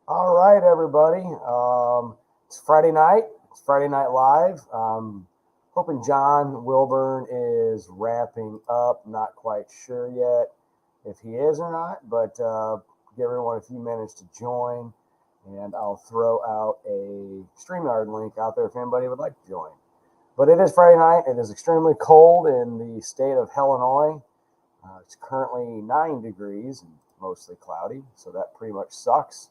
All right, everybody. It's Friday night. It's Friday Night Live. Hoping John Wilburn is wrapping up. Not quite sure yet if he is or not, but give everyone a few minutes to join, and I'll throw out a StreamYard link out there if anybody would like to join. But it is Friday night. It is extremely cold in the state of Illinois. It's currently 9 degrees and mostly cloudy, so that pretty much sucks.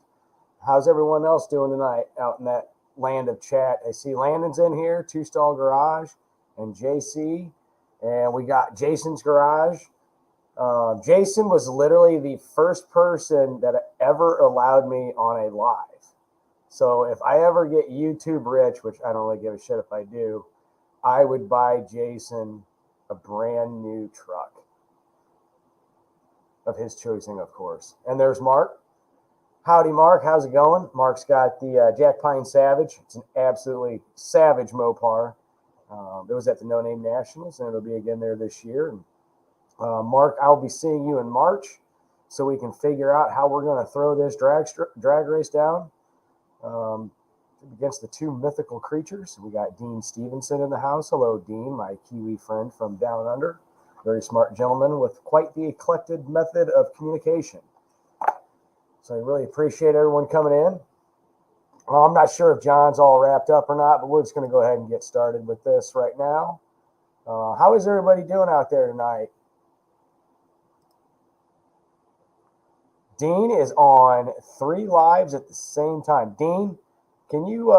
How's everyone else doing tonight out in that land of chat? I see Landon's in here, Two Stall Garage, and JC. And we got Jason's Garage. Jason was literally the first person that ever allowed me on a live. So if I ever get YouTube rich, which I don't really give a shit if I do, I would buy Jason a brand new truck of his choosing, of course. And there's Mark. Howdy, Mark. How's it going? Mark's got the Jack Pine Savage. It's an absolutely savage Mopar. It was at the No Name Nationals, and it'll be again there this year. And, Mark, I'll be seeing you in March, so we can figure out how we're going to throw this drag race down against the two mythical creatures. We got Dean Stevenson in the house. Hello, Dean, my Kiwi friend from down under. Very smart gentleman with quite the eclectic method of communication. So I really appreciate everyone coming in. I'm not sure if John's all wrapped up or not, but we're just going to go ahead and get started with this right now. How is everybody doing out there tonight? Dean is on 3 lives at the same time. Dean, can you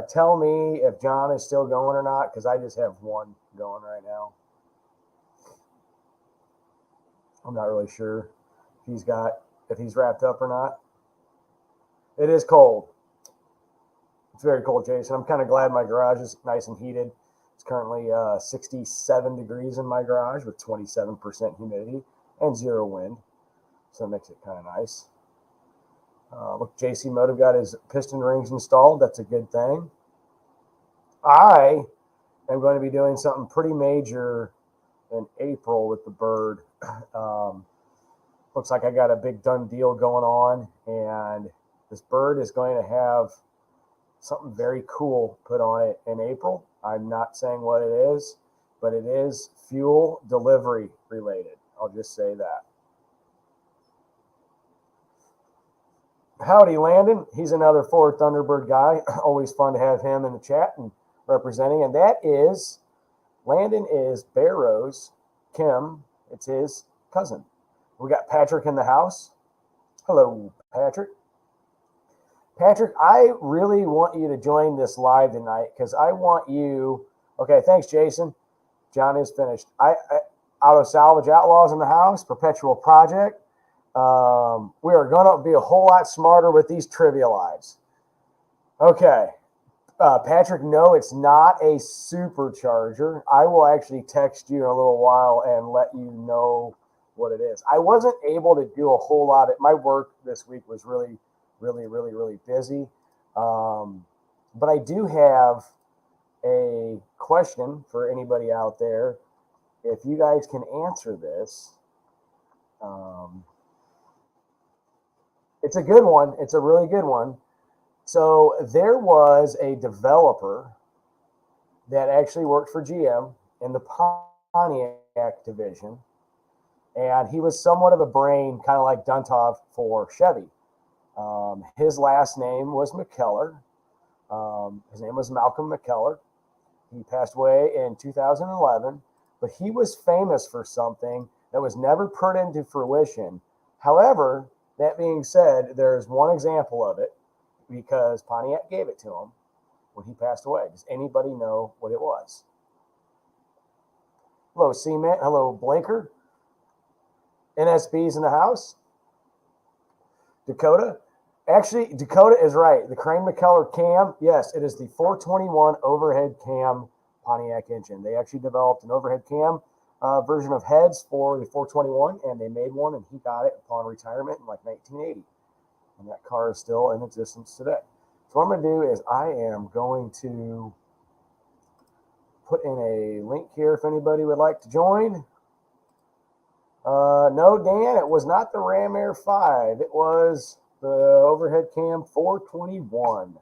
tell me if John is still going or not? Because I just have one going right now. I'm not really sure if he's wrapped up or not. It is cold. It's very cold, Jason. I'm kind of glad my garage is nice and heated. It's currently 67 degrees in my garage with 27% humidity and 0 wind. So it makes it kind of nice. Look, JC Motive got his piston rings installed. That's a good thing. I am going to be doing something pretty major in April with the bird. Looks like I got a big done deal going on, and this bird is going to have something very cool put on it in April. I'm not saying what it is, but it is fuel delivery related. I'll just say that. Howdy, Landon. He's another Ford Thunderbird guy. Always fun to have him in the chat and representing. And that is, Landon is Barrow's Kim. It's his cousin. We got Patrick in the house. Hello, Patrick. Patrick, I really want you to join this live tonight because I want you. Okay, thanks, Jason. John is finished. Auto Salvage Outlaws in the house, Perpetual Project. We are going to be a whole lot smarter with these trivia lives. Okay. Patrick, no, it's not a supercharger. I will actually text you in a little while and let you know what it is. I wasn't able to do a whole lot. My work this week was really busy. But I do have a question for anybody out there. If you guys can answer this, it's a good one. It's a really good one. So there was a developer that actually worked for GM in the Pontiac division, and he was somewhat of a brain, kind of like Duntov for Chevy. His last name was McKellar. His name was Malcolm McKellar. He passed away in 2011, but he was famous for something that was never put into fruition. However, that being said, there's one example of it because Pontiac gave it to him when he passed away. Does anybody know what it was? Hello, Cement. Hello, Blinker. NSB's in the house. Dakota. Actually, Dakota is right. The Crane McKellar cam, yes, it is the 421 overhead cam Pontiac engine. They actually developed an overhead cam version of heads for the 421, and they made one, and he got it upon retirement in like 1980. And that car is still in existence today. So what I'm going to do is I am going to put in a link here if anybody would like to join. No, Dan, it was not the Ram Air 5. It was the overhead cam 421.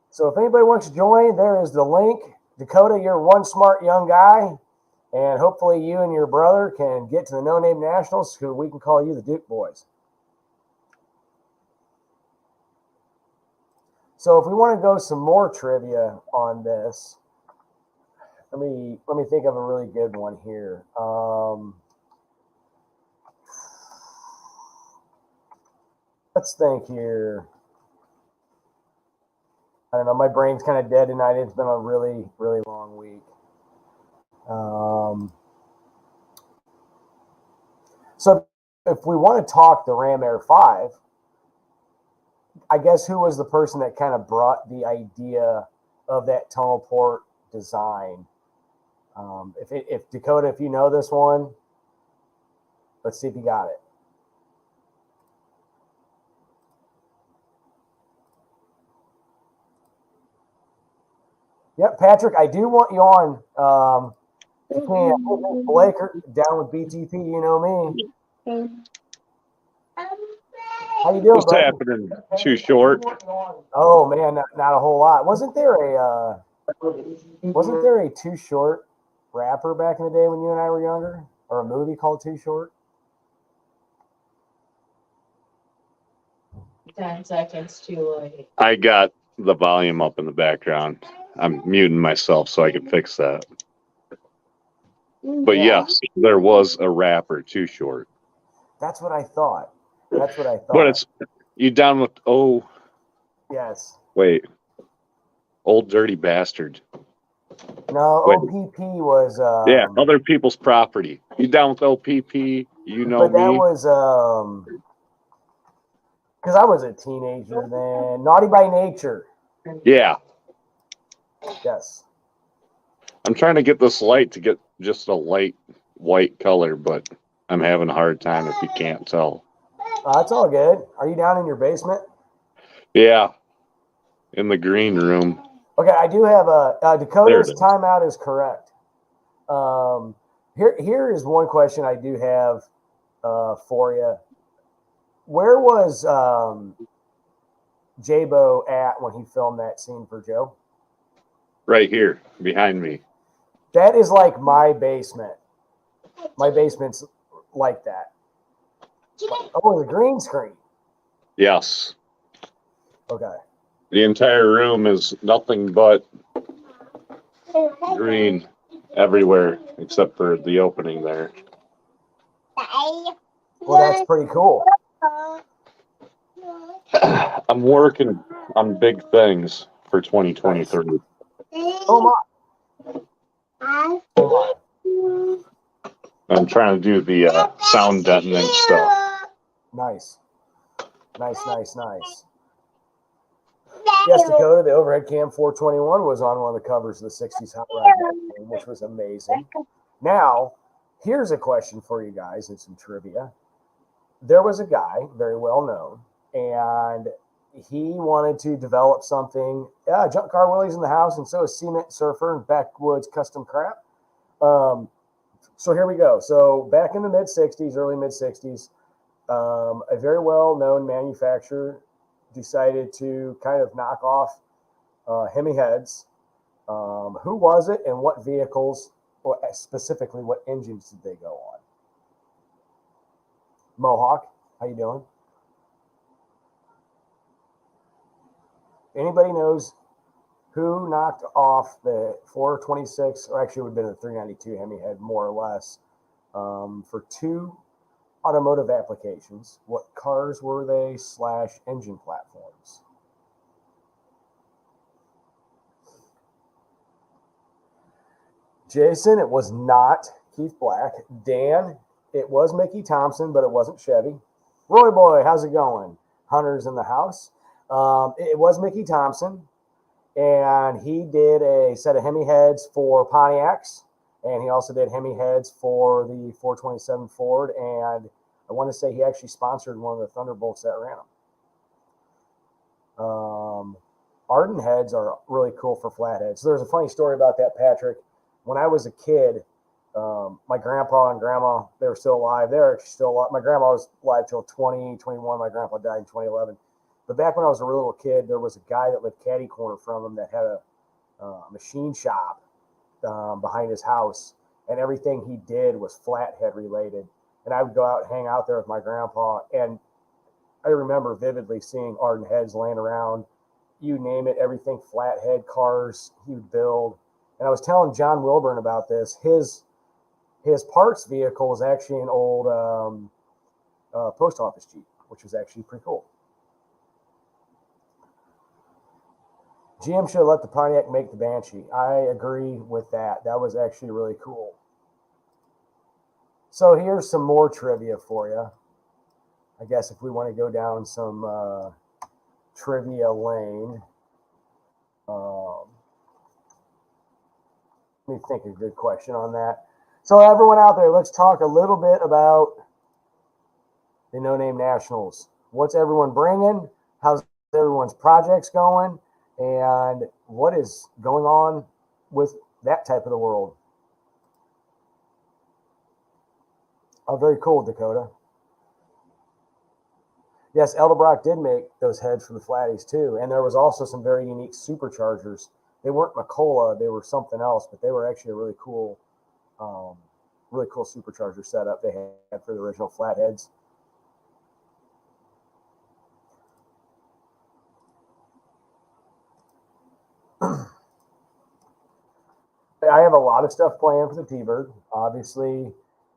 So if anybody wants to join, there is the link. Dakota, you're one smart young guy, and hopefully you and your brother can get to the No Name Nationals, who we can call you the Duke Boys. So if we want to go some more trivia on this, let me think of a really good one here. Let's think here. I don't know. My brain's kind of dead tonight. It's been a really, really long week. So if we want to talk the Ram Air 5, I guess who was the person that kind of brought the idea of that tunnel port design? If Dakota, if you know this one, let's see if you got it. Yep, Patrick, I do want you on. You can. Blake, down with BTP, you know me. How you doing, What's buddy? happening? Too short? Oh man, not a whole lot. Wasn't there a Too Short rapper back in the day when you and I were younger, or a movie called Too Short? 10 seconds too late. I got the volume up in the background. I'm muting myself so I can fix that. But yes, there was a rapper, Too Short. That's what I thought. But it's you down with yes. Wait. Old Dirty Bastard. No, Wait. OPP was Yeah, other people's property. You down with OPP? You know but that me. was because I was a teenager then. Naughty by Nature. Yeah. Yes. I'm trying to get this light to get just a light white color, but I'm having a hard time if you can't tell. That's all good. Are you down in your basement? Yeah. In the green room. Okay, I do have Dakota's timeout is correct. Here is one question I do have for you. Where was J-Bo at when he filmed that scene for Joe? Right here, behind me. That is like my basement. My basement's like that. Oh, the green screen. Yes. Okay. The entire room is nothing but green everywhere except for the opening there. Well, that's pretty cool. I'm working on big things for 2023. Nice. Oh my. I'm trying to do the sound deadening stuff. Nice. Yes, Dakota, the overhead cam 421 was on one of the covers of the 60s Hot Rod magazine, which was amazing. Now, here's a question for you guys and some trivia. There was a guy, very well known, and he wanted to develop something. Junk car Willie's in the house, and so is Cement Surfer and Backwoods Custom Crap. So here we go. So back in the mid-60s, early mid-60s, a very well-known manufacturer decided to kind of knock off Hemi heads. Who was it, and what vehicles, or specifically what engines did they go on? Mohawk, how you doing? Anybody knows who knocked off the 426, or actually it would have been a 392 Hemi head, more or less, for two automotive applications? What cars were they / engine platforms? Jason, it was not Keith Black. Dan, it was Mickey Thompson, but it wasn't Chevy. Roy Boy, how's it going? Hunter's in the house. It was Mickey Thompson, and he did a set of Hemi heads for Pontiacs, and he also did Hemi heads for the 427 Ford, and I want to say he actually sponsored one of the Thunderbolts that ran them. Arden heads are really cool for flatheads. So there's a funny story about that, Patrick. When I was a kid, My grandpa and grandma, they were still alive. They're actually still alive. My grandma was alive till 2021. My grandpa died in 2011. But back when I was a little kid, there was a guy that lived catty corner from him that had a machine shop behind his house, and everything he did was flathead related. And I would go out and hang out there with my grandpa, and I remember vividly seeing Arden heads laying around. You name it, everything flathead cars he would build. And I was telling John Wilburn about this. His parts vehicle was actually an old post office Jeep, which was actually pretty cool. GM should have let the Pontiac make the Banshee. I agree with that. That was actually really cool. So here's some more trivia for you. I guess if we want to go down some trivia lane. Let me think of a good question on that. So everyone out there, let's talk a little bit about the No Name Nationals. What's everyone bringing? How's everyone's projects going? And what is going on with that type of the world? Oh, very cool, Dakota. Yes, Edelbrock did make those heads for the Flatties too. And there was also some very unique superchargers. They weren't Macola, they were something else, but they were actually a really cool supercharger setup they had for the original Flatheads. I have a lot of stuff planned for the T-Bird. Obviously,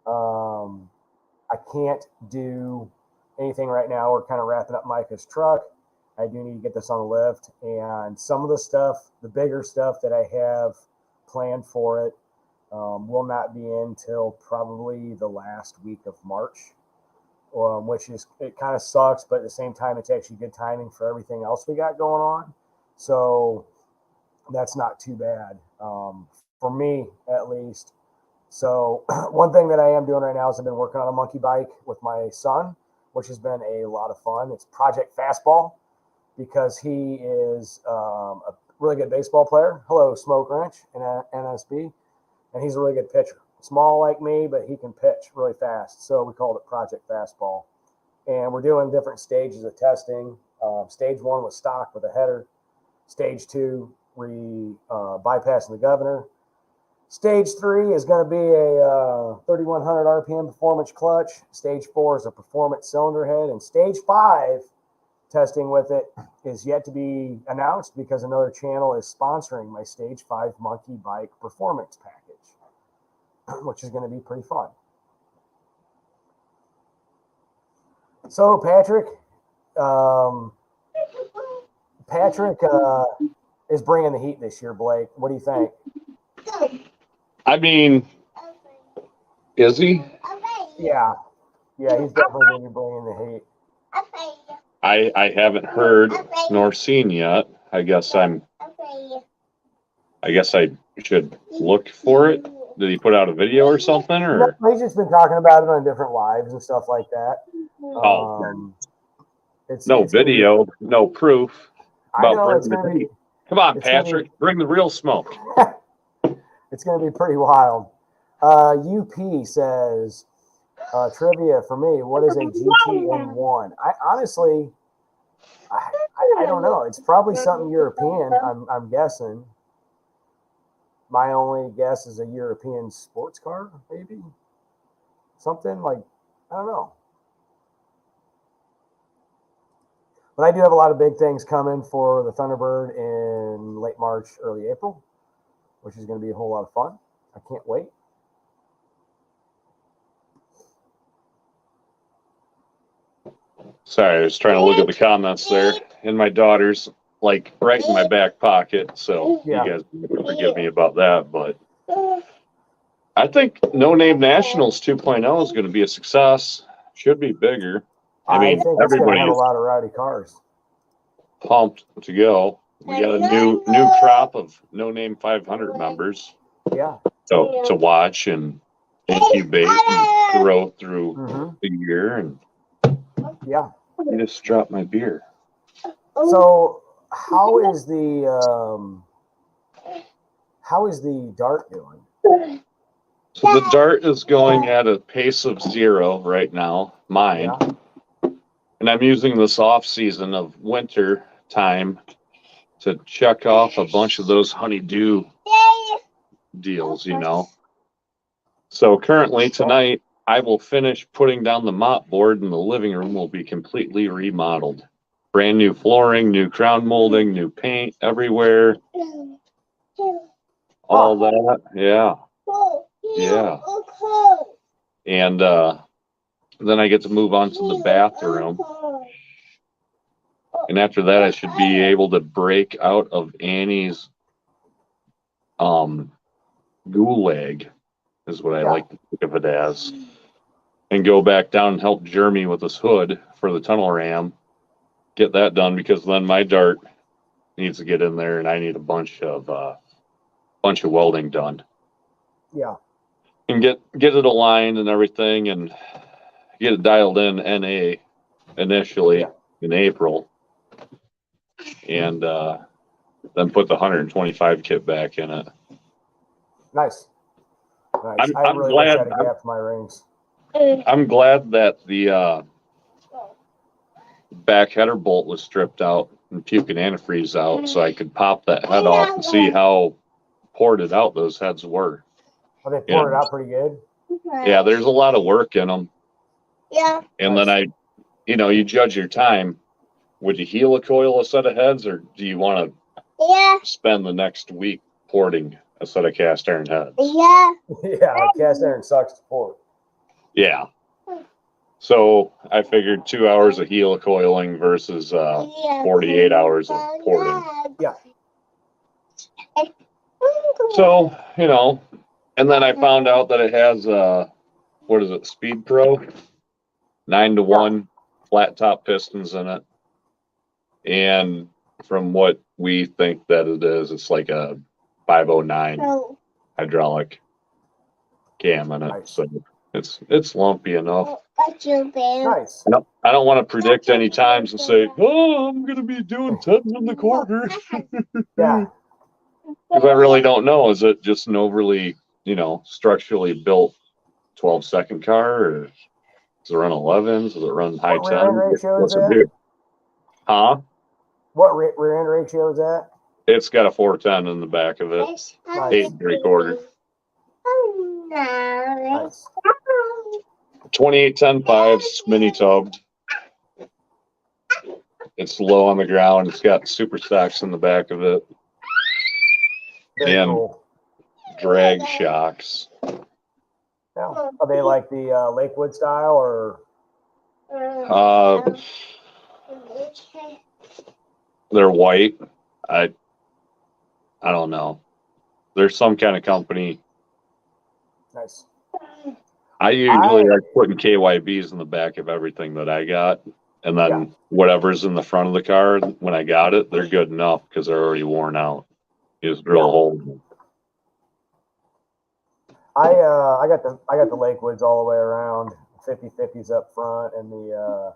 I can't do anything right now. We're kind of wrapping up Micah's truck. I do need to get this on the lift. And some of the stuff, the bigger stuff that I have planned for it, will not be in till probably the last week of March, which is, it kind of sucks, but at the same time, it's actually good timing for everything else we got going on. So that's not too bad, for me at least. So one thing that I am doing right now is I've been working on a monkey bike with my son, which has been a lot of fun. It's Project Fastball, because he is a really good baseball player. Hello, Smoke Wrench and NSB. And he's a really good pitcher. Small like me, but he can pitch really fast. So we called it Project Fastball. And we're doing different stages of testing. Stage 1 was stock with a header. Stage 2, we bypassing the governor. Stage 3 is going to be a 3,100 RPM performance clutch. Stage 4 is a performance cylinder head. And Stage 5, testing with it, is yet to be announced because another channel is sponsoring my Stage 5 monkey bike performance package, which is going to be pretty fun. So Patrick is bringing the heat this year, Blake. What do you think? I mean, is he? Yeah, he's definitely going to be bringing the heat. I haven't heard nor seen yet. I guess I should look for it. Did he put out a video or something? Or no, he's just been talking about it on different lives and stuff like that. It's video, no proof. I know it's going to be. Come on, Patrick, bring the real smoke. It's going to be pretty wild. UP says, trivia for me, what is a GTN1? I honestly, I don't know. It's probably something European, I'm guessing. My only guess is a European sports car, maybe. Something like, I don't know. But I do have a lot of big things coming for the Thunderbird in late March, early April, which is going to be a whole lot of fun. I can't wait. Sorry, I was trying to look at the comments there. And my daughter's like right in my back pocket. So Yeah. You guys forgive me about that. But I think No Name Nationals 2.0 is going to be a success. Should be bigger. I mean, think it's going to have a everybody's lot of rowdy cars. pumped to go. We got a new crop of No Name 500 members. Yeah. So to watch and incubate and grow through the year. And yeah, I just dropped my beer. So how is the Dart doing? So the Dart is going at a pace of 0 right now, mine. Yeah. And I'm using this off season of winter time to check off a bunch of those honeydew deals, you know. So currently tonight, I will finish putting down the mop board and the living room will be completely remodeled. Brand new flooring, new crown molding, new paint everywhere. All that, yeah. Yeah. And then I get to move on to the bathroom. And after that, I should be able to break out of Annie's gulag, is what I like to think of it as, and go back down and help Jeremy with his hood for the tunnel ram. Get that done because then my Dart needs to get in there, and I need a bunch of welding done. Yeah. And get it aligned and everything, and get it dialed in NA initially in April, and then put the 125 kit back in it. Nice. I really wish I had a gap for my rings. I'm glad that the back header bolt was stripped out and puking antifreeze out, so I could pop that head off and see how ported out those heads were. Oh, they poured it out pretty good. Yeah, there's a lot of work in them. Yeah. And then you judge your time. Would you helicoil a set of heads, or do you want to spend the next week porting a set of cast iron heads? Yeah. Yeah, cast iron sucks to port. Yeah. So I figured 2 hours of helicoiling versus 48 hours of porting. Yeah. So, and then I found out that it has what is it, Speed Pro? 9-to-1 flat top pistons in it. And from what we think that it is, it's like a 509 hydraulic cam in it. Nice. So it's lumpy enough. Nice. I don't want to predict any times and say, oh, I'm going to be doing 10s in the quarter. Yeah. Because I really don't know. Is it just an overly, structurally built 12-second car? Or does it run 11s? Does it run high 10s? What rear end ratio is that? Huh? What rear end ratio is that? It's got a 410 in the back of it. 8 3/4. Nice. 2810.5s, mini tubbed. It's low on the ground. It's got super stacks in the back of it. Very and cool. Drag shocks. Yeah. Are they like the Lakewood style or? They're white. I don't know. There's some kind of company. Nice. I usually like putting KYBs in the back of everything that I got. And then whatever's in the front of the car, when I got it, they're good enough because they're already worn out. You just drill a hole. I got the Lakewoods all the way around. 50/50s up front and the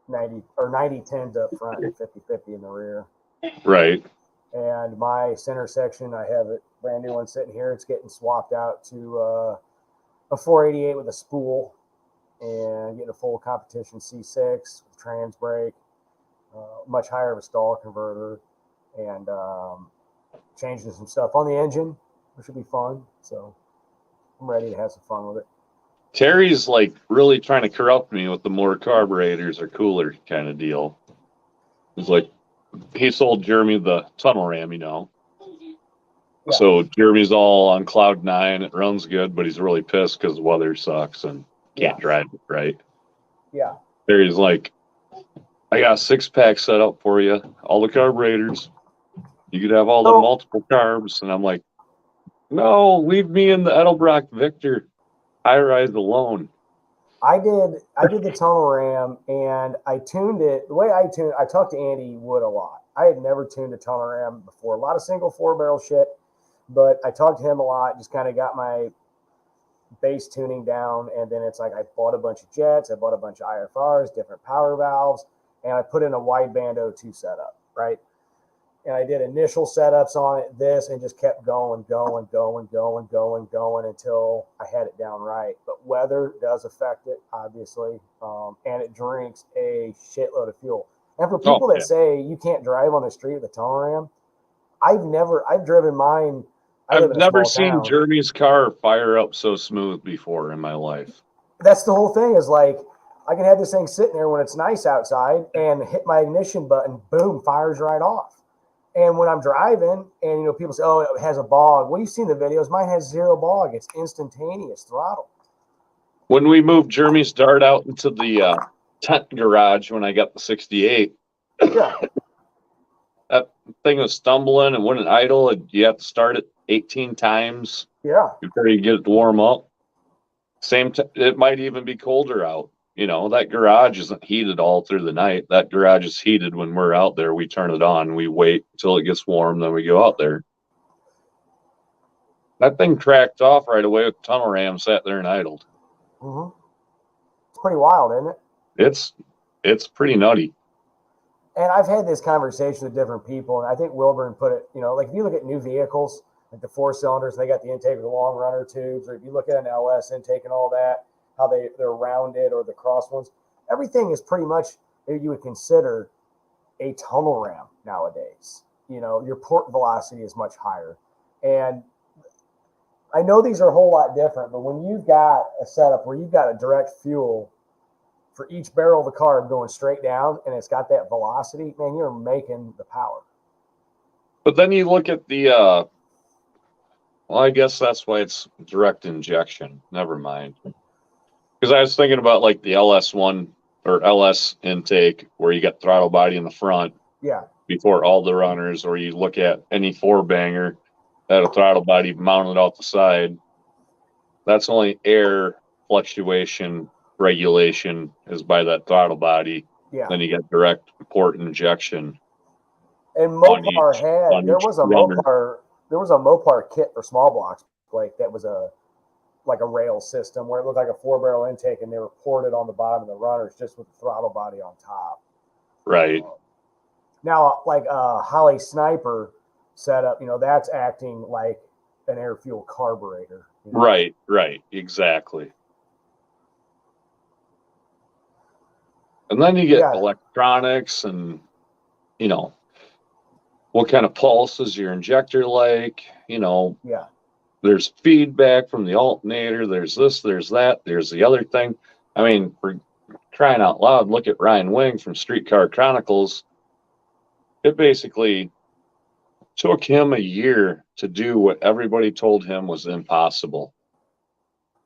90/10s up front and 50/50 in the rear. Right. And my center section, I have it brand new one sitting here. It's getting swapped out to a 488 with a spool and getting a full competition C6 with trans brake, much higher of a stall converter, and changing some stuff on the engine, which will be fun. So I'm ready to have some fun with it. Terry's like really trying to corrupt me with the more carburetors or cooler kind of deal. It's like he sold Jeremy the tunnel ram, Yeah. So Jeremy's all on cloud 9. It runs good, but he's really pissed because the weather sucks and can't drive it right. Yeah. Terry's like, I got a 6-pack set up for you, all the carburetors. You could have all the multiple carbs. And I'm like, no, leave me in the Edelbrock Victor high-rise alone. I did the tunnel ram and I tuned it. The way I talked to Andy Wood a lot. I had never tuned a tunnel ram before. A lot of single 4-barrel shit, but I talked to him a lot, just kind of got my base tuning down. And then it's like I bought a bunch of jets, I bought a bunch of IFRs, different power valves, and I put in a wideband O2 setup, right? and I did initial setups on it, and just kept going until I had it down right. But weather does affect it, obviously, and it drinks a shitload of fuel. And for people that say you can't drive on the street with a tunnel ram, I've driven mine. I've never seen Jeremy's car fire up so smooth before in my life. That's the whole thing, is like, I can have this thing sitting there when it's nice outside and hit my ignition button, boom, fires right off. And when I'm driving and, people say, oh, it has a bog. Well, you've seen the videos. Mine has zero bog. It's instantaneous throttle. When we moved Jeremy's Dart out into the tent garage when I got the 68, yeah, that thing was stumbling and wouldn't idle. And you have to start it 18 times before you get it to warm up. It might even be colder out. That garage isn't heated all through the night. That garage is heated when we're out there. We turn it on. We wait until it gets warm, then we go out there. That thing cracked off right away with the tunnel ram, sat there and idled. Mm-hmm. It's pretty wild, isn't it? It's pretty nutty. And I've had this conversation with different people, and I think Wilburn put it, like if you look at new vehicles, like the 4-cylinders, they got the intake with the long runner tubes, or if you look at an LS intake and all that, how they're rounded, or the cross ones, everything is pretty much you would consider a tunnel ram nowadays. Your port velocity is much higher. And I know these are a whole lot different, but when you've got a setup where you've got a direct fuel for each barrel of the carb going straight down, and it's got that velocity, man, you're making the power. But then you look at the, well, I guess that's why it's direct injection. Never mind. Because I was thinking about like the LS1 or LS intake where you got throttle body in the front before all the runners, or you look at any 4-banger that a throttle body mounted off the side. That's only air fluctuation regulation is by that throttle body. Yeah. Then you got direct port injection. And Mopar there was a Mopar kit for small blocks, like that was like a rail system where it looked like a 4-barrel intake, and they were ported on the bottom of the runners just with the throttle body on top. Right. Now, like Holly Sniper setup, that's acting like an air fuel carburetor. Right, exactly. And then you get electronics and, what kind of pulse is your injector like, There's feedback from the alternator. There's this, there's that, there's the other thing. I mean, for crying out loud, look at Ryan Wing from Streetcar Chronicles. It basically took him a year to do what everybody told him was impossible.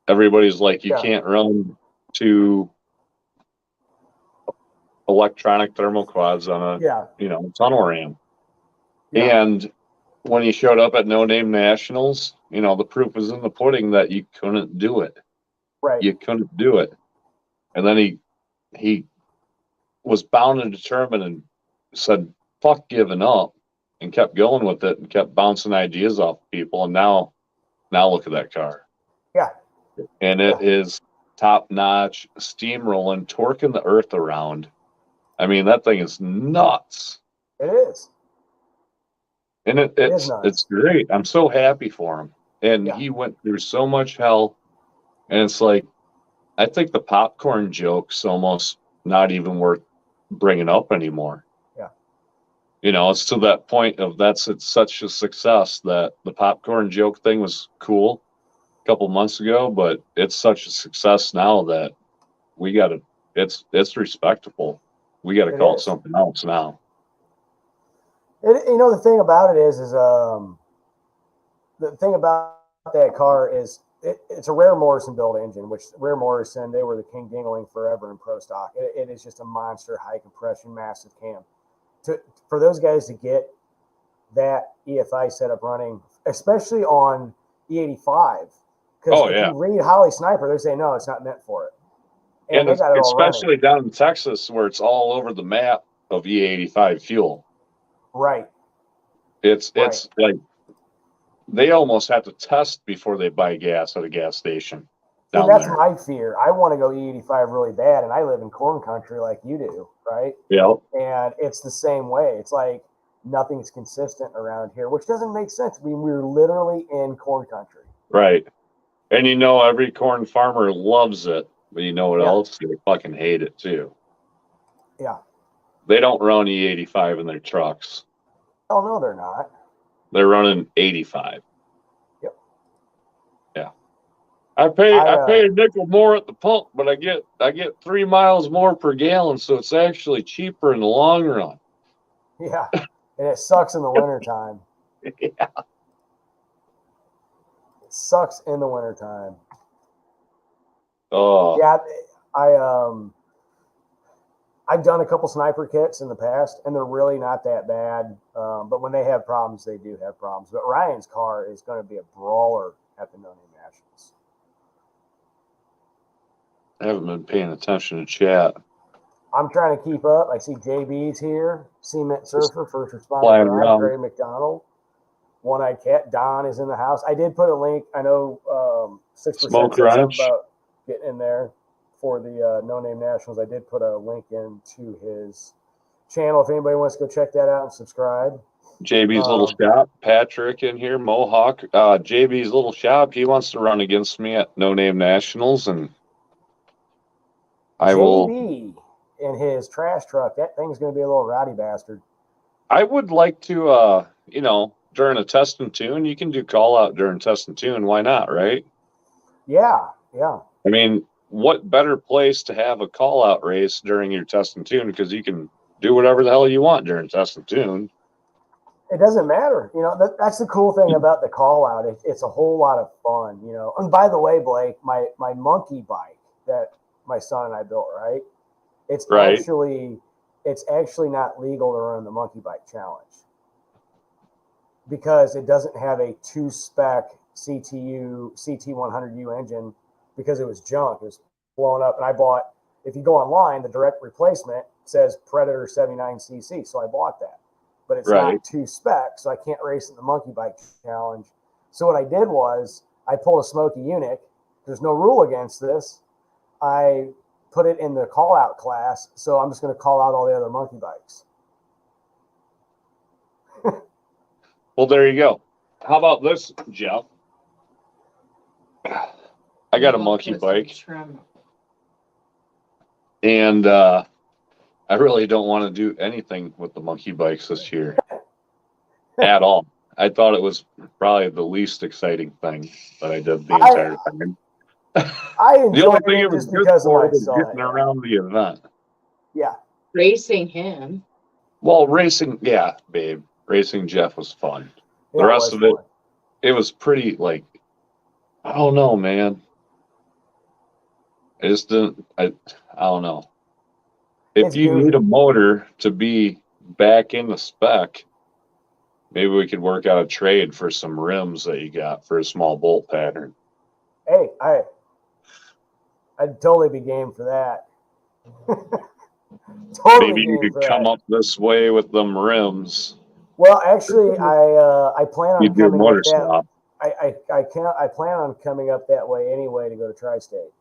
Everybody's like, you can't run 2 electronic thermoquads on a tunnel ram. Yeah. And when he showed up at No Name Nationals, the proof was in the pudding that you couldn't do it. Right. You couldn't do it. And then he was bound and determined and said, fuck giving up, and kept going with it and kept bouncing ideas off people. And now look at that car. Yeah. And it is top notch, steamrolling, torquing the earth around. I mean, that thing is nuts. It is. And it's great. I'm so happy for him. And he went through so much hell. And it's like, I think the popcorn joke's almost not even worth bringing up anymore. Yeah. It's to that point of it's such a success that the popcorn joke thing was cool a couple months ago, but it's such a success now that it's respectable. We got to call it something else now. The thing about it is the thing about that car is it's a Rare Morrison built engine, which Rare Morrison, they were the king dingling forever in pro stock. It is just a monster high compression, massive cam. For those guys to get that EFI setup running, especially on E85, because if you read Holly Sniper, they're saying no, it's not meant for it. And they got it especially down in Texas where it's all over the map of E85 fuel. Right. It's like they almost have to test before they buy gas at a gas station. That's my fear. I want to go E85 really bad, and I live in corn country like you do, right? Yeah. And it's the same way. It's like nothing's consistent around here, which doesn't make sense. I mean, we're literally in corn country. Right. And you know, every corn farmer loves it, but you know what else? They fucking hate it too. Yeah. They don't run E85 in their trucks. Oh, no, they're not. They're running 85. Yep. Yeah. I pay a nickel more at the pump, but I get 3 miles more per gallon, so it's actually cheaper in the long run. Yeah. And it sucks in the wintertime. Yeah. It sucks in the wintertime. Oh. Yeah, I've done a couple sniper kits in the past, and they're really not that bad. But when they have problems, they do have problems. But Ryan's car is going to be a brawler at the No Name Nationals. I haven't been paying attention to chat. I'm trying to keep up. I see JB's here, Cement Surfer, First Flying Responder, around. Gray McDonald, One-Eyed Cat, Don is in the house. I did put a link. I know 6% Smoke said Ranch. something about getting in there for the No Name Nationals. I did put a link into his channel if anybody wants to go check that out and subscribe. JB's little shop, Patrick in here, Mohawk. JB's little shop, he wants to run against me at No Name Nationals, and JB in his trash truck, that thing's going to be a little rowdy bastard. I would like to, during a test and tune, you can do call out during test and tune. Why not, right? Yeah. I mean, what better place to have a call out race during your test and tune, because you can do whatever the hell you want during test and tune. It doesn't matter. That's the cool thing about the call out. It's a whole lot of fun, And by the way, Blake, my monkey bike that my son and I built, right? It's actually not legal to run the monkey bike challenge because it doesn't have a 2-spec CT100U engine because it was junk. It was blown up. And I bought, if you go online, the direct replacement says Predator 79cc. So I bought that, but it's not 2-spec. So I can't race in the monkey bike challenge. So what I did was I pulled a Smoky Unic. There's no rule against this. I put it in the call out class. So I'm just going to call out all the other monkey bikes. Well, there you go. How about this, Jeff? I got a monkey bike, and I really don't want to do anything with the monkey bikes this year at all. I thought it was probably the least exciting thing that I did the entire time. I enjoyed it just because of my son. Getting around the event. Yeah. Racing him. Well, racing, yeah, babe. Racing Jeff was fun. The rest of it, it was pretty, I don't know, man. I just didn't, I don't know. If you need a motor to be back in the spec, maybe we could work out a trade for some rims that you got for a small bolt pattern. Hey, I'd totally be game for that. Maybe you could come up this way with them rims. Well, actually, I plan on coming up that. I plan on coming up that way anyway to go to Tri-State.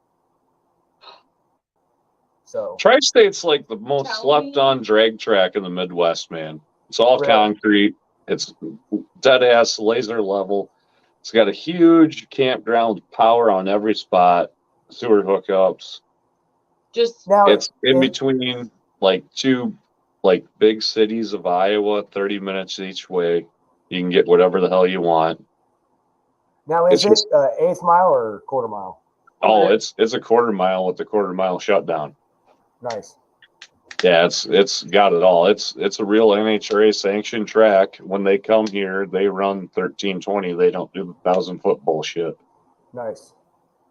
So Tri-State's like the most slept-on drag track in the Midwest, man. It's all concrete. It's dead-ass laser level. It's got a huge campground power on every spot, sewer hookups. Just now, it's in between two big cities of Iowa, 30 minutes each way. You can get whatever the hell you want. Now, is it 1/8 mile or 1/4 mile? Oh, it's a 1/4 mile with the 1/4 mile shutdown. Nice. Yeah, it's got it all. It's a real NHRA sanctioned track. When they come here, they run 1320. They don't do the 1,000-foot bullshit. Nice.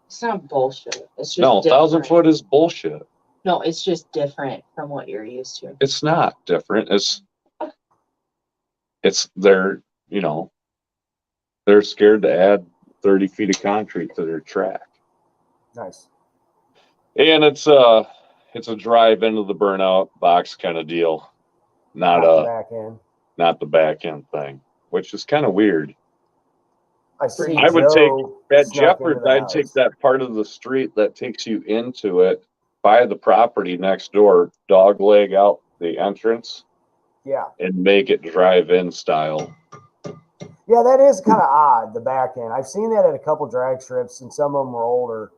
It's not bullshit. It's just no, 1,000 foot is bullshit. No, it's just different from what you're used to. It's not different. It's they're scared to add 30 feet of concrete to their track. Nice. And it's a drive into the burnout box kind of deal, not the back end. Not the back end thing, which is kind of weird. I see. I would take at Jeffers. I'd take that part of the street that takes you into it, buy the property next door, dog leg out the entrance, Yeah. and make it drive-in style. Yeah, that is kind of odd, the back end. I've seen that at a couple drag strips, and some of them were older.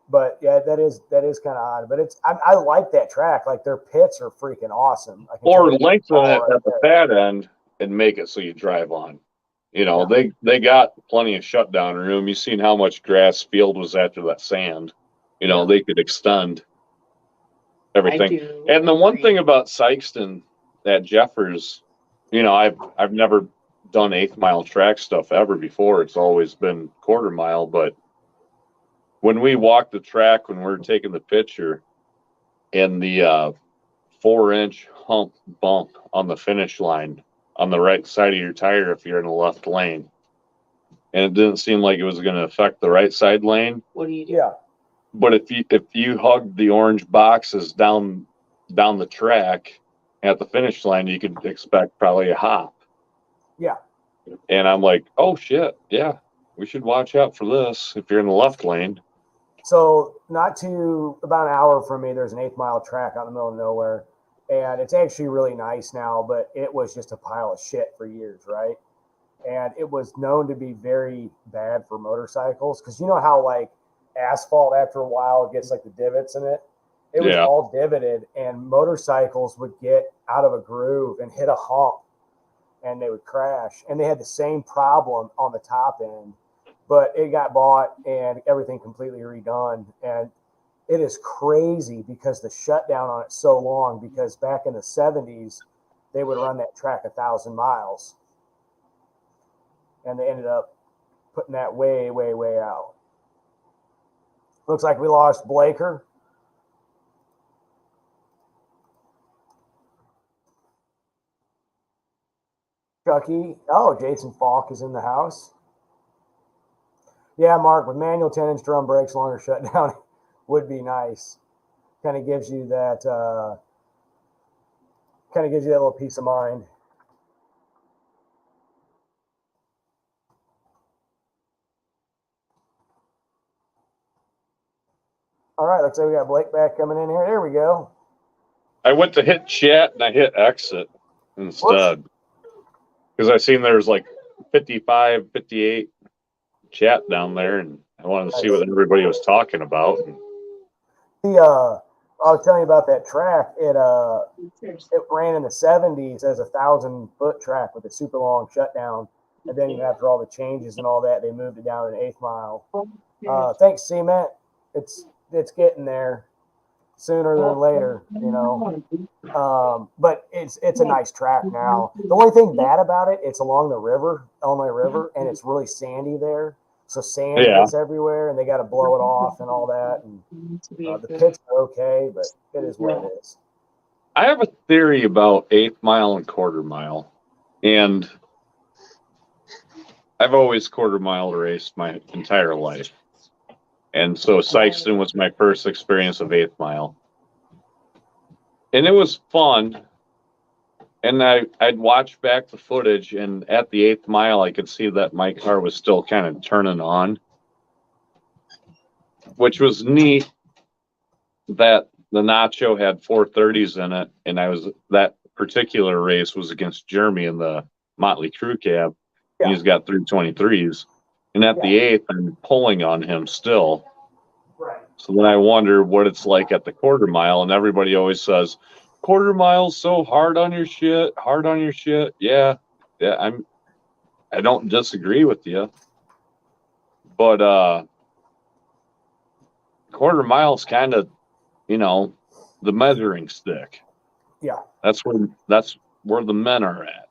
But yeah, that is kind of odd. But I like that track. Like their pits are freaking awesome. I can tell Or you lengthen all it right at the there. fat end and make it so you drive on. You know, Yeah. they got plenty of shutdown room. You seen how much grass field was after that sand. You know, Yeah. they could extend I everything. do. And the one agree. thing about Sykeston at Jeffers, you know, I've never done 8th mile track stuff ever before. It's always been quarter mile. But when we walked the track, when we're taking the picture, and the 4-inch hump bump on the finish line on the right side of your tire if you're in the left lane, and it didn't seem like it was going to affect the right side lane. What do you do? Yeah. But if you hugged the orange boxes down the track at the finish line, you could expect probably a hop. Yeah. And I'm like, oh shit, yeah, we should watch out for this if you're in the left lane. So about an hour from me, there's an 8th mile track out in the middle of nowhere, and it's actually really nice now. But it was just a pile of shit for years, right? And it was known to be very bad for motorcycles because you know how like asphalt after a while gets like the divots in it. It was Yeah. all divoted, and motorcycles would get out of a groove and hit a hump, and they would crash. And they had the same problem on the top end, but it got bought and everything completely redone. And it is crazy because the shutdown on it's so long. Because back in the 70s, they would run that track 1,000 miles, and they ended up putting that way, way, way out. Looks like we lost Blaker. Chucky. Oh, Jason Falk is in the house. Yeah, Mark, with manual 10-inch drum brakes, longer shutdown would be nice. Kind of gives you that little peace of mind. All right, looks like we got Blake back coming in here. There we go. I went to hit chat and I hit exit instead because I seen there was like 55, 58 chat down there, and I wanted to see what everybody was talking about. I was telling you about that track. It ran in the 70s as a 1,000-foot track with a super long shutdown, and then after all the changes and all that, they moved it down to an 8th mile. Thanks, Cement. It's getting there sooner than later, you know. But it's a nice track now. The only thing bad about it, it's along the river, Illinois River, and it's really sandy there. So sand is everywhere, and they got to blow it off and all that. And the pits are okay, but it is what it is. I have a theory about 8th mile and quarter mile, and I've always quarter mile raced my entire life. And so Sykeston was my first experience of 8th mile. And it was fun. And I'd watch back the footage, and at the 8th mile, I could see that my car was still kind of turning on, which was neat that the Nacho had 430s in it. And that particular race was against Jeremy in the Motley Crew cab. Yeah. He's got 323s. And at the 8th, I'm pulling on him still. Right. So then I wonder what it's like at the quarter mile. And everybody always says, quarter mile's so hard on your shit. Yeah. I don't disagree with you. But quarter mile's kind of, you know, the measuring stick. Yeah. That's where the men are at.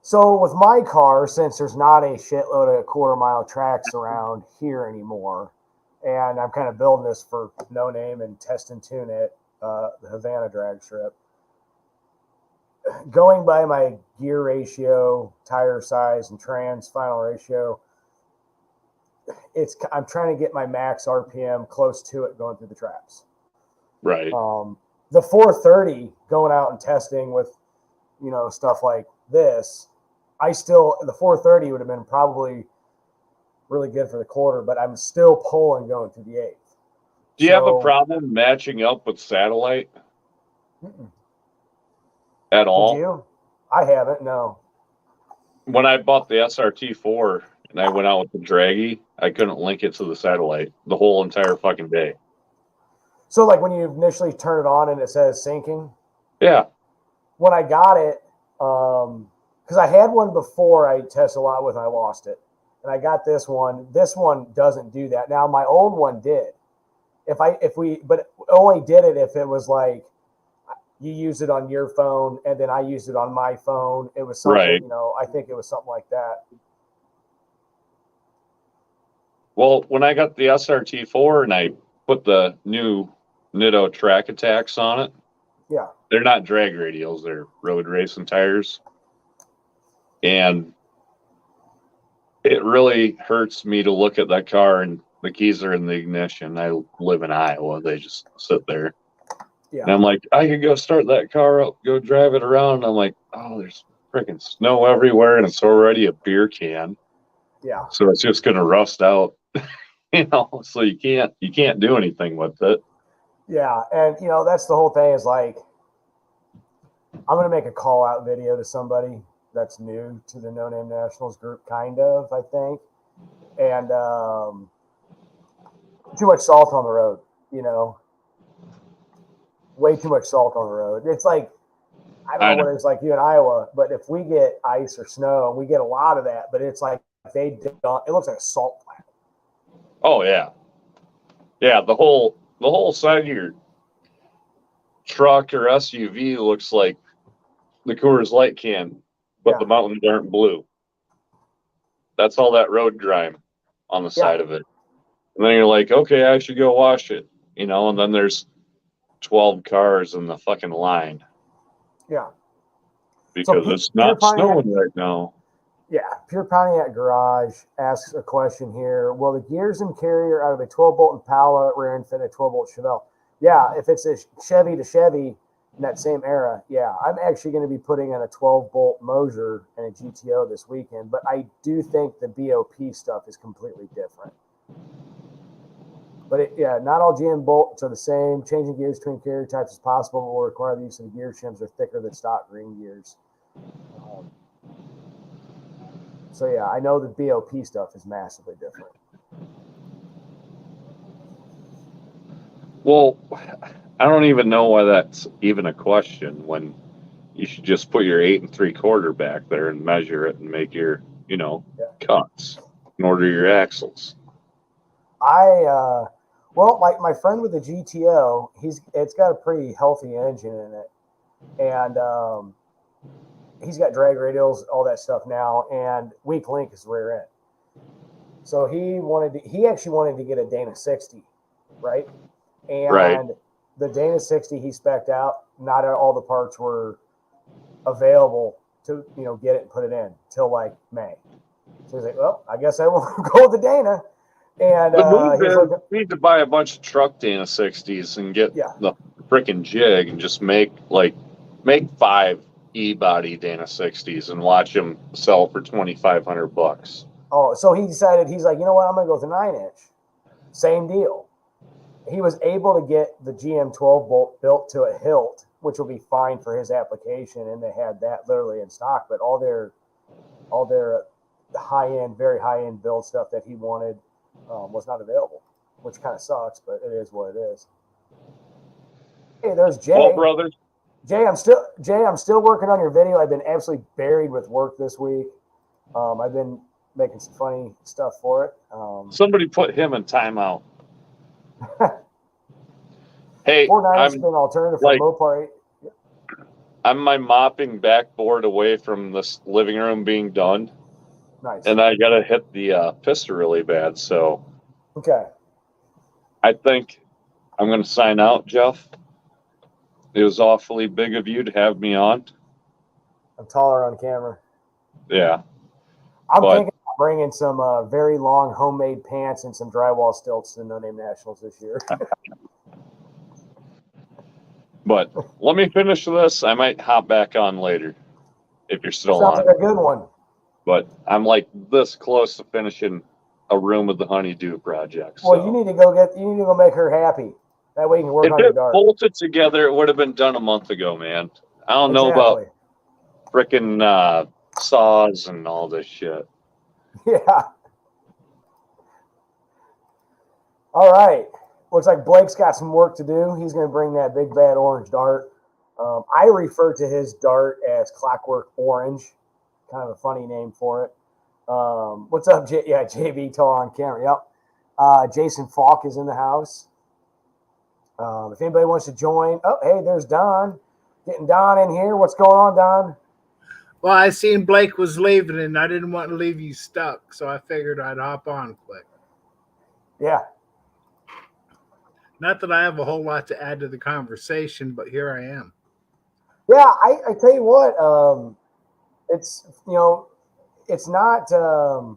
So with my car, since there's not a shitload of quarter mile tracks around here anymore, and I'm kind of building this for No Name and Test and Tune It, the Havana drag strip, going by my gear ratio, tire size, and trans final ratio, I'm trying to get my max RPM close to it going through the traps. Right. The 430 going out and testing with, you know, stuff like this, the 430 would have been probably really good for the quarter, but I'm still pulling going through the 8th. Do you have a problem matching up with satellite? at Did all. you? I haven't. No. When I bought the SRT4 and I went out with the Draggy, I couldn't link it to the satellite the whole entire fucking day. So like when you initially turn it on and it says syncing. Yeah. When I got it, because I had one before I tested a lot with and I lost it. And I got this one. This one doesn't do that. Now my old one did. But only did it if it was like you use it on your phone and then I used it on my phone. It was something, Right. I think it was something like that. Well, when I got the SRT4 and I put the new Nitto track attacks on it, Yeah. they're not drag radials, they're road racing tires. And it really hurts me to look at that car and the keys are in the ignition. I live in Iowa. They just sit there. Yeah. And I'm like, I could go start that car up, go drive it around. And I'm like, oh, there's freaking snow everywhere and it's already a beer can. Yeah. So it's just going to rust out, so you can't do anything with it. Yeah. And, that's the whole thing is like, I'm going to make a call out video to somebody that's new to the No Name Nationals group, kind of, I think. And too much salt on the road, way too much salt on the road. It's like, I don't know what it's like you in Iowa, but if we get ice or snow, we get a lot of that, but it's like it looks like a salt plant. Oh yeah. Yeah, the whole side of your truck or SUV looks like the Coors Light can, but the mountains aren't blue. That's all that road grime on the side of it. And then you're like, okay, I should go wash it, and then there's 12 cars in the fucking line. Yeah. Because it's not snowing right now. Yeah. Pure Pontiac Garage asks a question here. Will the gears and carrier out of a 12-bolt Impala rear end fit a 12-bolt Chevelle? Yeah. If it's a Chevy to Chevy in that same era, yeah. I'm actually going to be putting in a 12-bolt Moser and a GTO this weekend, but I do think the BOP stuff is completely different. But not all GM bolts are the same. Changing gears between carrier types is possible, but will require the use of gear shims are thicker than stock green gears. So yeah, I know the BOP stuff is massively different. Well, I don't even know why that's even a question when you should just put your 8 3/4 back there and measure it and make your, cuts and order your axles. Well, like my friend with the GTO, it's got a pretty healthy engine in it, and he's got drag radials, all that stuff now, and weak link is rear end. So he actually wanted to get a Dana 60, right? And the Dana 60 he spec'd out, not all the parts were available to get it and put it in till like May. So he's like, well, I guess I will go with the Dana. And the move is you need to buy a bunch of truck Dana 60s and get the freaking jig and just make 5 E-body Dana 60s and watch them sell for $2,500. Oh, so he decided, he's like, you know what, I'm going to go with a 9-inch. Same deal. He was able to get the GM 12-bolt built to a hilt, which will be fine for his application, and they had that literally in stock. But all their high-end, very high-end build stuff that he wanted was not available, which kind of sucks, but it is what it is. Hey, there's Jay. Well, brothers. Jay, I'm still working on your video. I've been absolutely buried with work this week. I've been making some funny stuff for it. Somebody put him in timeout. Hey, 490 has been an alternative for Mopar 8. I'm my mopping backboard away from this living room being done. Nice. And I got to hit the piston really bad. So okay. I think I'm going to sign out, Jeff. It was awfully big of you to have me on. I'm taller on camera. Yeah. I'm thinking of bringing some very long homemade pants and some drywall stilts to the No Name Nationals this year. But let me finish this. I might hop back on later if you're still on. Sounds like a good one. But I'm like this close to finishing a Room with the Honeydew project. Well, you need to go make her happy. That way you can work on your dart. If it bolted together, it would have been done a month ago, man. I don't know Exactly. about frickin' saws and all this shit. Yeah. All right. Looks like Blake's got some work to do. He's going to bring that big bad orange dart. I refer to his dart as Clockwork Orange. Kind of a funny name for it. What's up, JB Tar on camera. Yep. Jason Falk is in the house. If anybody wants to join. Oh, hey, there's Don. Getting Don in here. What's going on, Don? Well, I seen Blake was leaving, and I didn't want to leave you stuck, so I figured I'd hop on quick. Yeah. Not that I have a whole lot to add to the conversation, but here I am. Yeah, I tell you what, it's it's not a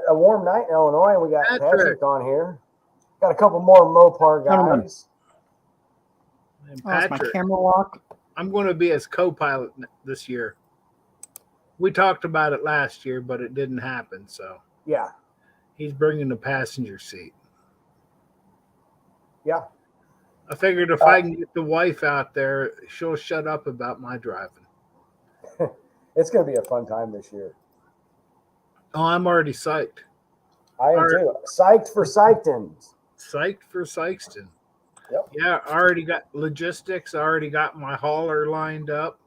warm night in Illinois, and we got Patrick on here. Got a couple more Mopar guys. And Oh, it's my Patrick, camera lock. I'm going to be his co-pilot this year. We talked about it last year, but it didn't happen. So Yeah. he's bringing the passenger seat. Yeah. I figured if I can get the wife out there, she'll shut up about my driving. It's going to be a fun time this year. Oh, I'm already psyched. I am too. Psyched for Syketons. Psyched for Sykeston. Yep. Yeah, I already got logistics. I already got my hauler lined up.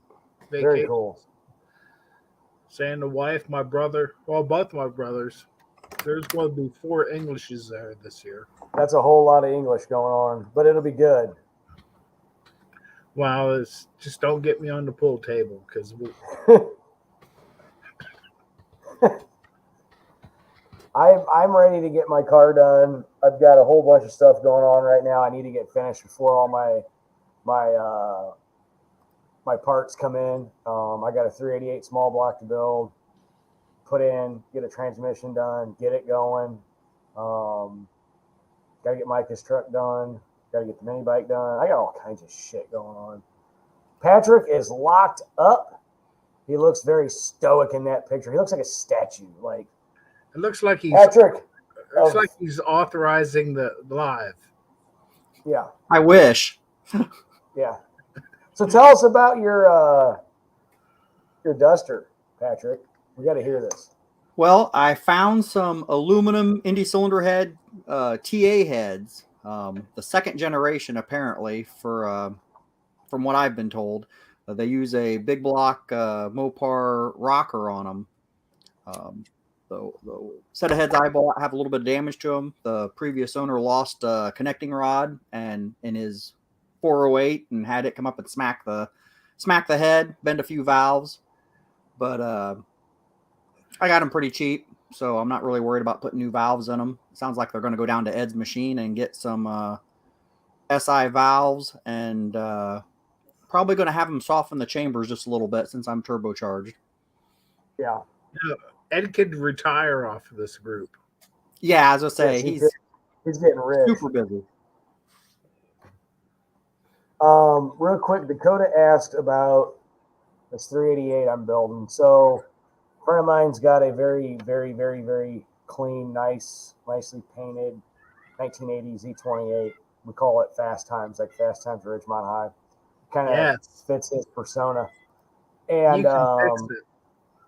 Very cool. Saying the wife, my brother, well, both my brothers. There's going to be 4 Englishes there this year. That's a whole lot of English going on, but it'll be good. Wow, it's just don't get me on the pool table because I'm ready to get my car done. I've got a whole bunch of stuff going on right now. I need to get finished before all my parts come in. I got a 388 small block to build, put in, get a transmission done, get it going. Got to get Micah's truck done. Got to get the mini bike done. I got all kinds of shit going on. Patrick is locked up. He looks very stoic in that picture. He looks like a statue. Like it looks like he's Patrick. Looks like he's authorizing the live. Yeah. I wish. Yeah. So tell us about your duster, Patrick. We got to hear this. Well, I found some aluminum Indy cylinder head TA heads, the second generation apparently. From what I've been told, they use a big block Mopar rocker on them. The set of heads I bought have a little bit of damage to them. The previous owner lost a connecting rod and in his 408 and had it come up and smack the head, bend a few valves. But I got them pretty cheap, so I'm not really worried about putting new valves in them. It sounds like they're going to go down to Ed's machine and get some SI valves and probably going to have them soften the chambers just a little bit since I'm turbocharged. Yeah. Ed could retire off of this group. Yeah, as I say, yes, he's getting rich. Super busy. Real quick, Dakota asked about this 388 I'm building. So a friend of mine's got a very, very, very, very clean, nicely painted 1980 Z28. We call it Fast Times, like Fast Times at Ridgemont High. Kind of fits his persona. And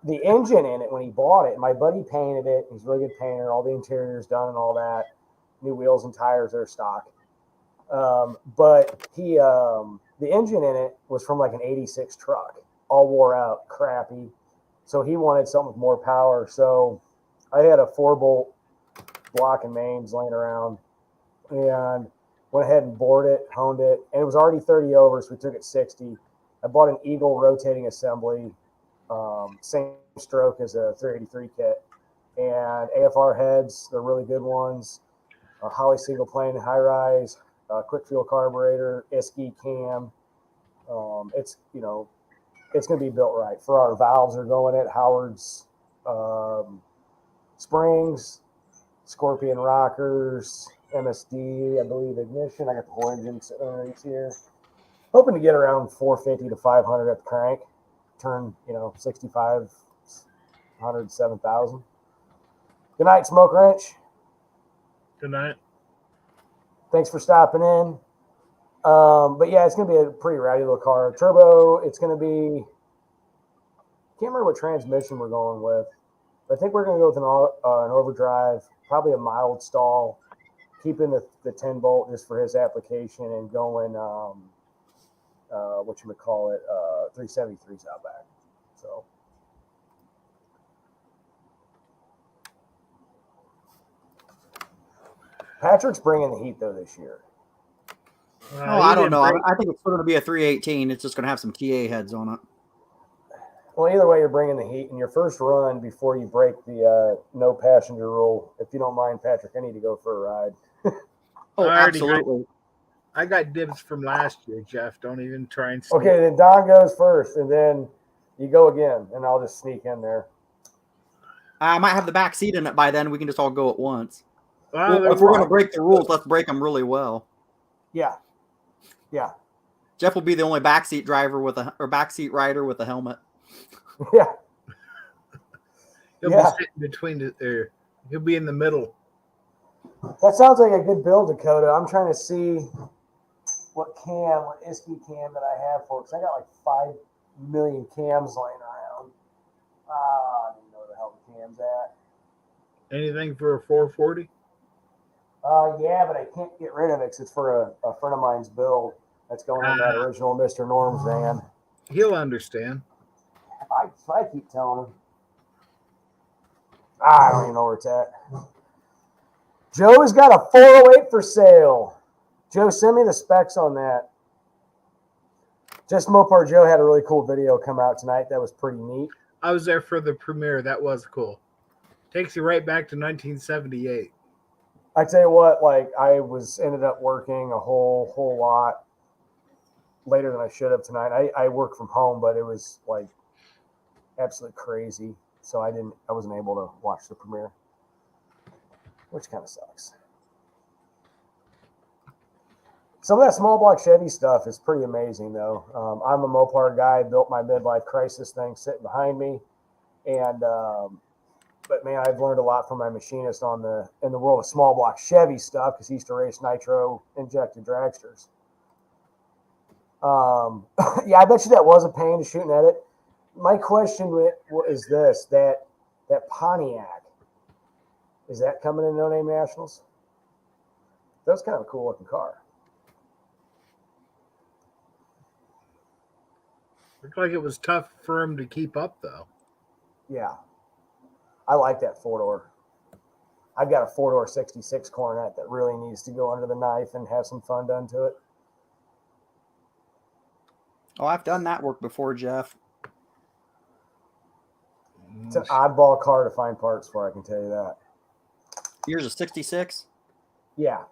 the engine in it, when he bought it, my buddy painted it. He's a really good painter. All the interior's done and all that. New wheels and tires are stock. But he, the engine in it was from like an 86 truck, all wore out, crappy. So he wanted something with more power. So I had a 4-bolt block and mains laying around and went ahead and bored it, honed it. And it was already 30 over, so we took it 60. I bought an Eagle rotating assembly, same stroke as a 383 kit. And AFR heads, they're really good ones. Holly single plane, high rise, quick fuel carburetor, ISKI cam. It's going to be built right. For our valves are going at Howard's springs, Scorpion rockers, MSD, I believe ignition. I got the whole engine sitting underneath here. Hoping to get around 450 to 500 at the crank. Turn 65, 100, 7,000. Good night, Smoke Wrench. Good night. Thanks for stopping in. But yeah, it's going to be a pretty rowdy little car. Turbo, it's going to be, can't remember what transmission we're going with. But I think we're going to go with an overdrive, probably a mild stall, keeping the 10 volt just for his application and going, whatchamacallit, 373s out back. So. Patrick's bringing the heat though this year. I don't know. I think it's still going to be a 318. It's just going to have some TA heads on it. Well, either way, you're bringing the heat. In your first run before you break the no passenger rule, if you don't mind, Patrick, I need to go for a ride. Oh, absolutely. I got dibs from last year, Jeff. Don't even try and sneak. Okay, then Don goes first, and then you go again, and I'll just sneak in there. I might have the back seat in it by then. We can just all go at once. Well, if we're going to break the rules, let's break them really well. Yeah. Yeah. Jeff will be the only backseat driver or backseat rider with a helmet. Yeah. He'll be sitting between he'll be in the middle. That sounds like a good build, Dakota. I'm trying to see what ISKI cam that I have for, because I got like 5 million cams laying around. I don't know where the hell the cam's at. Anything for a 440? Yeah, but I can't get rid of it because it's for a friend of mine's build that's going in that original Mr. Norm's van. He'll understand. I keep telling him. I don't even know where it's at. Joe has got a 408 for sale. Joe, send me the specs on that. Just Mopar Joe had a really cool video come out tonight. That was pretty neat. I was there for the premiere. That was cool. Takes you right back to 1978. I tell you what, like I ended up working a whole lot later than I should have tonight. I work from home, but it was like absolutely crazy. So I wasn't able to watch the premiere, which kind of sucks. Some of that small block Chevy stuff is pretty amazing, though. I'm a Mopar guy. I built my midlife crisis thing sitting behind me, and but man, I've learned a lot from my machinist in the world of small block Chevy stuff because he used to race nitro injected dragsters. Yeah, I bet you that was a pain to shooting at it. My question is this: that Pontiac, is that coming in No Name Nationals? That's kind of a cool looking car. Looked like it was tough for him to keep up, though. Yeah. I like that four-door. I've got a four-door 66 Coronet that really needs to go under the knife and have some fun done to it. Oh, I've done that work before, Jeff. It's an oddball car to find parts for, I can tell you that. Yours a 66? Yeah.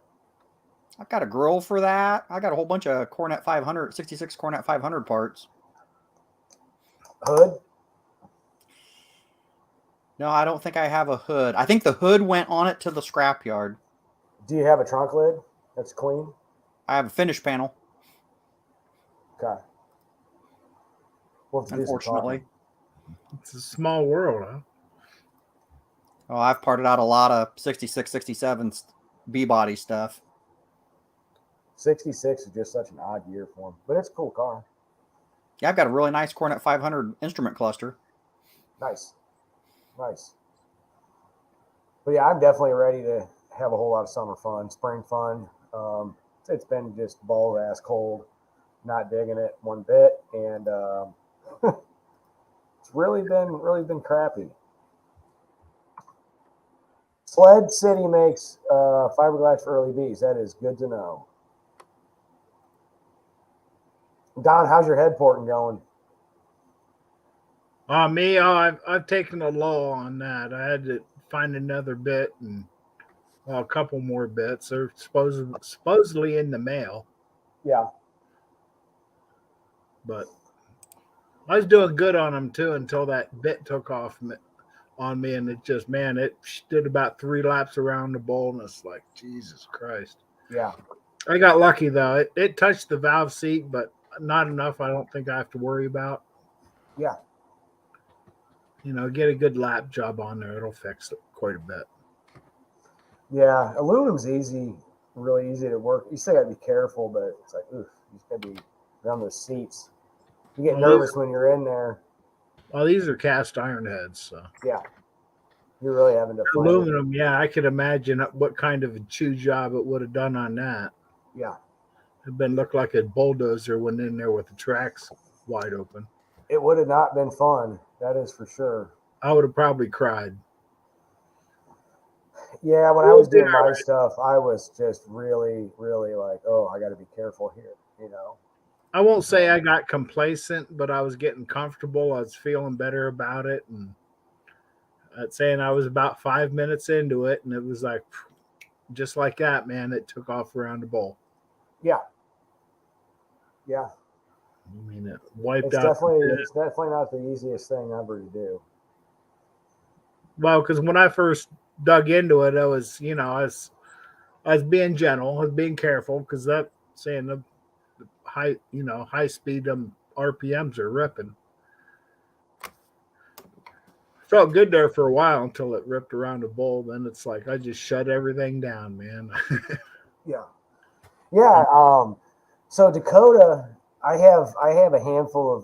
I've got a grill for that. I got a whole bunch of Coronet 500, 66 Coronet 500 parts. Hood? No, I don't think I have a hood. I think the hood went on it to the scrapyard. Do you have a trunk lid that's clean? I have a finish panel. Okay. Unfortunately. It's a small world, huh? Oh, I've parted out a lot of 66, 67 B-body stuff. 66 is just such an odd year for him, but it's a cool car. Yeah, I've got a really nice Coronet 500 instrument cluster. Nice. But yeah, I'm definitely ready to have a whole lot of summer fun, spring fun. It's been just balls ass cold, not digging it one bit, and it's really been crappy. Sled City makes fiberglass for early bees. That is good to know. Don, how's your head porting going? I've taken a lull on that. I had to find another bit and a couple more bits. They're supposedly in the mail. Yeah. But I was doing good on them too until that bit took off on me, and it did about 3 laps around the bowl, and it's like, Jesus Christ. Yeah. I got lucky though. It touched the valve seat, but not enough. I don't think I have to worry about. Yeah. Get a good lap job on there. It'll fix it quite a bit. Yeah, aluminum's easy. really easy to work. You still got to be careful, but it's like, oof, you just got to be around those seats. You get nervous when you're in there. Well, these are cast iron heads, so Yeah, you're really having to fight it. aluminum. Yeah, I could imagine what kind of a chew job it would have done on that. Yeah, It'd been looked like a bulldozer went in there with the tracks wide open. it would have not been fun. That is for sure. I would have probably cried. Yeah, when I was doing my stuff, I was just really, really like, oh, I got to be careful here, you know. I won't say I got complacent, but I was getting comfortable. I was feeling better about it, and I'd saying I was about 5 minutes into it, and it was like, just like that, man. It took off around the bowl. Yeah. Yeah. I mean, it wiped It's out. definitely not the easiest thing ever to do. Well, because when I first dug into it, I was, I was being gentle, I was being careful, because that saying the high speed RPMs are ripping. Felt good there for a while until it ripped around the bowl. Then it's like I just shut everything down, man. Yeah. Yeah. So Dakota, I have a handful of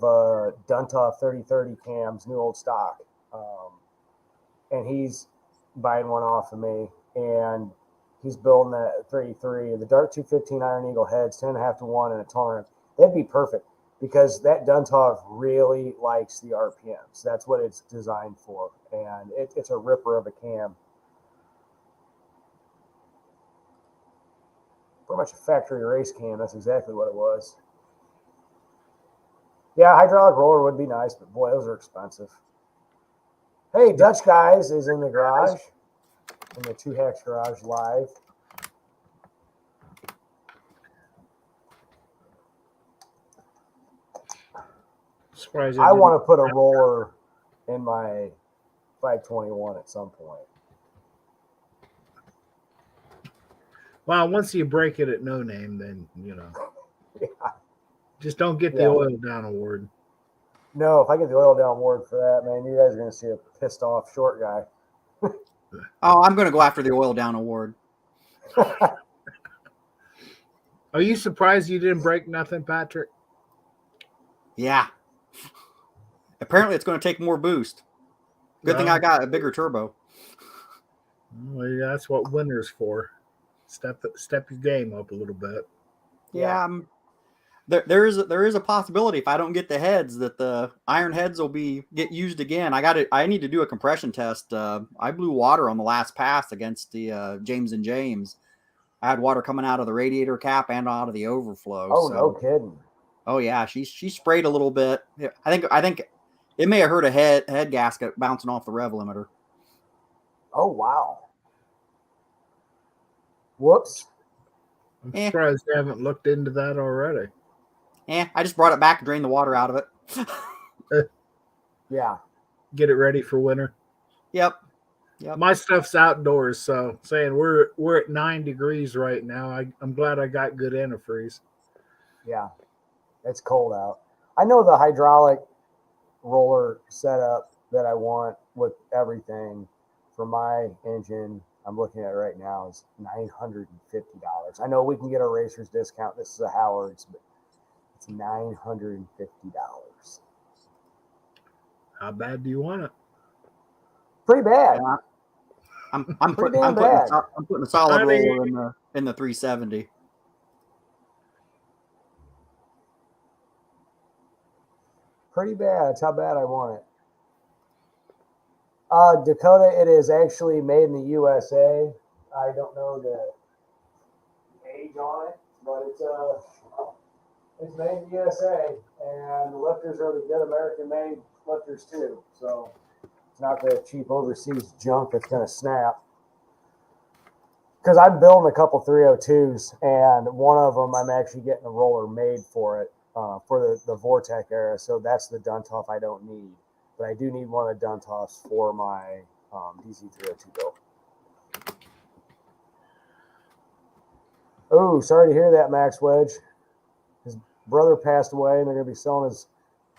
Duntov 3030 cams, new old stock, and he's buying one off of me, and he's building that 33, the Dart 215 Iron Eagle heads, 10.5 to 1, and a tolerance. That'd be perfect because that Duntov really likes the RPMs. That's what it's designed for, and it's a ripper of a cam. Pretty much a factory race cam. That's exactly what it was. Yeah, hydraulic roller would be nice, but boy, those are expensive. Hey, Dutch Guys is in the garage, in the Two Hacks Garage live. Surprised I want to put a roller in my 521 at some point. Well, once you break it at no name, then Yeah. just don't get the oil down award. No, if I get the oil down award for that, man, you guys are going to see a pissed off short guy. Oh, I'm going to go after the oil down award. Are you surprised you didn't break nothing, Patrick? Yeah. Apparently, it's going to take more boost. Good thing I got a bigger turbo. Well, yeah, that's what winter's for. Step your game up a little bit. Yeah. There is a possibility if I don't get the heads that the iron heads will get used again. I need to do a compression test. I blew water on the last pass against the James and James. I had water coming out of the radiator cap and out of the overflow. Oh, no kidding. Oh yeah, she sprayed a little bit. I think it may have hurt a head gasket bouncing off the rev limiter. Oh wow. Whoops. I'm surprised you haven't looked into that already. I just brought it back and drained the water out of it. Yeah. Get it ready for winter. Yep. My stuff's outdoors, so saying we're at 9 degrees right now. I'm glad I got good antifreeze. Yeah. It's cold out. I know the hydraulic roller setup that I want with everything for my engine. I'm looking at it right now is $950. I know we can get a racer's discount. This is a Howard's, but it's $950. How bad do you want it? Pretty bad. Yeah. I'm putting bad. a solid roller in the 370. Pretty bad. That's how bad I want it. Dakota, it is actually made in the USA. I don't know the age on it, but it's made in the USA, and the lifters are the good American-made lifters too. So it's not the cheap overseas junk that's going to snap. Because I'm building a couple 302s, and one of them I'm actually getting a roller made for it for the Vortec era. So that's the Duntov I don't need. But I do need one of the Duntovs for my DC302 build. Oh, sorry to hear that, Max Wedge. His brother passed away, and they're going to be selling his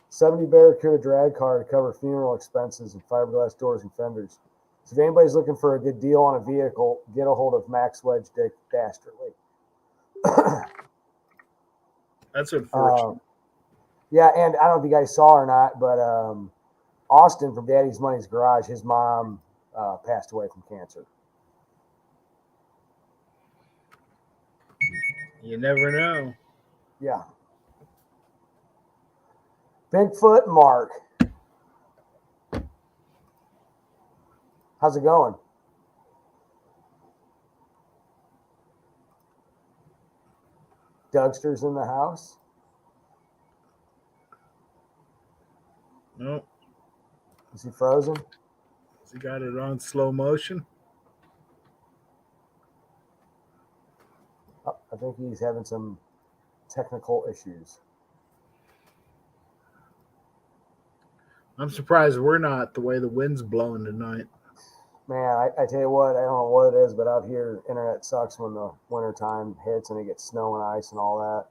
70 Barracuda drag car to cover funeral expenses and fiberglass doors and fenders. So if anybody's looking for a good deal on a vehicle, get a hold of Max Wedge Dick Dastardly. That's unfortunate. Yeah, and I don't know if you guys saw or not, but Austin from Daddy's Money's Garage, his mom passed away from cancer. You never know. Yeah. Bigfoot Mark. How's it going? Dougster's in the house. No, Is he frozen? he got it on slow motion. Oh, I think he's having some technical issues. I'm surprised we're not the way the wind's blowing tonight. Man, I tell you what, I don't know what it is, but out here, internet sucks when the winter time hits and it gets snow and ice and all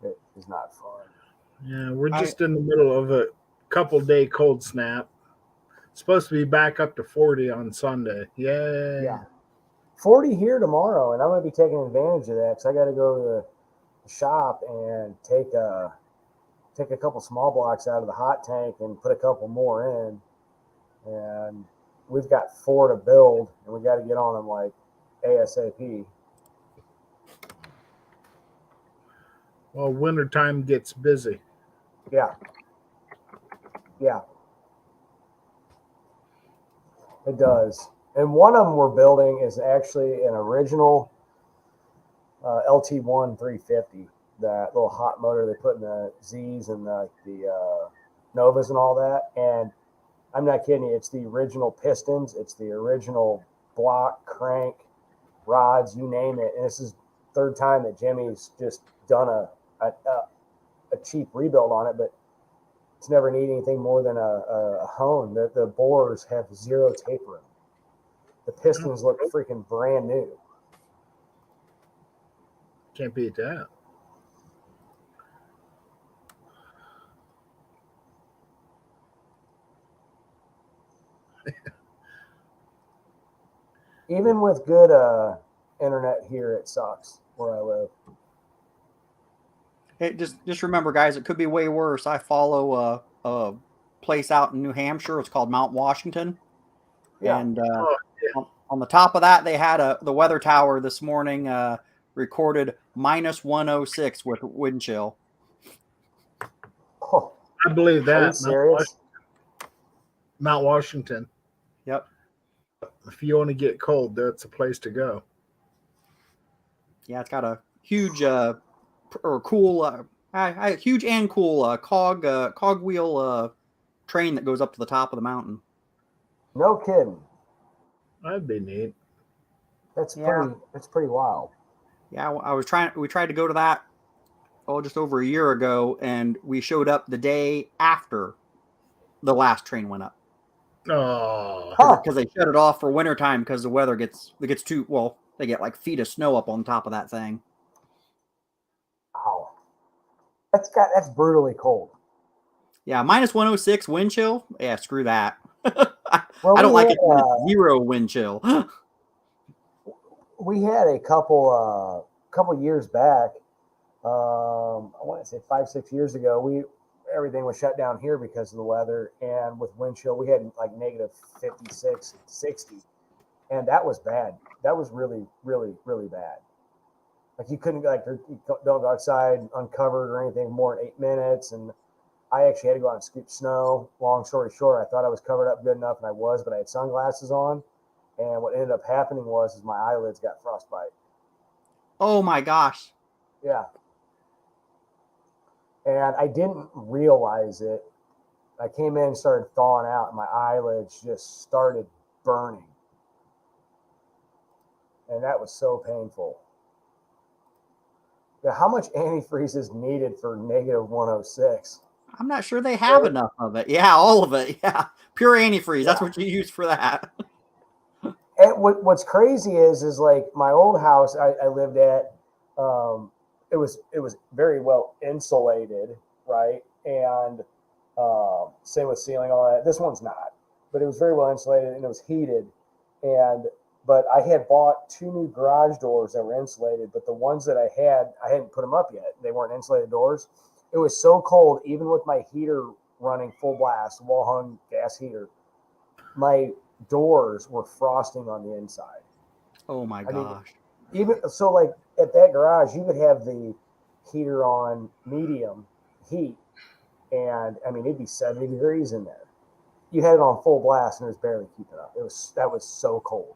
that. It is not fun. Yeah, we're just in the middle of a couple-day cold snap. Supposed to be back up to 40 on Sunday. Yay. Yeah. 40 here tomorrow, and I'm going to be taking advantage of that because I got to go to the shop and take a couple small blocks out of the hot tank and put a couple more in. And we've got 4 to build, and we got to get on them like ASAP. Well, wintertime gets busy. Yeah. Yeah. It does. And one of them we're building is actually an original LT1 350, that little hot motor they put in the Zs and the Novas and all that. And I'm not kidding you. It's the original pistons. It's the original block, crank, rods, you name it. And this is third time that Jimmy's just done a cheap rebuild on it, but it's never needed anything more than a hone. The bores have 0 tapering. The pistons look freaking brand new. Can't beat that. Even with good internet here, it sucks where I live. Hey, just remember, guys, it could be way worse. I follow a place out in New Hampshire. It's called Mount Washington. Yeah. And on the top of that, they had the weather tower this morning recorded -106 with wind chill. Oh, I believe are you that. serious? Mount Washington. Yep. If you want to get cold, that's a place to go. Yeah, it's got a huge or cool, huge and cool cogwheel train that goes up to the top of the mountain. No kidding. That'd be neat. That's pretty wild. Yeah, we tried to go to that just over a year ago, and we showed up the day after the last train went up. Oh, Because they shut it off for wintertime because the weather gets too, well, they get like feet of snow up on top of that thing. Wow. That's brutally cold. Yeah, -106 wind chill. Yeah, screw that. Well, I don't like it when had, it's 0 wind chill. we had a couple years back. I want to say 5-6 years ago. Everything was shut down here because of the weather, and with wind chill, we had like -56, 60, and that was bad. That was really, really, really bad. Like you couldn't you don't go outside uncovered or anything more than 8 minutes, and I actually had to go out and scoop snow. Long story short, I thought I was covered up good enough, and I was, but I had sunglasses on, and what ended up happening was my eyelids got frostbite. Oh my gosh. Yeah. And I didn't realize it. I came in and started thawing out, and my eyelids just started burning. And that was so painful. Yeah, how much antifreeze is needed for -106? I'm not sure they have enough of it. Yeah, all of it. Yeah, pure antifreeze. That's what you use for that. And what's crazy is like my old house I lived at, it was very well insulated, right? And same with ceiling, all that. This one's not. but it was very well insulated and it was heated. But I had bought 2 new garage doors that were insulated, but the ones that I hadn't put them up yet. They weren't insulated doors. It was so cold, even with my heater running full blast, wall hung gas heater, my doors were frosting on the inside. Oh my I mean, gosh. even so, like at that garage, you could have the heater on medium heat, and I mean it'd be 70 degrees in there. You had it on full blast, and it was barely keeping up. That was so cold.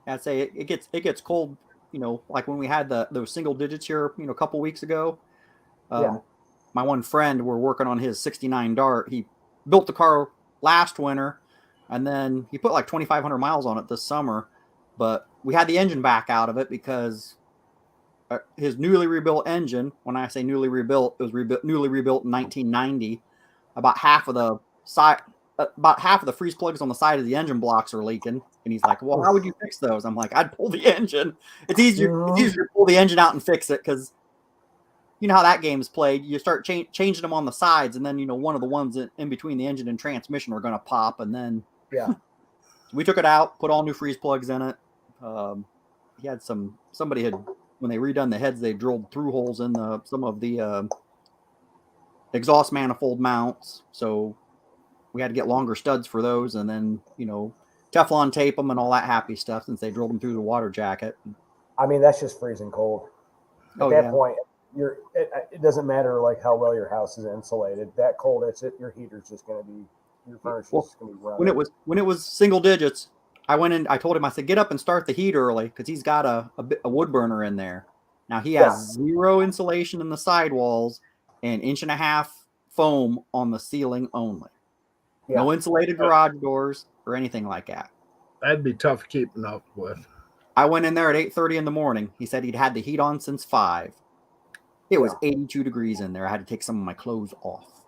I'd say it gets cold. Like when we had those single digits here, a couple weeks ago. Yeah. My one friend, we're working on his '69 Dart. He built the car last winter, and then he put like 2,500 miles on it this summer. But we had the engine back out of it because his newly rebuilt engine. When I say newly rebuilt, it was newly rebuilt in 1990. About half of the freeze plugs on the side of the engine blocks are leaking. And he's like, "Well, how would you fix those?" I'm like, "I'd pull the engine. It's easier to pull the engine out and fix it because." You know how that game is played. You start changing them on the sides, and then one of the ones in between the engine and transmission are going to pop, and then we took it out, put all new freeze plugs in it. He had somebody had when they redone the heads, they drilled through holes in some of the exhaust manifold mounts, so we had to get longer studs for those, and then Teflon tape them and all that happy stuff since they drilled them through the water jacket. I mean that's just freezing cold. At that point. It doesn't matter like how well your house is insulated. That cold, your heater's just going to be your furnace is just going to be running. When it was single digits, I went in. I told him, I said, get up and start the heat early because he's got a wood burner in there. Now he has zero insulation in the sidewalls and 1.5 inch foam on the ceiling only. Yeah. No insulated garage doors or anything like that. That'd be tough keeping up with. I went in there at 8:30 in the morning. He said he'd had the heat on since 5. It was 82 degrees in there. I had to take some of my clothes off.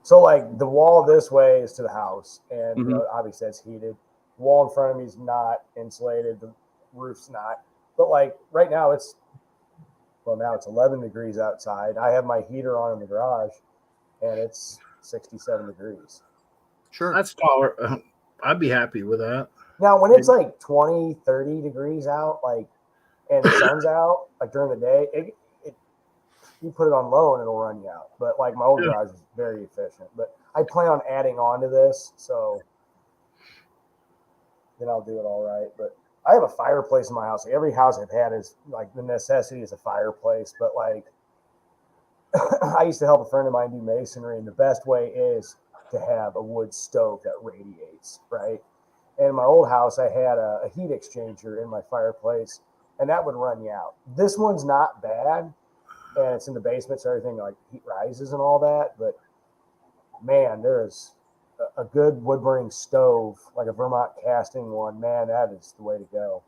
So, like, the wall this way is to the house, and obviously it's heated. The wall in front of me is not insulated. The roof's not. But, like, right now now it's 11 degrees outside. I have my heater on in the garage, and it's 67 degrees. Sure. That's taller. I'd be happy with that. Now, when it's like 20, 30 degrees out, like, and the sun's out, like during the day, you put it on low and it'll run you out. But like my old garage is very efficient. But I plan on adding on to this, so then I'll do it all right. But I have a fireplace in my house. Like every house I've had is like the necessity is a fireplace. But like I used to help a friend of mine do masonry, and the best way is to have a wood stove that radiates, right? And in my old house, I had a heat exchanger in my fireplace. And that would run you out. This one's not bad, and it's in the basement, so everything like heat rises and all that. But man, there's a good wood burning stove, like a Vermont casting one. Man, that is the way to go.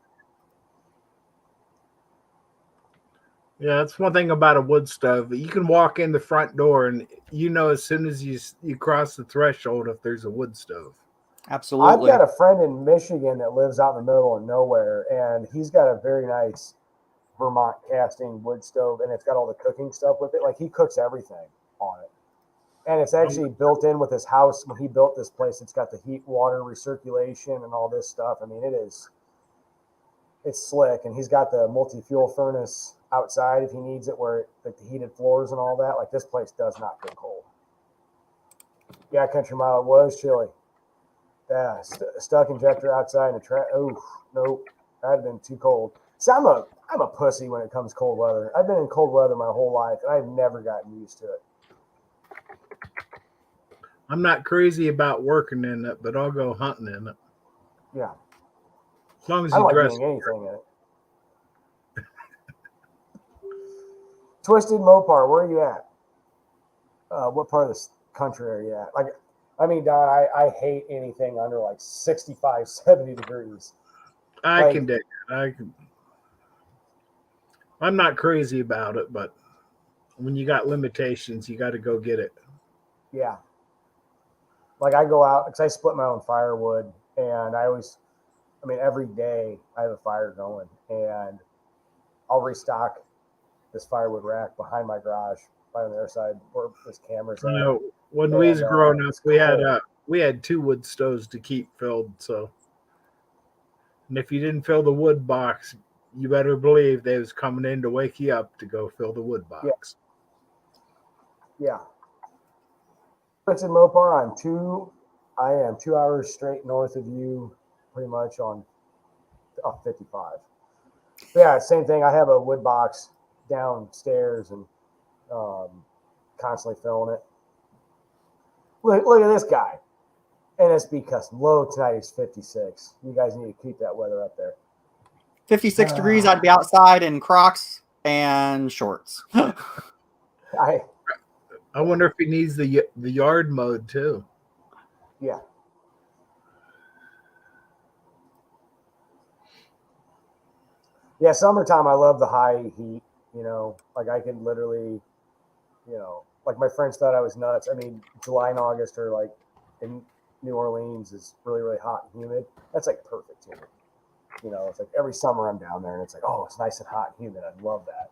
Yeah, that's one thing about a wood stove. You can walk in the front door, and as soon as you cross the threshold, if there's a wood stove. Absolutely. I've got a friend in Michigan that lives out in the middle of nowhere, and he's got a very nice Vermont casting wood stove, and it's got all the cooking stuff with it. Like he cooks everything on it. And it's actually built in with his house. When he built this place, it's got the heat, water recirculation and all this stuff. I mean, it's slick. And he's got the multi-fuel furnace outside if he needs it, where like the heated floors and all that. Like this place does not get cold. Yeah, Country Mile, it was chilly. Yeah, stuck injector outside in the track. Oh, nope, that'd been too cold. So I'm a pussy when it comes to cold weather. I've been in cold weather my whole life, and I've never gotten used to it. I'm not crazy about working in it, but I'll go hunting in it. Yeah, as long as I you don't dress. Like doing anything in it. Twisted Mopar, where are you at? What part of the country are you at? Like. I mean, Don, I hate anything under like 65, 70 degrees. I can dig it. I'm not crazy about it, but when you got limitations, you got to go get it. Yeah. Like I go out because I split my own firewood, and every day I have a fire going, and I'll restock this firewood rack behind my garage, right on the other side where this camera's at. When we was And, growing up, it's cold. we had 2 wood stoves to keep filled. So, and if you didn't fill the wood box, you better believe they was coming in to wake you up to go fill the wood Yeah. box. Yeah. It's in Mopar. I am 2 hours straight north of you, pretty much on 55. But yeah, same thing. I have a wood box downstairs and constantly filling it. Look at this guy. NSB custom. Low tonight is 56. You guys need to keep that weather up there. 56 degrees. I'd be outside in Crocs and shorts. I wonder if he needs the yard mode too. Yeah. Yeah, summertime, I love the high heat. Like I can literally, like my friends thought I was nuts. I mean, July and August are like in New Orleans is really, really hot and humid. That's like perfect to me. It's like every summer I'm down there and it's like, oh, it's nice and hot and humid. I love that.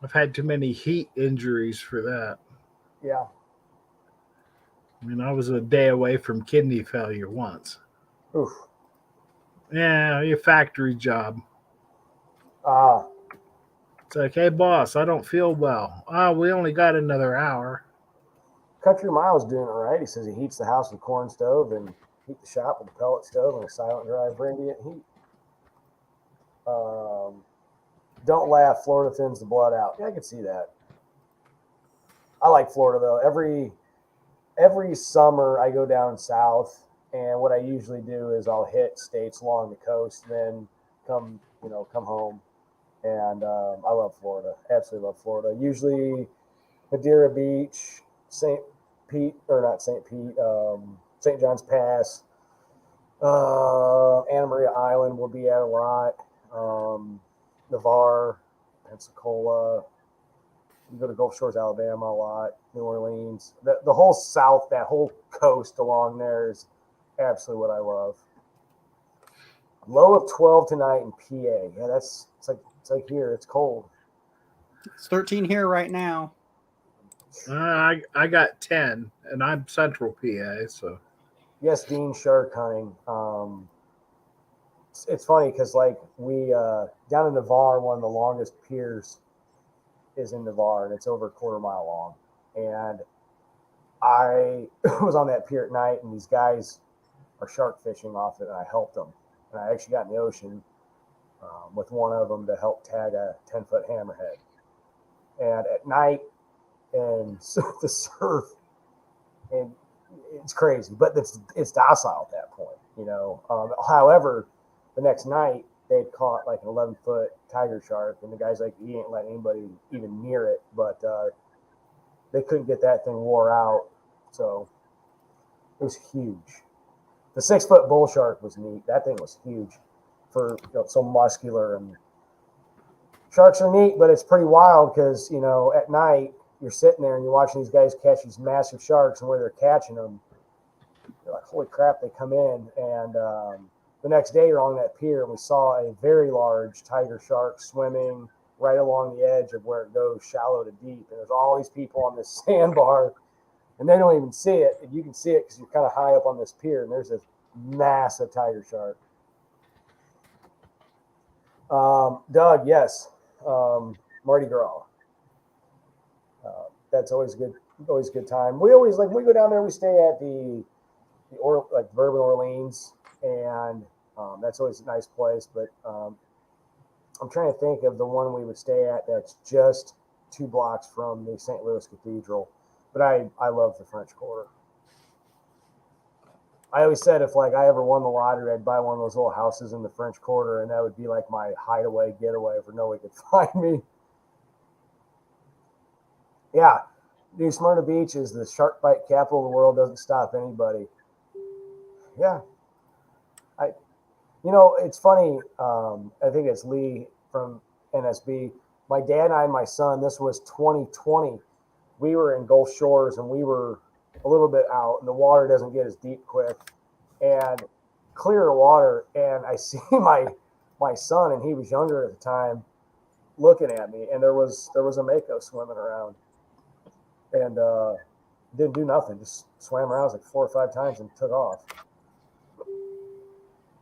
I've had too many heat injuries for that. Yeah. I mean, I was a day away from kidney failure once. Oof. Yeah, your factory job. Ah. It's like, hey, boss, I don't feel well. Oh, we only got another hour. Country Mile's doing it right. He says he heats the house with a corn stove and heat the shop with a pellet stove and a silent drive for ambient heat. Don't laugh. Florida thins the blood out. Yeah, I can see that. I like Florida though. Every summer I go down south, and what I usually do is I'll hit states along the coast, then come home. And I love Florida. Absolutely love Florida. Usually Madeira Beach, St. Pete, or not St. Pete, St. John's Pass, Anna Maria Island will be at a lot. Navarre, Pensacola. You go to Gulf Shores, Alabama a lot. New Orleans. The whole south, that whole coast along there is absolutely what I love. Low of 12 tonight in PA. Yeah, it's like here. It's cold. It's 13 here right now. I got 10, and I'm Central PA, so. Yes, Dean, shark hunting. It's funny because like we down in Navarre, one of the longest piers is in Navarre, and it's over a quarter-mile long. And I was on that pier at night, and these guys are shark fishing off it, and I helped them. And I actually got in the ocean with one of them to help tag a 10-foot hammerhead. And at night, and the surf, and it's crazy, but it's docile at that point, however, the next night they'd caught like an 11-foot tiger shark, and the guy's like, he ain't letting anybody even near it, but they couldn't get that thing wore out, so it was huge. The 6-foot bull shark was neat. That thing was huge for so muscular, and sharks are neat, but it's pretty wild because at night you're sitting there and you're watching these guys catch these massive sharks, and where they're catching them, you're like, holy crap, they come in. And the next day you're on that pier, and we saw a very large tiger shark swimming right along the edge of where it goes shallow to deep. And there's all these people on this sandbar, and they don't even see it. And you can see it because you're kind of high up on this pier, and there's this massive tiger shark. Doug, yes. Mardi Gras. That's always a good time. We always we go down there. We stay at the Bourbon Orleans, and that's always a nice place. But I'm trying to think of the one we would stay at that's just 2 blocks from the St. Louis Cathedral. But I love the French Quarter. I always said if I ever won the lottery, I'd buy one of those little houses in the French Quarter, and that would be like my hideaway, getaway where nobody could find me. Yeah, New Smyrna Beach is the shark bite capital of the world. Doesn't stop anybody. Yeah, it's funny. I think it's Lee from NSB. My dad and I and my son. This was 2020. We were in Gulf Shores, and we were a little bit out, and the water doesn't get as deep quick, and clear water. And I see my son, and he was younger at the time, looking at me, and there was a mako swimming around. and didn't do nothing. Just swam around like 4 or 5 times and took off.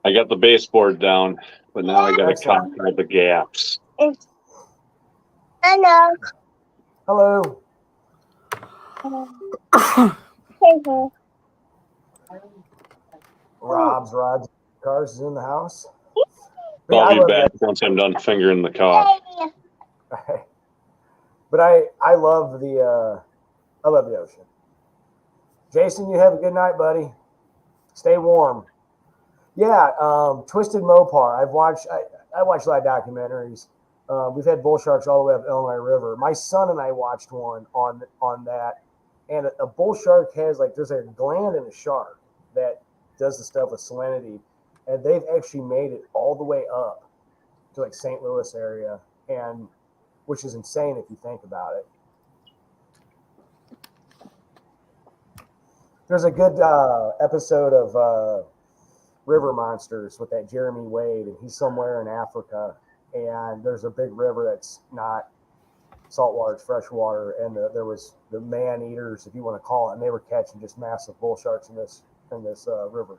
I got the baseboard down, but now I got to Excellent. conquer the gaps. Hello. Hello. Rob's Rods Cars is in the house. But yeah, I'll I be love back once I'm done fingering the cock. that. But I love the ocean. Jason, you have a good night, buddy. Stay warm. Yeah, Twisted Mopar. I watched a lot of documentaries. We've had bull sharks all the way up Illinois River. My son and I watched one on that, and a bull shark has there's a gland in a shark that does the stuff with salinity, and they've actually made it all the way up to St. Louis area, and which is insane if you think about it. There's a good episode of River Monsters with that Jeremy Wade, and he's somewhere in Africa, and there's a big river that's not saltwater, it's freshwater, and there was the man eaters, if you want to call it, and they were catching just massive bull sharks in this river.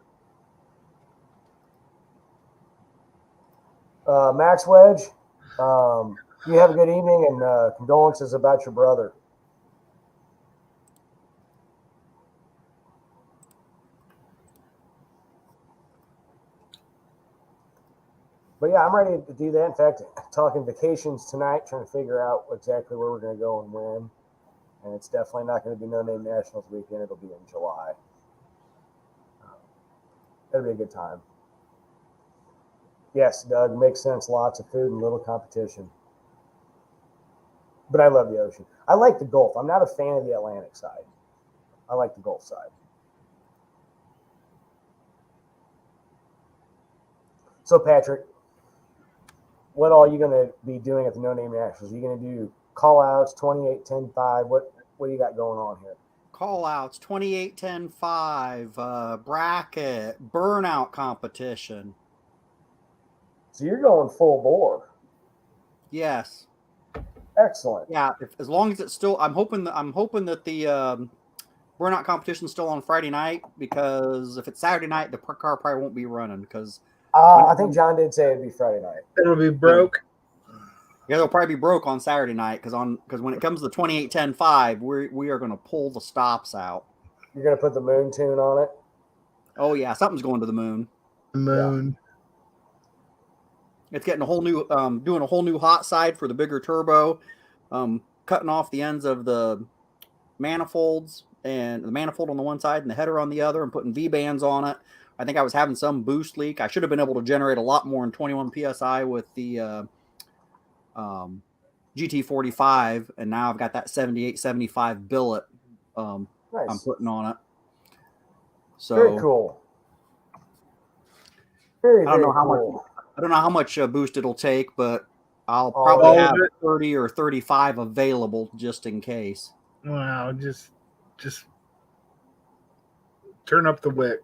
Max Wedge, you have a good evening, and condolences about your brother. But yeah, I'm ready to do that. In fact, talking vacations tonight, trying to figure out exactly where we're going to go and when. And it's definitely not going to be No Name Nationals weekend. It'll be in July. It'll be a good time. Yes, Doug, makes sense. Lots of food and little competition. But I love the ocean. I like the Gulf. I'm not a fan of the Atlantic side. I like the Gulf side. So, Patrick, what all are you going to be doing at the No Name Nationals? Are you going to do call-outs, 28, 10, 5? What do you got going on here? Call-outs, 28, 10, 5, bracket, burnout competition. So you're going full bore. Yes. Excellent. Yeah, as long as it's still, I'm hoping that the burnout competition is still on Friday night, because if it's Saturday night, the car probably won't be running because. I think John did say it'd be Friday night. It'll be broke. Yeah, they'll probably be broke on Saturday night because when it comes to the 28, 10, 5, we are going to pull the stops out. You're going to put the moon tune on it? Oh yeah, something's going to the moon. The moon. Yeah. It's getting a whole new, doing a whole new hot side for the bigger turbo, cutting off the ends of the manifolds and the manifold on the one side and the header on the other, and putting V-bands on it. I think I was having some boost leak. I should have been able to generate a lot more in 21 PSI with the GT45, and now I've got that 78, 75 billet Nice. I'm putting on it. So very cool. Very, I don't very know how cool. much. I don't know how much boost it'll take, but I'll probably have 30 or 35 available just in case. Wow, just turn up the wick.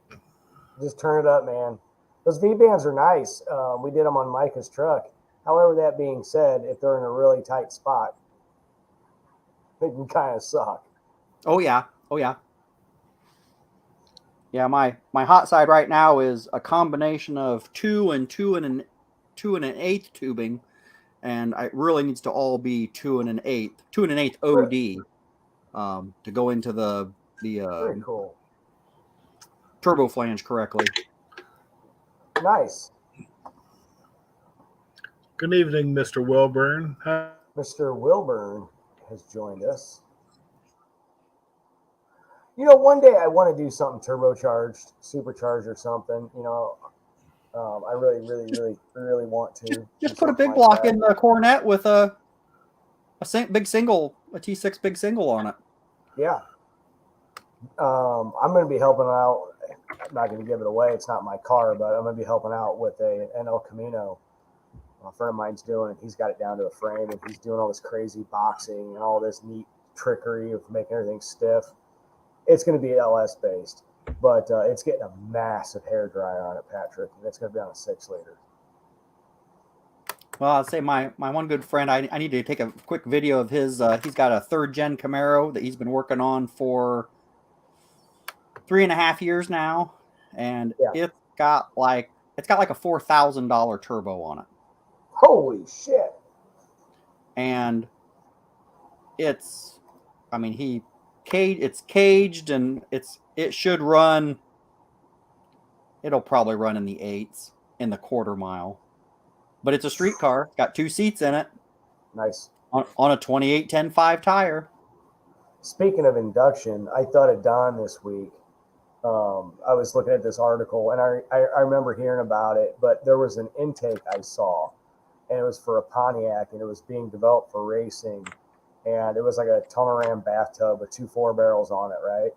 Just turn it up, man. Those V-bands are nice. We did them on Micah's truck. However, that being said, if they're in a really tight spot, they can kind of suck. Oh yeah. Yeah, my hot side right now is a combination of 2 and 1/8 tubing, and it really needs to all be 2 1/8 OD to go into the very cool turbo flange correctly. Nice. Good evening, Mr. Wilburn. Mr. Wilburn has joined us. You know, one day I want to do something turbocharged, supercharged or something. You know, I really want to. Just put a big block in the Cornet with a big single, a T6 big single on it. Yeah. I'm going to be helping out. I'm not going to give it away. It's not my car, but I'm going to be helping out with an El Camino. A friend of mine's doing it. He's got it down to a frame, and he's doing all this crazy boxing and all this neat trickery of making everything stiff. It's going to be LS based, but it's getting a massive hair dryer on it, Patrick, and it's going to be on a 6-liter. Well, I'll say my one good friend, I need to take a quick video of his. He's got a 3rd gen Camaro that he's been working on for 3.5 years now, and it's got like a $4,000 turbo on it. Holy shit! And it's caged, and it should run. It'll probably run in the 8s in the quarter mile. But it's a street car. It's got 2 seats in it. Nice. On a 28 10.5 tire. Speaking of induction, I thought of Don this week. I was looking at this article, and I remember hearing about it, but there was an intake I saw, and it was for a Pontiac, and it was being developed for racing, and it was like a Tunnel-Ram bathtub with 2 4-barrels on it, right?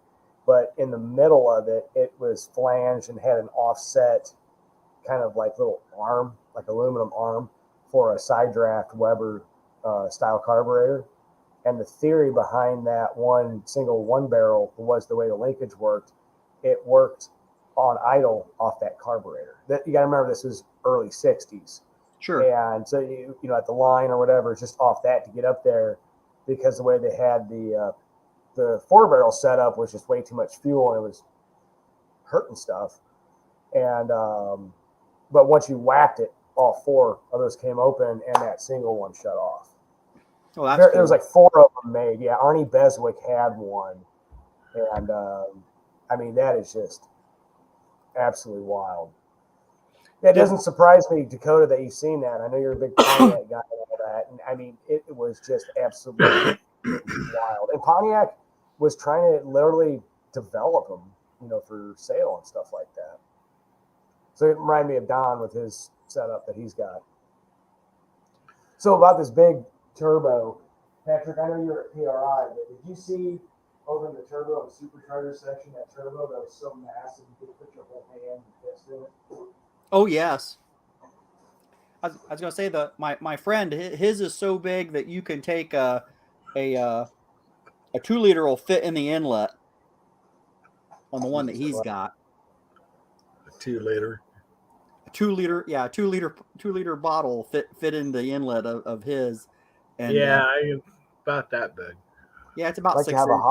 But in the middle of it, it was flanged and had an offset kind of like little arm, like aluminum arm for a side draft Weber style carburetor. And the theory behind that one single 1-barrel was the way the linkage worked. It worked on idle off that carburetor. That, you got to remember, this was early 60s. Sure. And so, you know, at the line or whatever, just off that to get up there, because the way they had the 4-barrel setup was just way too much fuel, and it was hurting stuff. And but once you whacked it, all 4 of those came open, and that single one shut off. Oh, that's There was like 4 of them made. Yeah, Arnie Beswick had one, and I mean, that is just absolutely wild. That doesn't surprise me, Dakota, that you've seen that. I know you're a big Pontiac guy and all that, and I mean, it was just absolutely wild. And Pontiac was trying to literally develop them, you know, for sale and stuff like that. So it reminded me of Don with his setup that he's got. So about this big turbo, Patrick, I know you're at PRI, but did you see over in the turbo and supercharger section that turbo that was so massive you could put your whole hand and fist in it? Oh yes. I was gonna say my friend, his is so big that you can take a 2-liter will fit in the inlet on the one that he's got. A 2-liter. 2-liter, yeah, 2-liter bottle fit in the inlet of his. And yeah, about that big. Yeah, it's about like 6 to have inches. a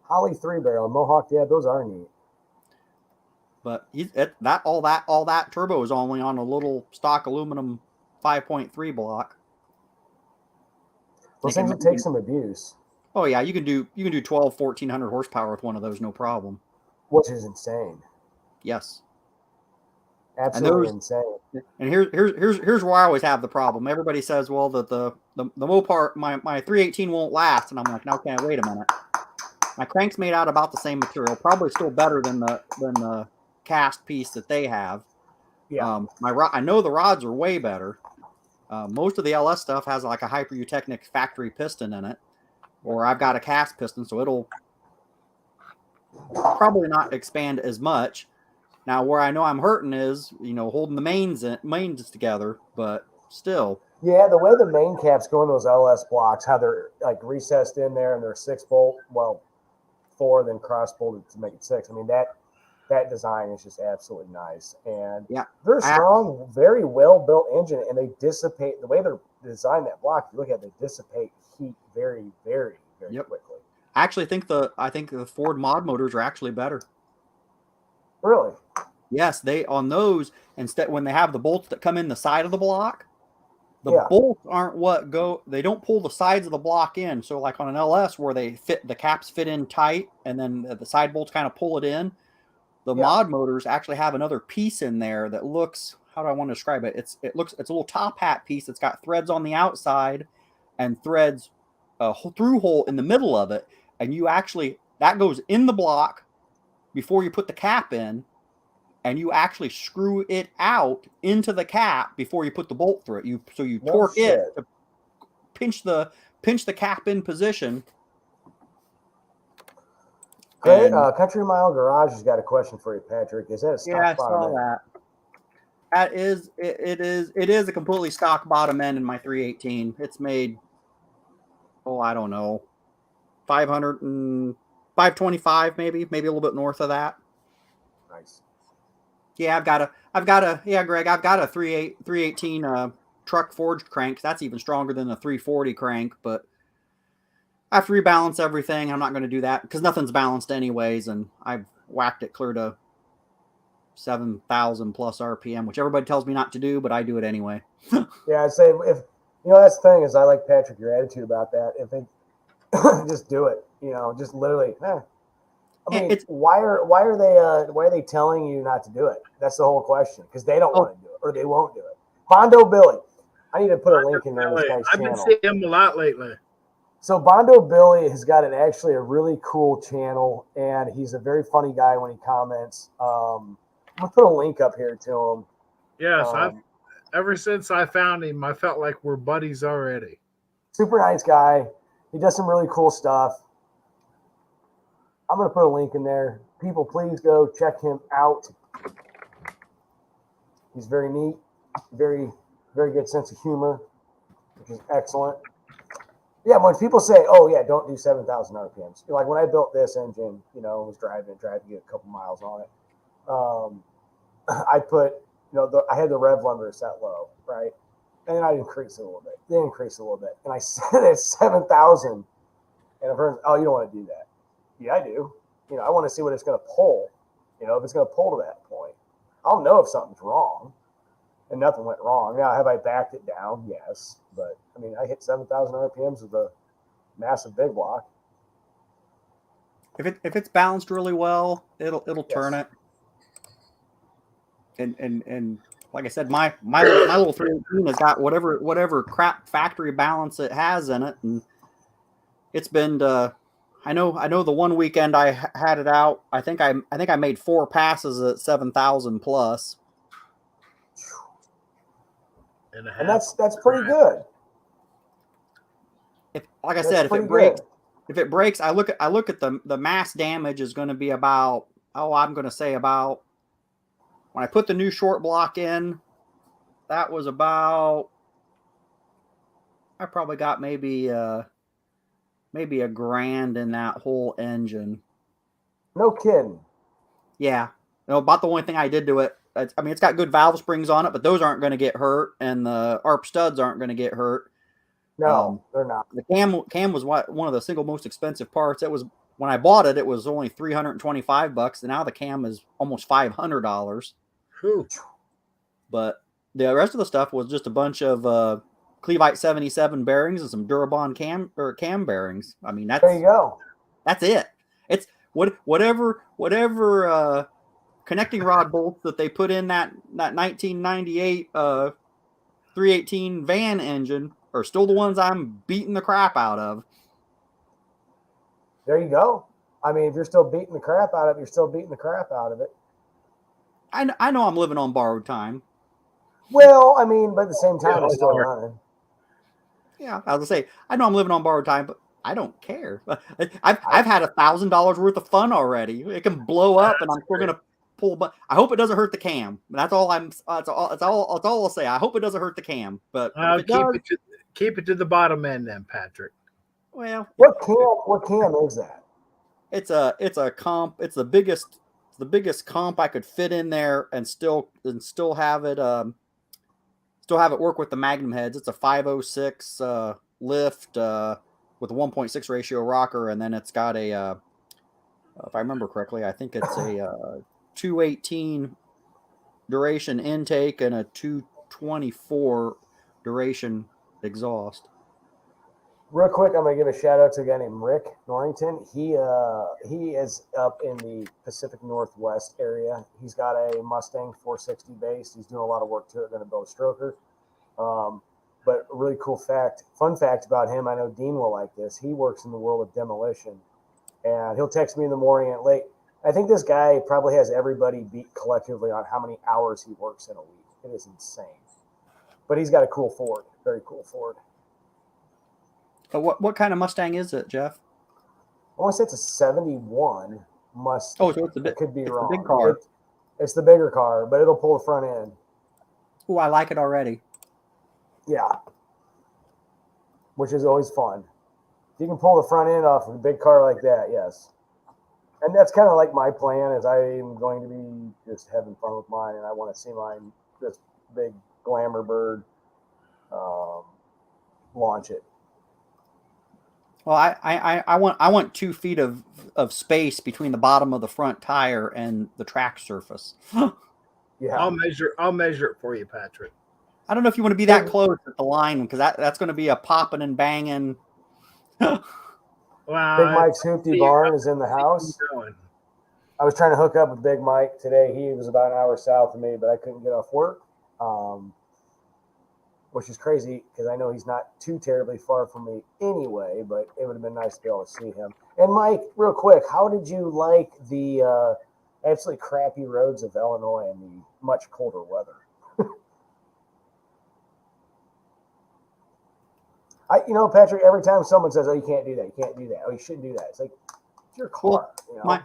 Holly 3-barrel Mohawk. Yeah, those are neat. But all that turbo is only on a little stock aluminum 5.3 block. Those things would take some abuse. Oh yeah, you can do 1,200-1,400 horsepower with one of those, no problem. Which is insane. Yes. Absolutely insane. And here's where I always have the problem. Everybody says, well, that the Mopar, my 318 won't last, and I'm like, okay, wait a minute. My crank's made out about the same material, probably still better than the cast piece that they have. Yeah. I know the rods are way better. Most of the LS stuff has like a Hyper-Utechnic factory piston in it, or I've got a cast piston, so it'll probably not expand as much. Now, where I know I'm hurting is, you know, holding the mains together, but still. Yeah, the way the main caps go in those LS blocks, how they're like recessed in there and they're 6-bolt, well, 4, then cross-bolted to make it 6. I mean, that design is just absolutely nice. And yeah, they're strong, very well-built engine, and they dissipate, the way they're designed that block, if you look at it, they dissipate heat very, very, very quickly. I actually think the Ford mod motors are actually better. Really? Yes, they on those, instead when they have the bolts that come in the side of the block, the bolts aren't what go, they don't pull the sides of the block in. So like on an LS where the caps fit in tight and then the side bolts kind of pull it in, the mod motors actually have another piece in there that looks, how do I want to describe it? It's a little top hat piece that's got threads on the outside and threads through hole in the middle of it. And you actually, that goes in the block before you put the cap in, and you actually screw it out into the cap before you put the bolt through it. You torque it to pinch the cap in position. Great. Country Mile Garage has got a question for you, Patrick. Is that a stock I bottom saw end? that. That is it is a completely stock bottom end in my 318. It's made, I don't know, 525 maybe a little bit north of that. Nice. Yeah, Greg, I've got a 318 truck forged crank. That's even stronger than the 340 crank, but I have to rebalance everything. I'm not going to do that because nothing's balanced anyways, and I've whacked it clear to 7,000 plus RPM, which everybody tells me not to do, but I do it anyway. Yeah, I'd say if that's the thing is I like Patrick your attitude about that. If they just do it, just literally. I mean, why are they telling you not to do it? That's the whole question because they don't want to do it or they won't do it. Bondo Billy, I need to put a link in there. This guy's I've been channel. seeing him a lot lately. So Bondo Billy has got actually a really cool channel, and he's a very funny guy when he comments. I'm gonna put a link up here to him. Yes, ever since I found him, I felt like we're buddies already. Super nice guy. He does some really cool stuff. I'm gonna put a link in there. People, please go check him out. He's very neat, very, very good sense of humor, which is excellent. Yeah, when people say, "Oh yeah, don't do 7,000 RPMs," like when I built this engine, was driving to get a couple miles on it. I put, I had the rev limiter set low, right, and then I increased it a little bit. Then increased it a little bit, and I set it at 7,000. And I've heard, "Oh, you don't want to do that." Yeah, I do. I want to see what it's going to pull. If it's going to pull to that point, I'll know if something's wrong. And nothing went wrong. Now, have I backed it down? Yes. But, I mean, I hit 7,000 RPMs with a massive big block. If it's balanced really well, it'll turn it. And like I said, my little 318 has got whatever crap factory balance it has in it, and it's been I know the one weekend I had it out, I think I made 4 passes at 7,000 plus. And that's pretty good. If it breaks, I look at the mass damage is going to be about I'm going to say about, when I put the new short block in, that was about, I probably got maybe $1,000 in that whole engine. No kidding. Yeah. About the only thing I did to it. I mean, it's got good valve springs on it, but those aren't going to get hurt, and the ARP studs aren't going to get hurt. No, they're not. The cam was one of the single most expensive parts. It was, when I bought it, it was only $325, and now the cam is almost $500. But the rest of the stuff was just a bunch of Clevite 77 bearings and some Durabond cam bearings. I mean, there you go. That's it. It's whatever connecting rod bolts that they put in that 1998 318 van engine are still the ones I'm beating the crap out of. There you go. I mean, if you're still beating the crap out of it, you're still beating the crap out of it. I know I'm living on borrowed time. Well, I mean, but at the same time, it's still running. Yeah, I was gonna say, I know I'm living on borrowed time, but I don't care. I've had $1,000 worth of fun already. It can blow up, and I'm still gonna pull. But I hope it doesn't hurt the cam. That's all I'll say. I hope it doesn't hurt the cam. But keep it to the bottom end, then, Patrick. Well, what cam is that? It's a comp. It's the biggest comp I could fit in there and still have it work with the Magnum heads. It's a 506 lift with a 1.6 ratio rocker, and then it's got a if I remember correctly, I think it's a 218 duration intake and a 224 duration exhaust. Real quick, I'm going to give a shout out to a guy named Rick Norrington. He is up in the Pacific Northwest area. He's got a Mustang 460 base. He's doing a lot of work to it, going to build a stroker. But a really cool fun fact about him, I know Dean will like this. He works in the world of demolition, and he'll text me in the morning and late. I think this guy probably has everybody beat collectively on how many hours he works in a week. It is insane. But he's got a cool Ford, very cool Ford. But what kind of Mustang is it, Jeff? I want to say it's a 71 Mustang. Oh, so it's could be wrong. The big car. It's the bigger car, but it'll pull the front end. Oh, I like it already. Yeah. Which is always fun. If you can pull the front end off of a big car like that, yes. And that's kind of like my plan is I'm going to be just having fun with mine, and I want to see mine, this big glamour bird, launch it. Well, I want 2 feet of space between the bottom of the front tire and the track surface. Yeah. I'll measure it for you, Patrick. I don't know if you want to be that close at the line because that's going to be a popping and banging. Big Mike's Hoopty Barn is in the house. I was trying to hook up with Big Mike today. He was about an hour south of me, but I couldn't get off work, which is crazy because I know he's not too terribly far from me anyway, but it would have been nice to be able to see him. And Mike, real quick, how did you like the absolutely crappy roads of Illinois in the much colder weather? Patrick, every time someone says, "Oh, you can't do that. You can't do that. Oh, you shouldn't do that." It's like, it's your car. Well,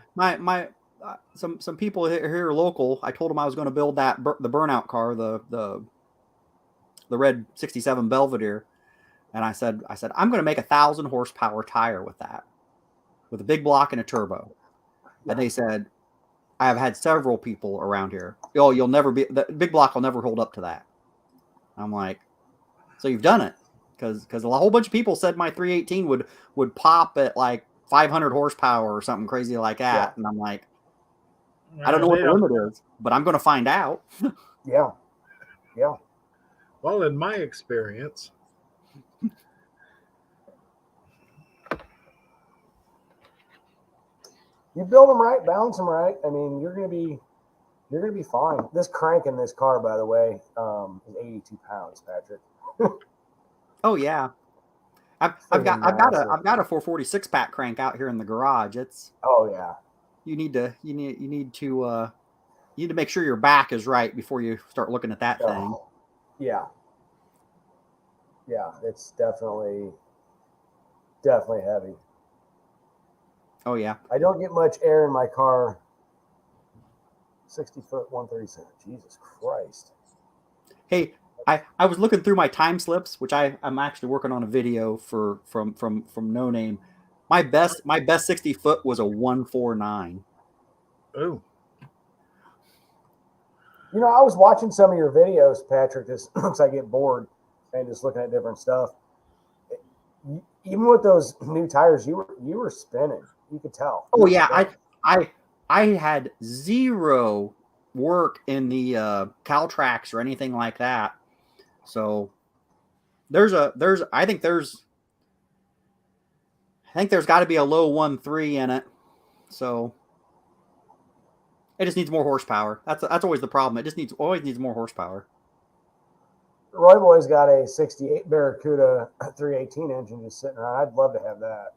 some people here local, I told them I was going to build the burnout car, the red 67 Belvedere. And I said, I'm going to make 1,000 horsepower tire with that, with a big block and a turbo. Yeah. And they said, I have had several people around here. Oh, the big block will never hold up to that. I'm like, so you've done it. Because a whole bunch of people said my 318 would pop at like 500 horsepower or something crazy like that. Yeah. And I'm like, I don't know what the limit is, but I'm going to find out. Yeah. Yeah. Well, in my experience, you build them right, balance them right. I mean, you're going to be fine. This crank in this car, by the way, is 82 pounds, Patrick. Oh yeah, I've got a 446 pack crank out here in the garage. It's you need to make sure your back is right before you start looking at that thing. Yeah, it's definitely heavy. Oh yeah, I don't get much air in my car. 60 foot, 137. Jesus Christ. Hey. I was looking through my time slips, which I'm actually working on a video from No Name. My best 60 foot was a 149. Oh. I was watching some of your videos, Patrick, just once I get bored and just looking at different stuff. Even with those new tires, you were spinning. You could tell. Oh yeah, I had zero work in the Caltrax or anything like that. So I think there's got to be a low 1.3 in it. So it just needs more horsepower. That's always the problem. It just always needs more horsepower. Roy Boy's got a 68 Barracuda 318 engine just sitting around. I'd love to have that.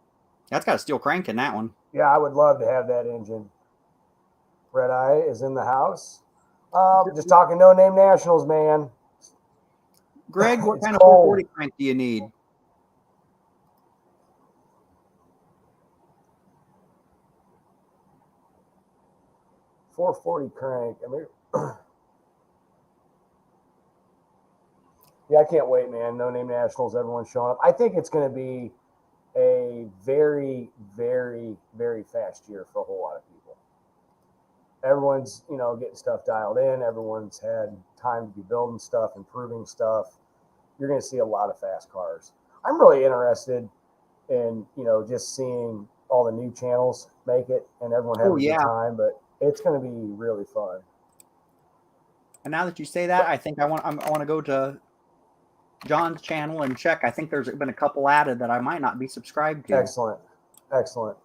That's got a steel crank in that one. Yeah, I would love to have that engine. Red Eye is in the house. Just talking No Name Nationals, man. Greg, what kind of 440 crank do you need? .440 crank. I mean, yeah, I can't wait, man. No Name Nationals, everyone's showing up. I think it's going to be a very, very, very fast year for a whole lot of people. Everyone's, getting stuff dialed in. Everyone's had time to be building stuff, improving stuff. You're going to see a lot of fast cars. I'm really interested in, just seeing all the new channels make it and everyone having a good time, but it's going to be really fun. And now that you say that, I think I want to go to John's channel and check. I think there's been a couple added that I might not be subscribed to. Excellent.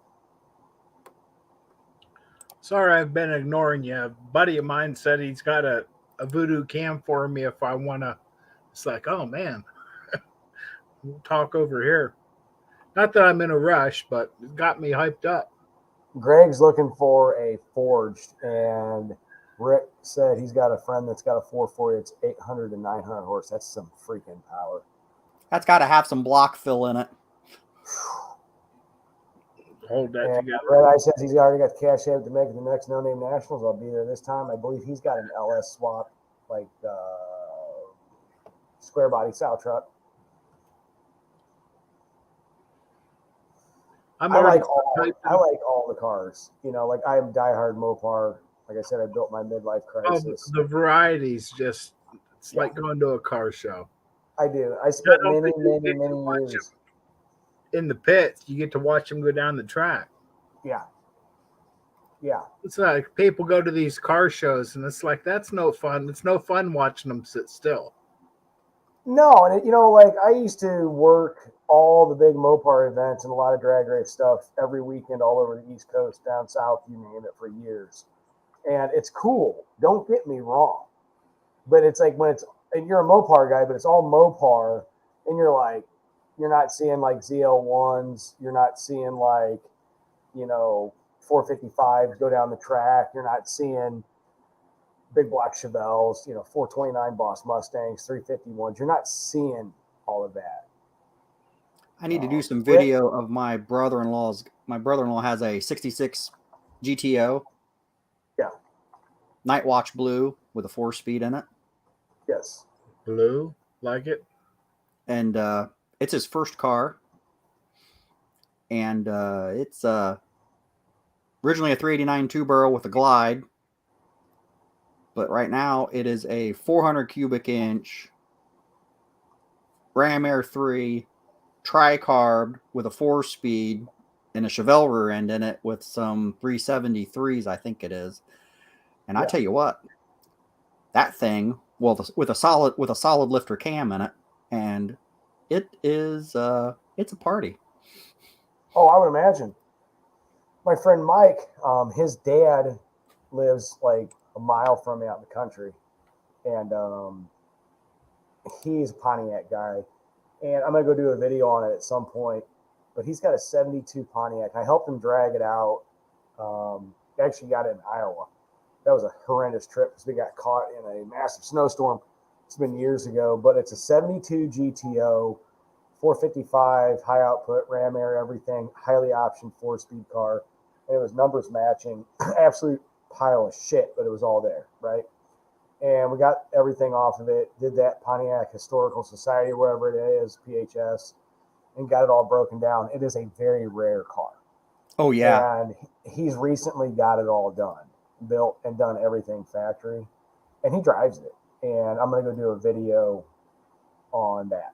Sorry, I've been ignoring you. A buddy of mine said he's got a voodoo cam for me if I want to. It's like, oh, man, we'll talk over here. Not that I'm in a rush, but it got me hyped up. Greg's looking for a forged, and Rick said he's got a friend that's got a 440. It's 800 to 900 horse. That's some freaking power. That's got to have some block fill in it. Hold that together. Red Eye says he's already got the cash out to make it the next No Name Nationals. I'll be there this time. I believe he's got an LS swap, like square body sow truck. I like all the cars. Like I am diehard Mopar. Like I said, I built my midlife crisis. The varieties it's like going to a car show. I do. I spent Not many, only do you many, get to many watch years. in the pits, you get to watch them go down the track. Yeah. Yeah. It's like people go to these car shows, and it's like that's no fun. It's no fun watching them sit still. No, and like I used to work all the big Mopar events and a lot of drag race stuff every weekend all over the East Coast, down south, you name it, for years. And it's cool. Don't get me wrong. But it's like and you're a Mopar guy, but it's all Mopar, and you're not seeing like ZL1s, you're not seeing like, 455s go down the track, you're not seeing big block Chevelles, 429 Boss Mustangs, 351s. You're not seeing all of that. I need to do some Rick? video of my brother-in-law's. My brother-in-law has a 66 GTO. Yeah. Night Watch Blue with a 4-speed in it. Yes. Blue, like it. And it's his first car. And it's originally a 389 two-barrel with a glide. But right now it is a 400 cubic inch Ram Air 3 tri-carb with a 4-speed and a Chevelle rear end in it with some 373s, I think it is. And I tell you what, that thing, well, with a solid lifter cam in it, and it is it's a party. Oh, I would imagine. My friend Mike, his dad lives like a mile from me out in the country, and he's a Pontiac guy. And I'm gonna go do a video on it at some point. But he's got a '72 Pontiac. I helped him drag it out. Actually, got it in Iowa. That was a horrendous trip because we got caught in a massive snowstorm. It's been years ago, but it's a '72 GTO, 455, high output, Ram Air, everything, highly optioned 4-speed car. And it was numbers matching, absolute pile of shit, but it was all there, right? And we got everything off of it, did that Pontiac Historical Society, wherever it is, PHS, and got it all broken down. It is a very rare car. Oh, yeah. And he's recently got it all done, built and done everything factory. And he drives it. And I'm going to go do a video on that.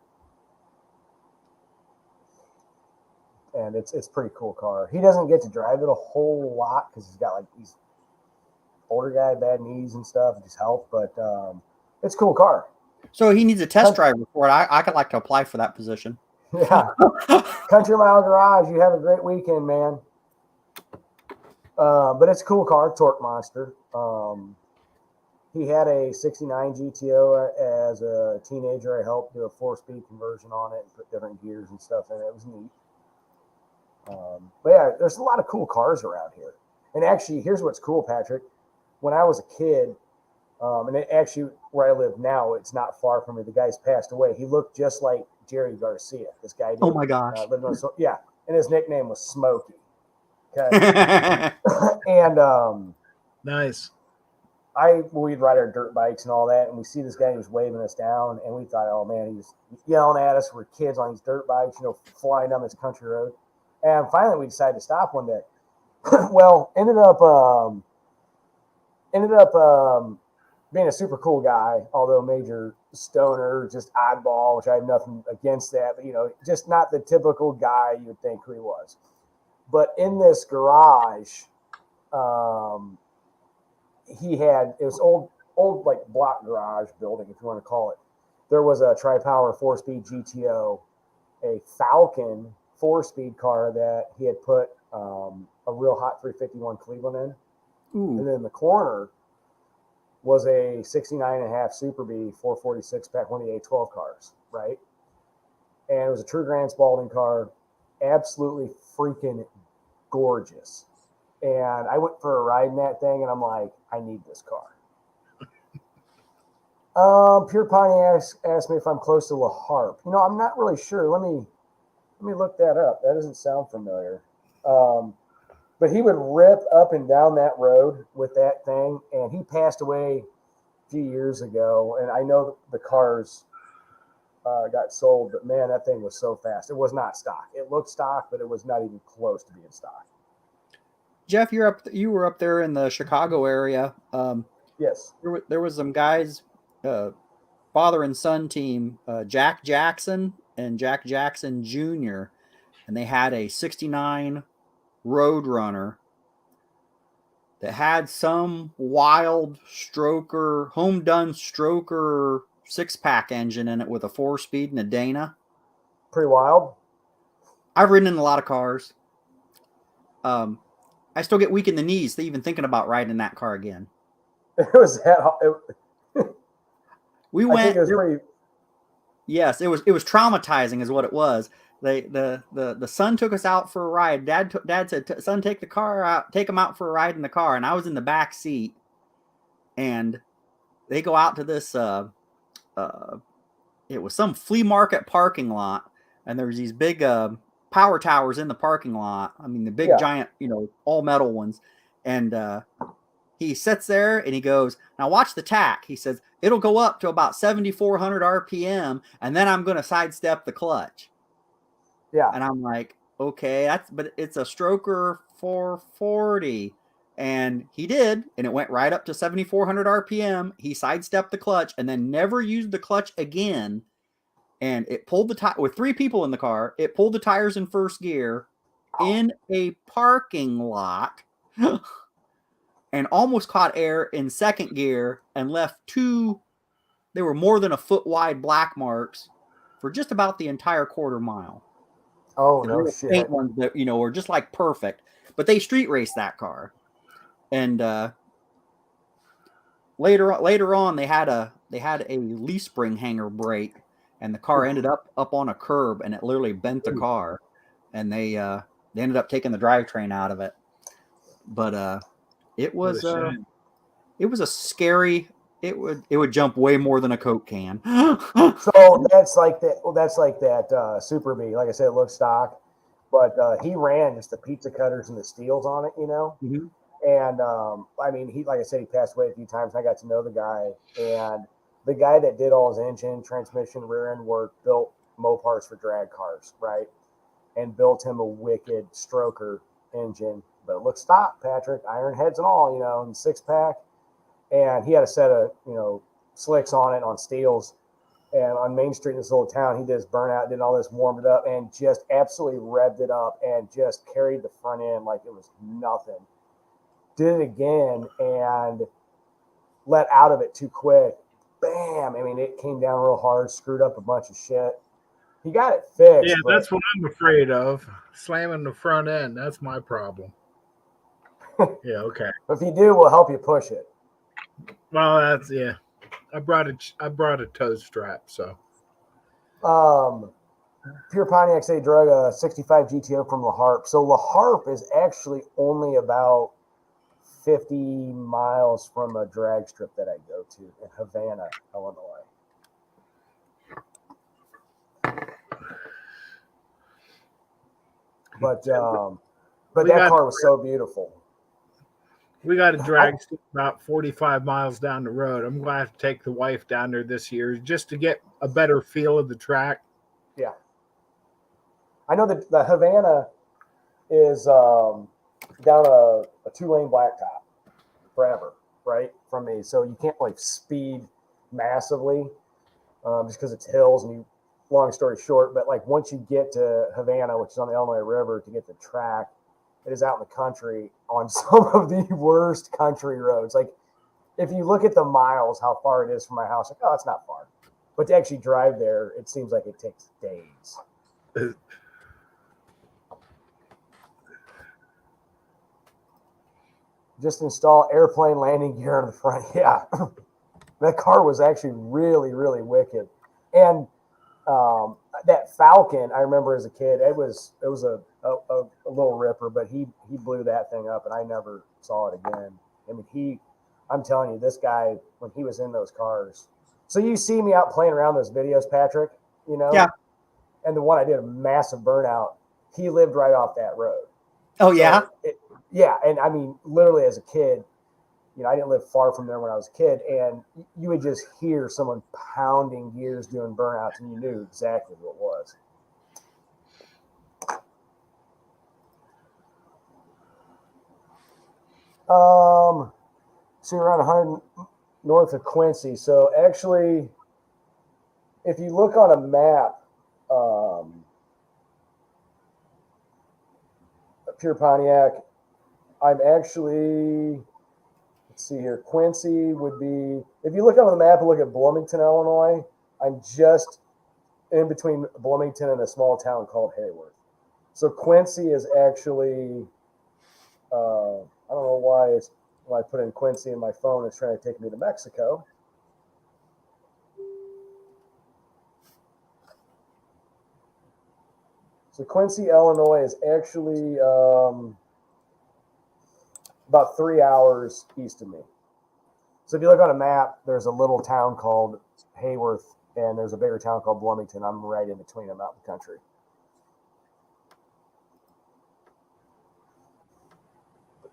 And it's a pretty cool car. He doesn't get to drive it a whole lot because he's got like these older guy, bad knees and stuff, just health. But it's a cool car. So he needs a test driver for it. I could like to apply for that position. Yeah. Country Mile Garage, you have a great weekend, man. But it's a cool car, torque monster. He had a '69 GTO as a teenager. I helped do a 4-speed conversion on it and put different gears and stuff in it. It was neat. But yeah, there's a lot of cool cars around here. And actually, here's what's cool, Patrick. When I was a kid, and actually where I live now, it's not far from me. The guy's passed away. He looked just like Jerry Garcia. This guy did. Oh my gosh. Yeah, and his nickname was Smokey. Okay. And Nice. we'd ride our dirt bikes and all that, and we see this guy who's waving us down, and we thought, oh man, he's yelling at us. We're kids on these dirt bikes, flying down this country road. And finally, we decided to stop one day. Well, ended up being a super cool guy, although major stoner, just oddball, which I have nothing against that, but just not the typical guy you would think who he was. But in this garage, it was old like block garage building, if you want to call it. There was a tri-power 4-speed GTO, a Falcon 4-speed car that he had put a real hot 351 Cleveland in. Ooh. And then in the corner was a 69.5 Super B 446 pack, one of the A12 cars, right? And it was a true Grand Spalding car, absolutely freaking gorgeous. And I went for a ride in that thing, and I'm like, I need this car. Pure Pontiac asked me if I'm close to La Harpe. I'm not really sure. Let me look that up. That doesn't sound familiar. But he would rip up and down that road with that thing, and he passed away a few years ago. And I know the cars got sold, but man, that thing was so fast. It was not stock. It looked stock, but it was not even close to being stock. Jeff, you were up there in the Chicago area. Yes. There was some guys father and son team, Jack Jackson and Jack Jackson Jr., and they had a 69 Roadrunner that had some wild stroker, home done stroker 6-pack engine in it with a 4-speed and a Dana. Pretty wild. I've ridden in a lot of cars. I still get weak in the knees even thinking about riding that car again. It was that. We I went. think it was pretty. Yes, it was traumatizing, is what it was. The son took us out for a ride. Dad said, "Son, take the car out. Take him out for a ride in the car." And I was in the back seat, and they go out to this. It was some flea market parking lot, and there's these big power towers in the parking lot. I mean, the big giant, all metal ones. And he sits there and he goes, "Now watch the tack." He says, "It'll go up to about 7,400 RPM, and then I'm going to sidestep the clutch." Yeah. And I'm like, okay, but it's a stroker 440. And he did, and it went right up to 7,400 RPM. He sidestepped the clutch and then never used the clutch again. And it pulled the tire with 3 people in the car. It pulled the tires in first gear in a parking lot and almost caught air in second gear and left 2. They were more than a foot wide black marks for just about the entire quarter mile. Oh, The no real shit. paint ones that were just like perfect, but they street raced that car. And later on, they had a leaf spring hanger break, and the car ended up on a curb, and it literally bent the car, and they ended up taking the drivetrain out of it. But it was a scary. It would jump way more than a Coke can. So that's like that. Well, that's like that Super B. Like I said, it looks stock, but he ran just the pizza cutters and the steels on it, Mm-hmm. And I mean, like I said, he passed away a few times. I got to know the guy, and the guy that did all his engine, transmission, rear end work, built Mopars for drag cars, right? And built him a wicked stroker engine, but it looked stock, Patrick, iron heads and all, and 6-pack. And he had a set of, slicks on it on steels. And on Main Street in this little town, he did his burnout, did all this, warmed it up, and just absolutely revved it up and just carried the front end like it was nothing. Did it again and let out of it too quick. Bam! I mean, it came down real hard, screwed up a bunch of shit. He got it fixed. Yeah, that's what I'm afraid of. Slamming the front end. That's my problem. Yeah, okay. If you do, we'll help you push it. Well, that's I brought a toe strap, so. Pure Pontiac say drug a 65 GTO from La Harpe. So La Harpe is actually only about 50 miles from a drag strip that I go to in Havana, Illinois. But that car was so beautiful. We got a drag strip about 45 miles down the road. I'm going to have to take the wife down there this year just to get a better feel of the track. Yeah. I know that the Havana is down a 2-lane blacktop forever, right? From me. So you can't like speed massively just because it's hills and long story short, but like once you get to Havana, which is on the Illinois River, to get the track, it is out in the country on some of the worst country roads. Like if you look at the miles, how far it is from my house, like, oh, it's not far. But to actually drive there, it seems like it takes days. Just install airplane landing gear on the front. Yeah. That car was actually really, really wicked. And that Falcon, I remember as a kid, it was a little ripper, but he blew that thing up, and I never saw it again. I mean, I'm telling you, this guy, when he was in those cars. So you see me out playing around those videos, Patrick, Yeah. And the one I did a massive burnout, he lived right off that road. Oh, yeah? So yeah, and I mean, literally as a kid, I didn't live far from there when I was a kid, and you would just hear someone pounding gears doing burnouts, and you knew exactly who it was. So you're around 100 north of Quincy. So actually, if you look on a map, Pure Pontiac, I'm actually, let's see here, Quincy would be, if you look on the map and look at Bloomington, Illinois, I'm just in between Bloomington and a small town called Hayworth. So Quincy is actually, I don't know why when I put in Quincy in my phone, it's trying to take me to Mexico. So Quincy, Illinois is actually about 3 hours east of me. So if you look on a map, there's a little town called Hayworth, and there's a bigger town called Bloomington. I'm right in between them out in the country.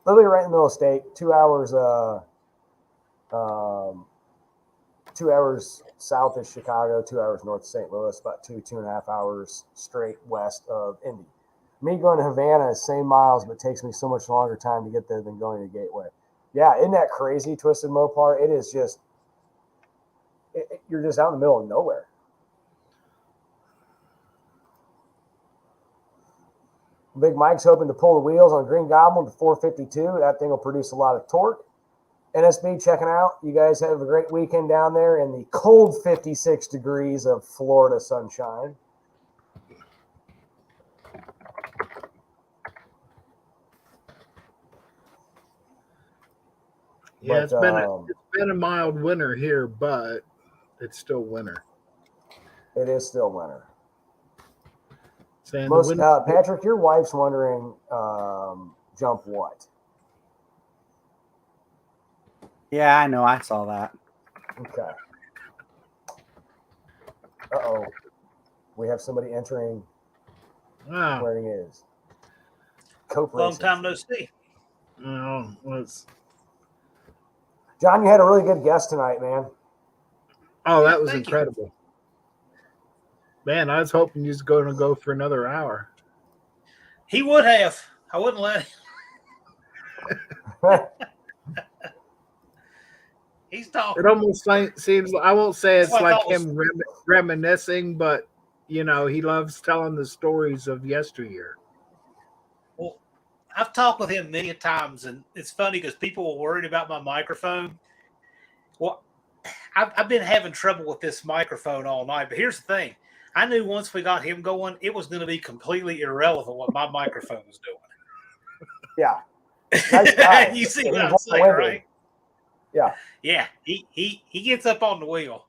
Literally right in the middle of the state, 2 hours 2 hours south of Chicago, 2 hours north of St. Louis, about 2.5 hours straight west of Indy. Me going to Havana is same miles, but it takes me so much longer time to get there than going to Gateway. Yeah, isn't that crazy, Twisted Mopar? It is just, you're just out in the middle of nowhere. Big Mike's hoping to pull the wheels on Green Goblin to 452. That thing will produce a lot of torque. NSB checking out. You guys have a great weekend down there in the cold 56 degrees of Florida sunshine. Yeah, But, it's been a mild winter here, but it's still winter. it is still winter. Saying the Most, winter, Patrick, your wife's wondering, jump what? Yeah, I know. I saw that. Okay. Uh-oh. We have somebody entering wow, where he is. Cope Long Racing. time no see. well, it's, John, you had a really good guest tonight, man. oh, Yeah, that was thank you. incredible. Man, I was hoping you was going to go for another hour. He would have. I wouldn't let him. He's talking. It almost seems, I won't say it's That's what I like thought him reminiscing, but, you know, he loves telling the stories of yesteryear. Well, I've talked with him many times, and it's funny because people were worried about my microphone. Well, I've been having trouble with this microphone all night, but here's the thing. I knew once we got him going, it was going to be completely irrelevant what my microphone was doing. Yeah. Nice guy. You see He's what I'm saying, long-winded. right? Yeah. Yeah, he gets up on the wheel.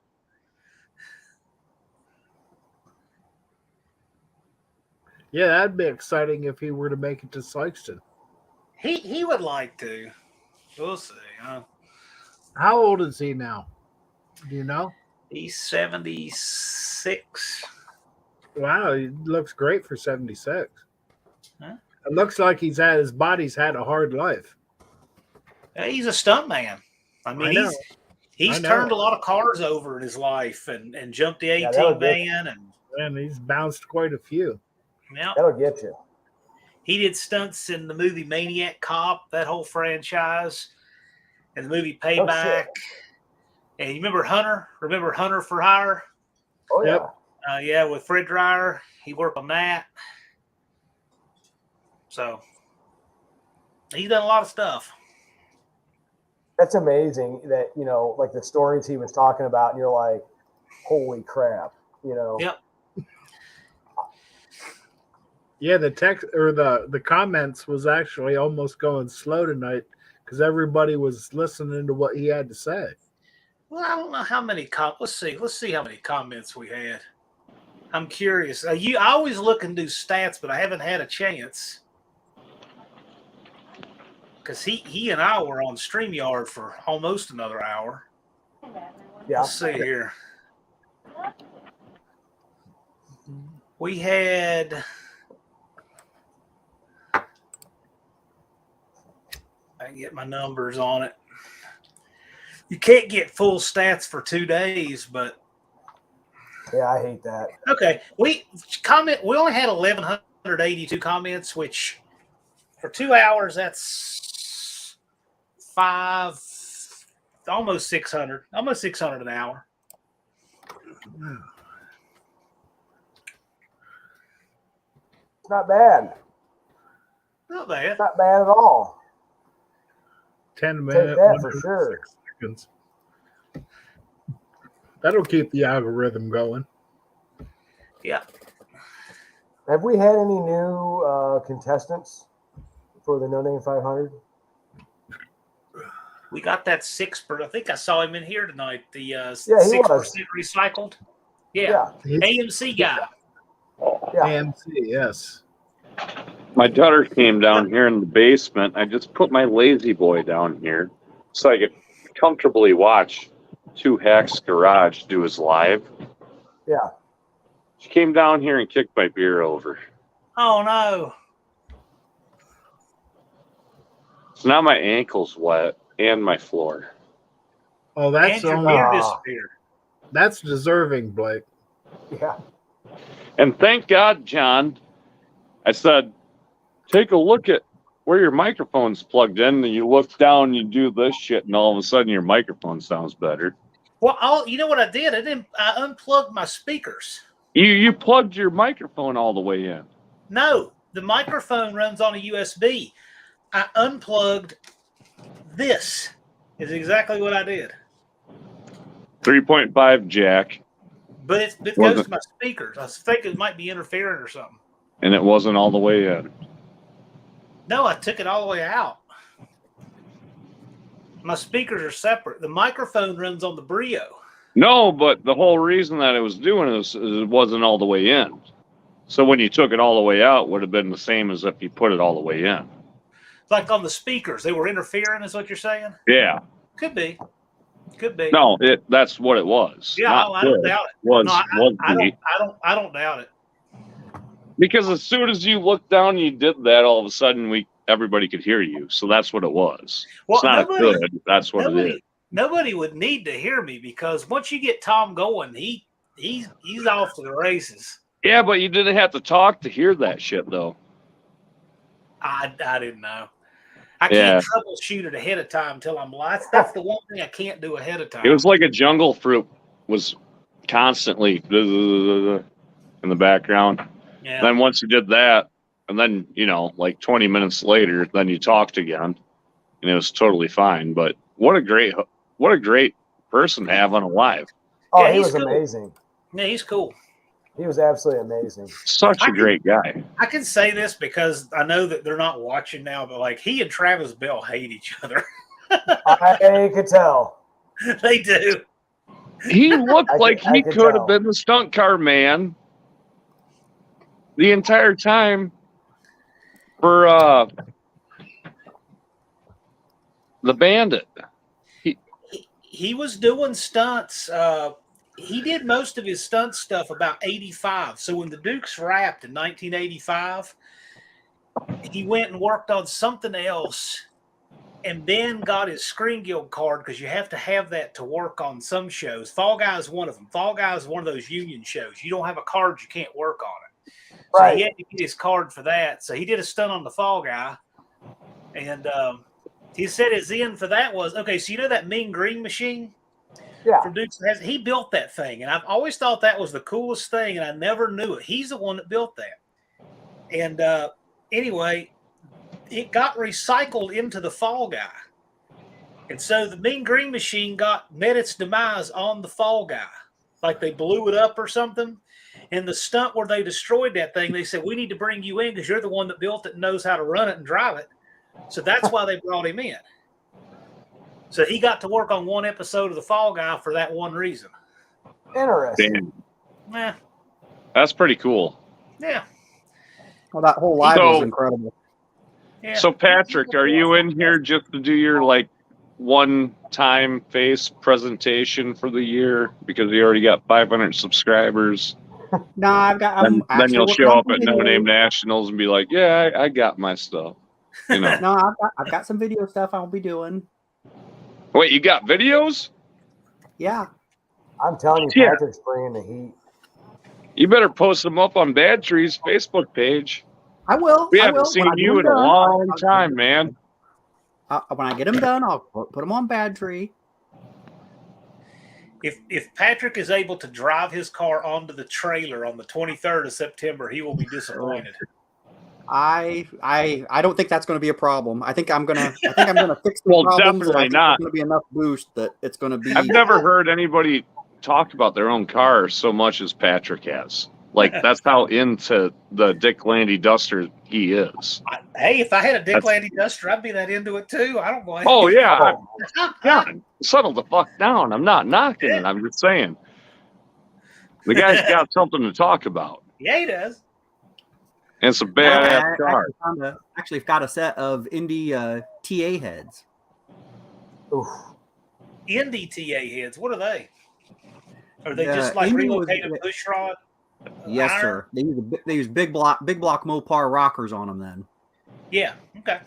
Yeah, that'd be exciting if he were to make it to Sykeston. He would like to. We'll see. How old is he now? Do you know? He's 76. Wow, he looks great for 76. Huh? It looks like his body's had a hard life. He's a stunt man. I mean, I know. he's I know. turned a lot of cars over in his life and jumped the Yeah, that'll 18 get man and He's bounced quite a few. yeah. That'll get you. He did stunts in the movie Maniac Cop, that whole franchise, and the movie Payback. And you remember Hunter? Remember Hunter for Hire? Oh, yeah. Yep. Yeah, with Fred Dreyer. He worked on that. So he's done a lot of stuff. That's amazing that, you know, like the stories he was talking about, and you're like, holy crap, you know? Yep. Yeah, the text or the comments was actually almost going slow tonight because everybody was listening to what he had to say. Well, I don't know how many let's see how many comments we had. I'm curious. I always look and do stats, but I haven't had a chance. Because he and I were on StreamYard for almost another hour. Yeah. Let's see here. We had I can get my numbers on it. You can't get full stats for 2 days, but Yeah, I hate that. okay. We only had 1,182 comments, which for 2 hours that's almost 600 an hour. not bad. Not bad. Not bad at all. 10 minutes. that for sure. Seconds. That'll keep the algorithm going. Yeah. Have we had any new contestants for the No Name 500? We got that 6%. I think I saw him in here tonight. The 6% recycled. Yeah. AMC guy. Yeah. AMC, yes. My daughter came down here in the basement. I just put my lazy boy down here so I could comfortably watch Two Hacks Garage do his live. Yeah. She came down here and kicked my beer over. Oh no. So now my ankle's wet and my floor. Oh, that's And your only, beer disappeared. that's deserving, Blake. Yeah. And thank God, John, I said, take a look at where your microphone's plugged in. And you look down, you do this shit, and all of a sudden your microphone sounds better. Well, you know what I did? I unplugged my speakers. You plugged your microphone all the way in. No, the microphone runs on a USB. I unplugged this. Is exactly what I did. 3.5 jack, But it goes to my speakers. I think it might be interfering or something. and it wasn't all the way in. No, I took it all the way out. My speakers are separate. The microphone runs on the Brio. No, but the whole reason that it was doing this is it wasn't all the way in. So when you took it all the way out, it would have been the same as if you put it all the way in. Like on the speakers, they were interfering, is what you're saying? Yeah. Could be. Could be. No, that's what it was. Yeah, Not I don't could. doubt it. Was, No, was be. I don't doubt it. Because as soon as you looked down, you did that. All of a sudden, everybody could hear you. So that's what it was. Well, it's not good. That's what it is. Nobody would need to hear me because once you get Tom going, he's off to the races. Yeah, but you didn't have to talk to hear that shit, though. I didn't know. I can't troubleshoot it ahead of time until I'm live. That's the one thing I can't do ahead of time. It was like a jungle fruit was constantly in the background. Yeah. Then once you did that, and then, like 20 minutes later, then you talked again, and it was totally fine. But what a great person to have on a live. Oh, Yeah, he was cool. amazing. Yeah, he's cool. He was absolutely amazing. Such a great guy. I can say this because I know that they're not watching now, but like he and Travis Bell hate each other. I could tell. They do. He looked like he could could tell. have been the stunt car man the entire time for the Bandit. He was doing stunts. He did most of his stunt stuff about 85. So when the Dukes wrapped in 1985, he went and worked on something else and then got his Screen Guild card because you have to have that to work on some shows. Fall Guy is one of them. Fall Guy is one of those union shows. You don't have a card, you can't work on it. So Right. he had to get his card for that. So he did a stunt on the Fall Guy. And he said his end for that was, okay, so you know that Mean Green machine? Yeah. From Dukes of Hazzard? He built that thing. And I've always thought that was the coolest thing, and I never knew it. He's the one that built that. And anyway, it got recycled into the Fall Guy. And so the Mean Green machine met its demise on the Fall Guy. Like they blew it up or something. And the stunt where they destroyed that thing, they said, we need to bring you in because you're the one that built it and knows how to run it and drive it. So that's why they brought him in. So he got to work on one episode of the Fall Guy for that one reason. Interesting. Damn. Yeah. That's pretty cool. Yeah. Well, that whole live So- was incredible. Yeah. So, Patrick, are you in here just to do your one-time face presentation for the year because you already got 500 subscribers? No, I've got. Then you'll show up at No Name Nationals and be like, "Yeah, I got my stuff." No, I've got some video stuff I'll be doing. Wait, you got videos? Yeah. I'm telling you, Yeah. Patrick's bringing the heat. You better post them up on Bad Tree's Facebook page. I will. We I haven't will. seen When I get you them in a done, long I'll- time, man. When I get them done, I'll put them on Bad Tree. If Patrick is able to drive his car onto the trailer on the 23rd of September, he will be disappointed. I don't think that's going to be a problem. I think I'm gonna fix the Well, problems. And I definitely think not. there's going to be enough boost that it's going to be. I've never heard anybody talk about their own car so much as Patrick has. Like, that's how into the Dick Landy Duster he is. Hey, if I had a Dick That's- Landy Duster, I'd be that into it too. I don't blame Oh, you. yeah. Oh, God, settle the fuck down. I'm not knocking it. I'm just saying. The guy's got something to talk about. Yeah, he does. And it's a I badass car. actually got a set of Indy TA heads. oof. Indy TA heads. What are they? Are they Yeah, just like Indy was- relocated push rod? Yes, iron? sir. They use big block Mopar rockers on them. Then Yeah. Okay.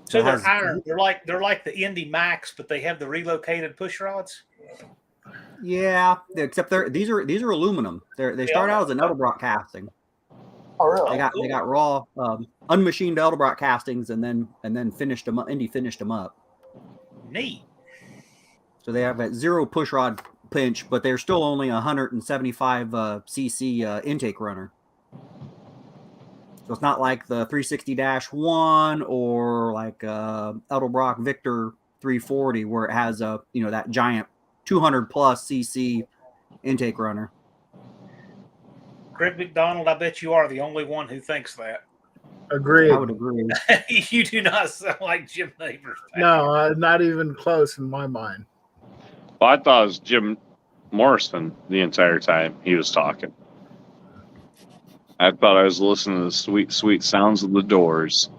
So So it they're has- iron. They're like the Indy Max, but they have the relocated push rods. yeah, except these are aluminum. They start out as an Edelbrock casting. Oh, really? They got raw unmachined Edelbrock castings and then finished them up. Indy finished them up. Neat. So they have a 0 push rod pinch, but they're still only 175 cc intake runner. So it's not like the 360-1 or like Edelbrock Victor 340 where it has that giant 200 plus cc intake runner. Greg McDonald, I bet you are the only one who thinks that. Agreed. I would agree. You do not sound like Jim Neighbors. No, not even close in my mind. Well, I thought it was Jim Morrison the entire time he was talking. I thought I was listening to the sweet, sweet sounds of the Doors.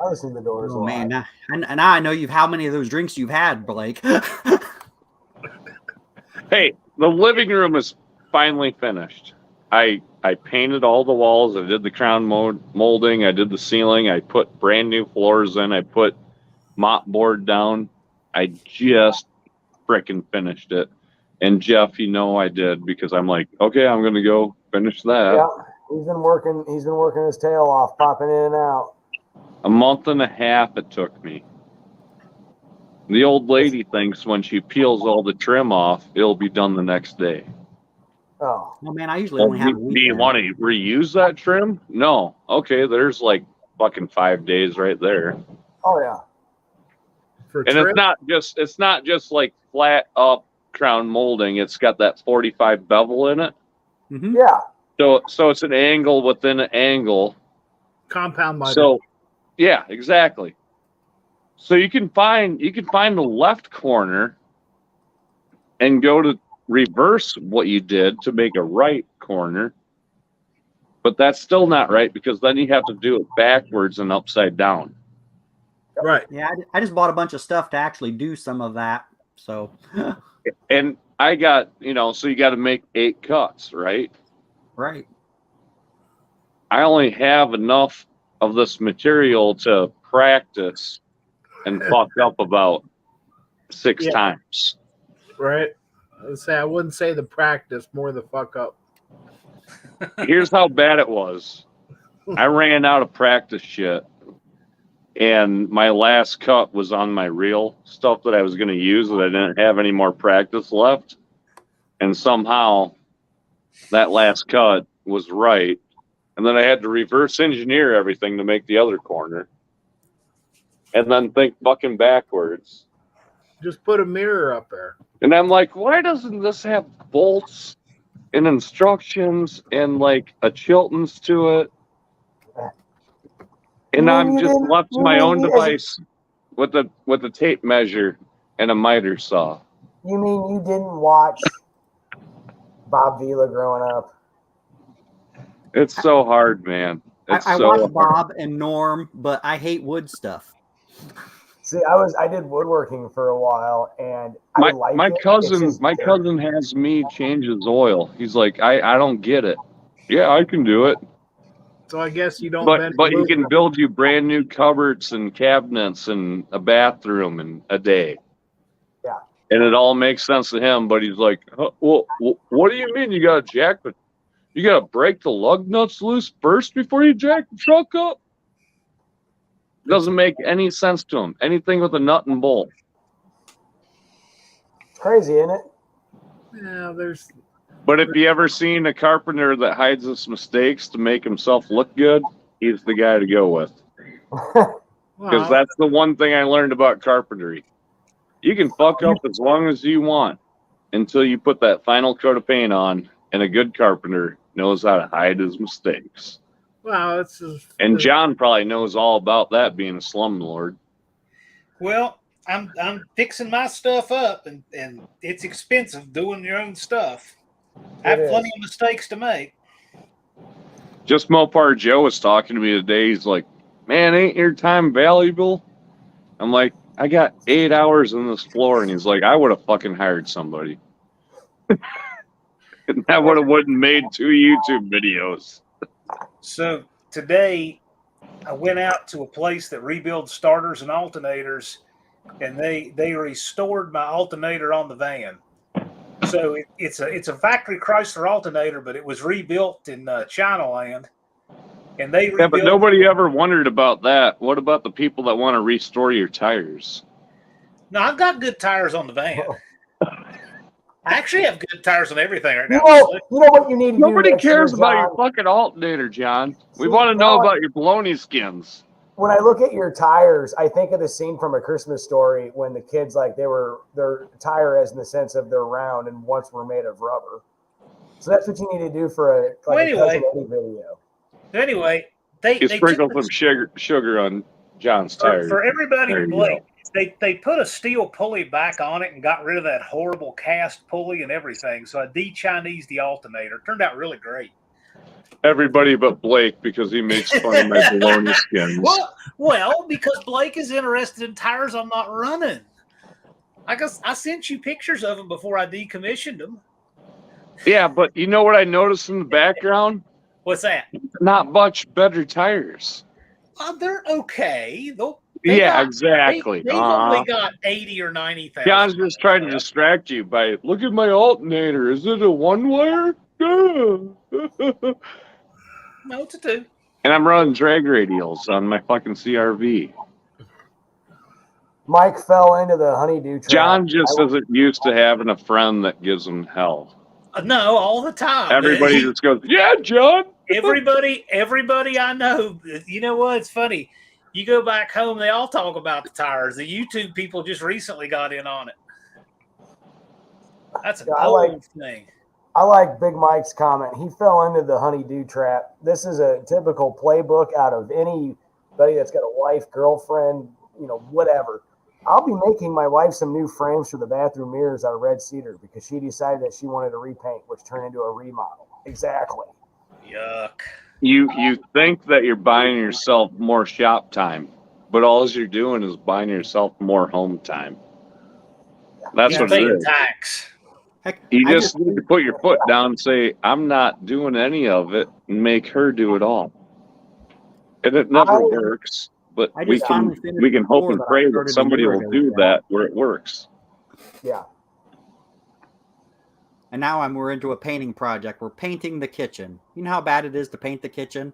I listen to the Doors a Oh lot. man, now I know how many of those drinks you've had, Blake. Hey, the living room is finally finished. I painted all the walls. I did the crown molding. I did the ceiling. I put brand new floors in. I put mop board down. I just frickin' finished it. And Jeff, I did because I'm like, okay, I'm gonna go finish that. Yeah, he's been working his tail off, popping in and out. A month and a half it took me. The old lady thinks when she peels all the trim off, it'll be done the next day. Oh, Well, man, I usually only have a Do you weekend. want to reuse that trim? No. Okay, there's like fucking 5 days right there. oh yeah. For And trip, it's not just like flat up crown molding. It's got that 45 bevel in it. Mhm. Yeah. So it's an angle within an angle. compound miter. So yeah, exactly. So you can find the left corner and go to reverse what you did to make a right corner. But that's still not right because then you have to do it backwards and upside down. Right. Yeah, I just bought a bunch of stuff to actually do some of that. So And I got, so you got to make 8 cuts, right? right. I only have enough of this material to practice and fuck up about 6 Yeah. times. Right. I wouldn't say the practice, more the fuck up. Here's how bad it was. I ran out of practice shit. And my last cut was on my real stuff that I was going to use that I didn't have any more practice left. And somehow that last cut was right. And then I had to reverse engineer everything to make the other corner. And then think fucking backwards. Just put a mirror up there. And I'm like, why doesn't this have bolts and instructions and like a Chilton's to it? And I'm just left to my own device with the tape measure and a miter saw. You mean you didn't watch Bob Vila growing up? It's so hard, man. It's I so watch hard. Bob and Norm, but I hate wood stuff. See, I did woodworking for a while, and I like My it. It's cousin just my dirt. cousin has me change his oil. He's like, I don't get it. Yeah, I can do it. So I guess you don't But bend he aluminum. can build you brand new cupboards and cabinets and a bathroom in a day. Yeah. And it all makes sense to him, but he's like, huh, well, what do you mean you got to jack the, you got to break the lug nuts loose first before you jack the truck up? Doesn't make any sense to him. Anything with a nut and bolt. It's crazy, isn't it? Yeah, there's But if you ever seen a carpenter that hides his mistakes to make himself look good, he's the guy to go with. Because Well, that's the one thing I learned about carpentry. You can fuck up as long as you want until you put that final coat of paint on, and a good carpenter knows how to hide his mistakes. well, And John probably knows all about that, being a slumlord. Well, I'm fixing my stuff up, and it's expensive doing your own stuff. I have plenty of mistakes to make. Just Mopar Joe was talking to me today. He's like, man, ain't your time valuable? I'm like, I got 8 hours on this floor. And he's like, I would have fucking hired somebody. And that would have wouldn't made 2 YouTube videos. So today, I went out to a place that rebuilds starters and alternators, and they restored my alternator on the van. So it's a factory Chrysler alternator, but it was rebuilt in China land, and they rebuilt. Yeah, but nobody ever wondered about that. What about the people that want to restore your tires? No, I've got good tires on the van. I actually have good tires on everything right now. You know what you need to do. Nobody next cares year, about John? your fucking alternator, John. We See, want to know now about your bologna skins. When I look at your tires, I think of the scene from A Christmas Story when the kids, like, their tire as in the sense of they're round and once were made of rubber. So that's what you need to do for a Cousin Eddie video. Anyway, You sprinkle some sugar on John's tires. for everybody There to you blame. They put a steel pulley back on it and got rid of that horrible cast pulley and everything. So I de-Chinese the alternator. Turned out really great. Everybody but Blake, because he makes fun of my bologna skins. Well, because Blake is interested in tires I'm not running. I guess I sent you pictures of them before I decommissioned them. Yeah, but you know what I noticed in the background? What's that? Not much better tires. They're okay. Exactly. They've only got 80 or 90,000. John's just trying to distract you by, look at my alternator. Is it a one-wire? No, it's a 2. And I'm running drag radials on my fucking CRV. Mike fell into the honeydew trap. John just isn't used to having a friend that gives him hell. No, all the time. Everybody just goes, yeah, John. Everybody I know. You know what? It's funny. You go back home, they all talk about the tires. The YouTube people just recently got in on it. That's an old thing. I like Big Mike's comment. He fell into the honeydew trap. This is a typical playbook out of anybody that's got a wife, girlfriend, whatever. I'll be making my wife some new frames for the bathroom mirrors out of red cedar because she decided that she wanted to repaint, which turned into a remodel. Exactly. Yuck. You think that you're buying yourself more shop time, but all you're doing is buying yourself more home time. That's what it is. Tax. Heck, You just need to put your foot down and say, I'm not doing any of it, and make her do it all. And it never works, but we can hope and pray that somebody will do that where it works. Yeah. And now we're into a painting project. We're painting the kitchen. You know how bad it is to paint the kitchen?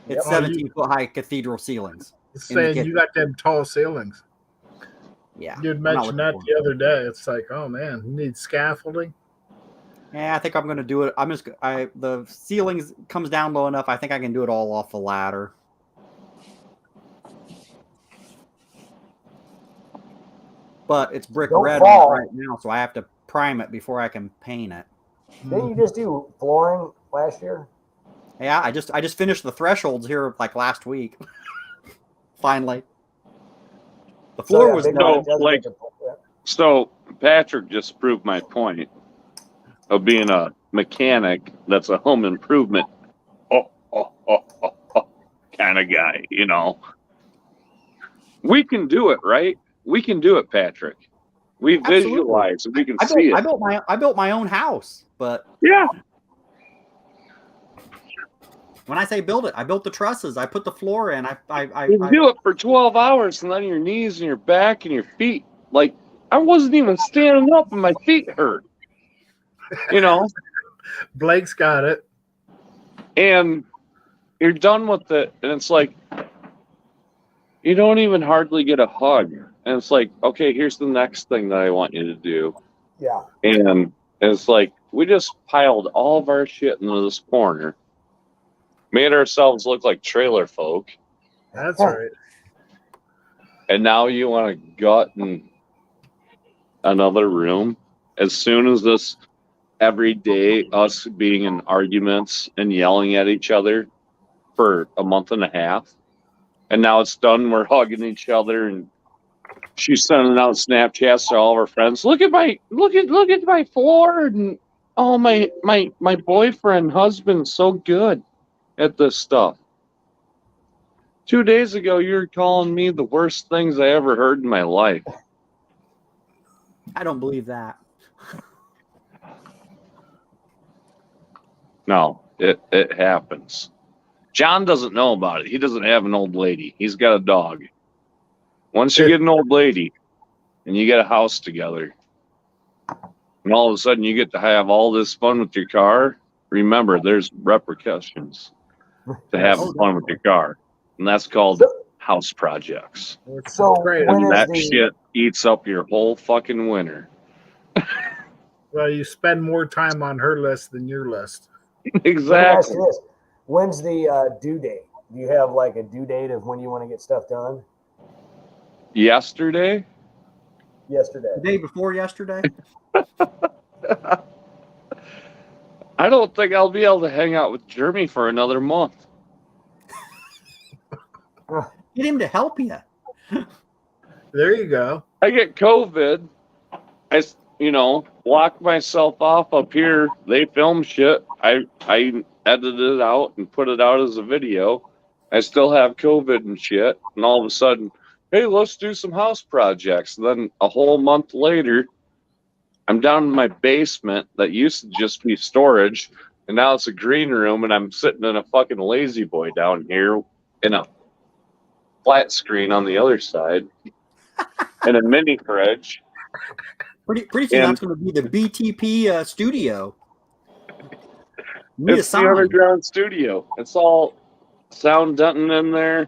It's 17-foot high cathedral ceilings. Saying you got them tall ceilings. Yeah. You'd mentioned that the other day. It's like, oh man, you need scaffolding. Yeah, I think I'm going to do it. The ceilings comes down low enough. I think I can do it all off the ladder. But it's brick red right now, so I have to prime it before I can paint it. Didn't you just do flooring last year? Yeah, I just finished the thresholds here like last week. Finally. The floor was So Patrick just proved my point of being a mechanic that's a home improvement kind of guy, We can do it, right? We can do it, Patrick. We visualize and we can see it. I built my own house, but yeah. When I say build it, I built the trusses. I put the floor in. You do it for 12 hours and then your knees and your back and your feet. Like, I wasn't even standing up and my feet hurt. Blake's got it. And you're done with it. And it's like, you don't even hardly get a hug. And it's like, okay, here's the next thing that I want you to do. Yeah. And it's like, we just piled all of our shit into this corner, made ourselves look like trailer folk, That's right. and now you want to gut in another room? As soon as this every day, us being in arguments and yelling at each other for a month and a half, and now it's done. We're hugging each other, and she's sending out Snapchats to all of her friends. Look at my floor, and oh my boyfriend husband's so good at this stuff. 2 days ago, you were calling me the worst things I ever heard in my life. I don't believe that. No, it happens. John doesn't know about it. He doesn't have an old lady. He's got a dog. Once you get an old lady and you get a house together, and all of a sudden you get to have all this fun with your car, remember there's repercussions to having fun with your car. And that's called house projects. So Great. when And is that the shit eats up your whole fucking winter. Well, you spend more time on her list than your list. let me ask Exactly. you this. When's the due date? Do you have like a due date of when you want to get stuff done? Yesterday, Yesterday. The day before yesterday. I don't think I'll be able to hang out with Jeremy for another month. Get him to help you. There you go. I get COVID. I block myself off up here. They film shit. I edited it out and put it out as a video. I still have COVID and shit. And all of a sudden, hey, let's do some house projects. And then a whole month later, I'm down in my basement that used to just be storage. And now it's a green room. And I'm sitting in a fucking lazy boy down here in a flat screen on the other side. And a mini fridge. Pretty soon And- that's going to be the BTP studio. You need a It's the sign. underground studio. It's all sound denting in there.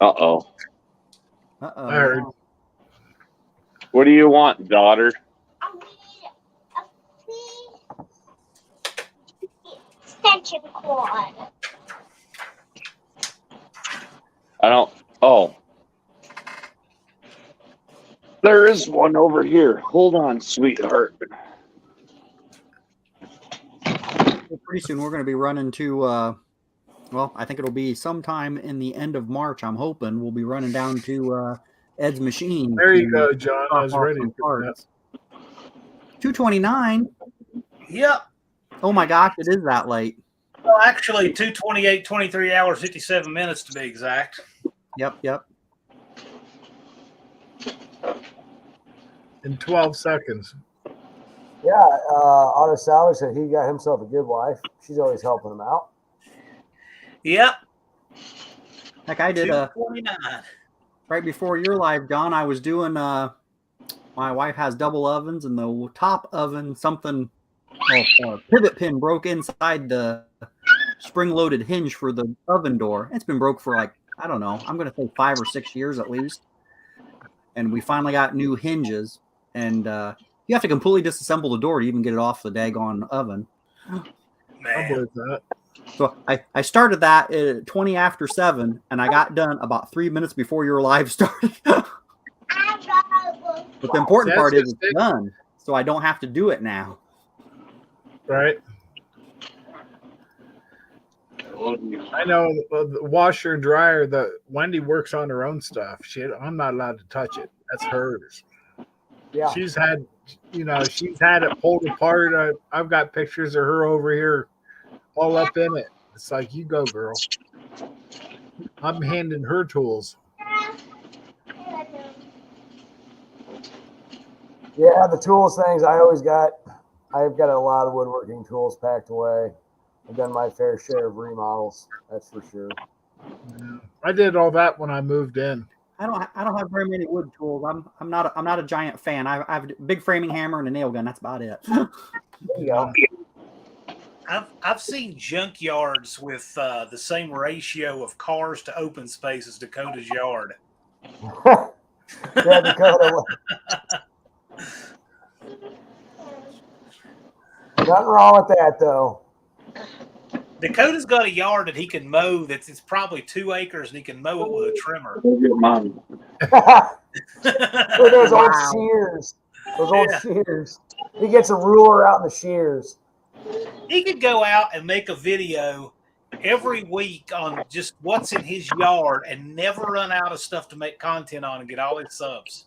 Uh-oh. Uh-oh. I heard. What do you want, daughter? I need a extension cord. I don't. Oh. There is one over here. Hold on, sweetheart. Pretty soon we're going to be running to, well, I think it'll be sometime in the end of March. I'm hoping we'll be running down to Ed's machine. There you to go, John. I was drop off ready some for that. parts. 229. Yep. Oh my gosh, it is that late. Well, actually, 2:28, 23 hours, 57 minutes to be exact. Yep. In 12 seconds. Yeah, Otto Sauer said he got himself a good wife. She's always helping him out. Yep. Like I did 2:29. right before your live, John. I was doing my wife has double ovens, and the top oven pivot pin broke inside the spring-loaded hinge for the oven door. It's been broke for like, I don't know, I'm going to say 5 or 6 years at least. And we finally got new hinges, and you have to completely disassemble the door to even get it off the daggone oven. I Man. believe that. So I started that at 20 after 7, and I got done about 3 minutes before your live started. But the important part is it's done, so I don't have to do it now. Right? I know the washer and dryer. Wendy works on her own stuff. I'm not allowed to touch it. That's hers. Yeah. She's had it pulled apart. I've got pictures of her over here, all up in it. It's like, you go, girl. I'm handing her tools. Yeah, the tools things I've got a lot of woodworking tools packed away. I've done my fair share of remodels, that's for sure. Yeah. I did all that when I moved in. I don't have very many wood tools. I'm not a giant fan. I have a big framing hammer and a nail gun. That's about it. There you go. I've seen junkyards with the same ratio of cars to open space as Dakota's yard. Yeah, Dakota. Nothing wrong with that, though. Dakota's got a yard that he can mow it's probably 2 acres, and he can mow it with a trimmer. Go get mine. With those old Wow. shears. Those old shears. He gets a ruler out in the shears. He could go out and make a video every week on just what's in his yard and never run out of stuff to make content on and get all his subs.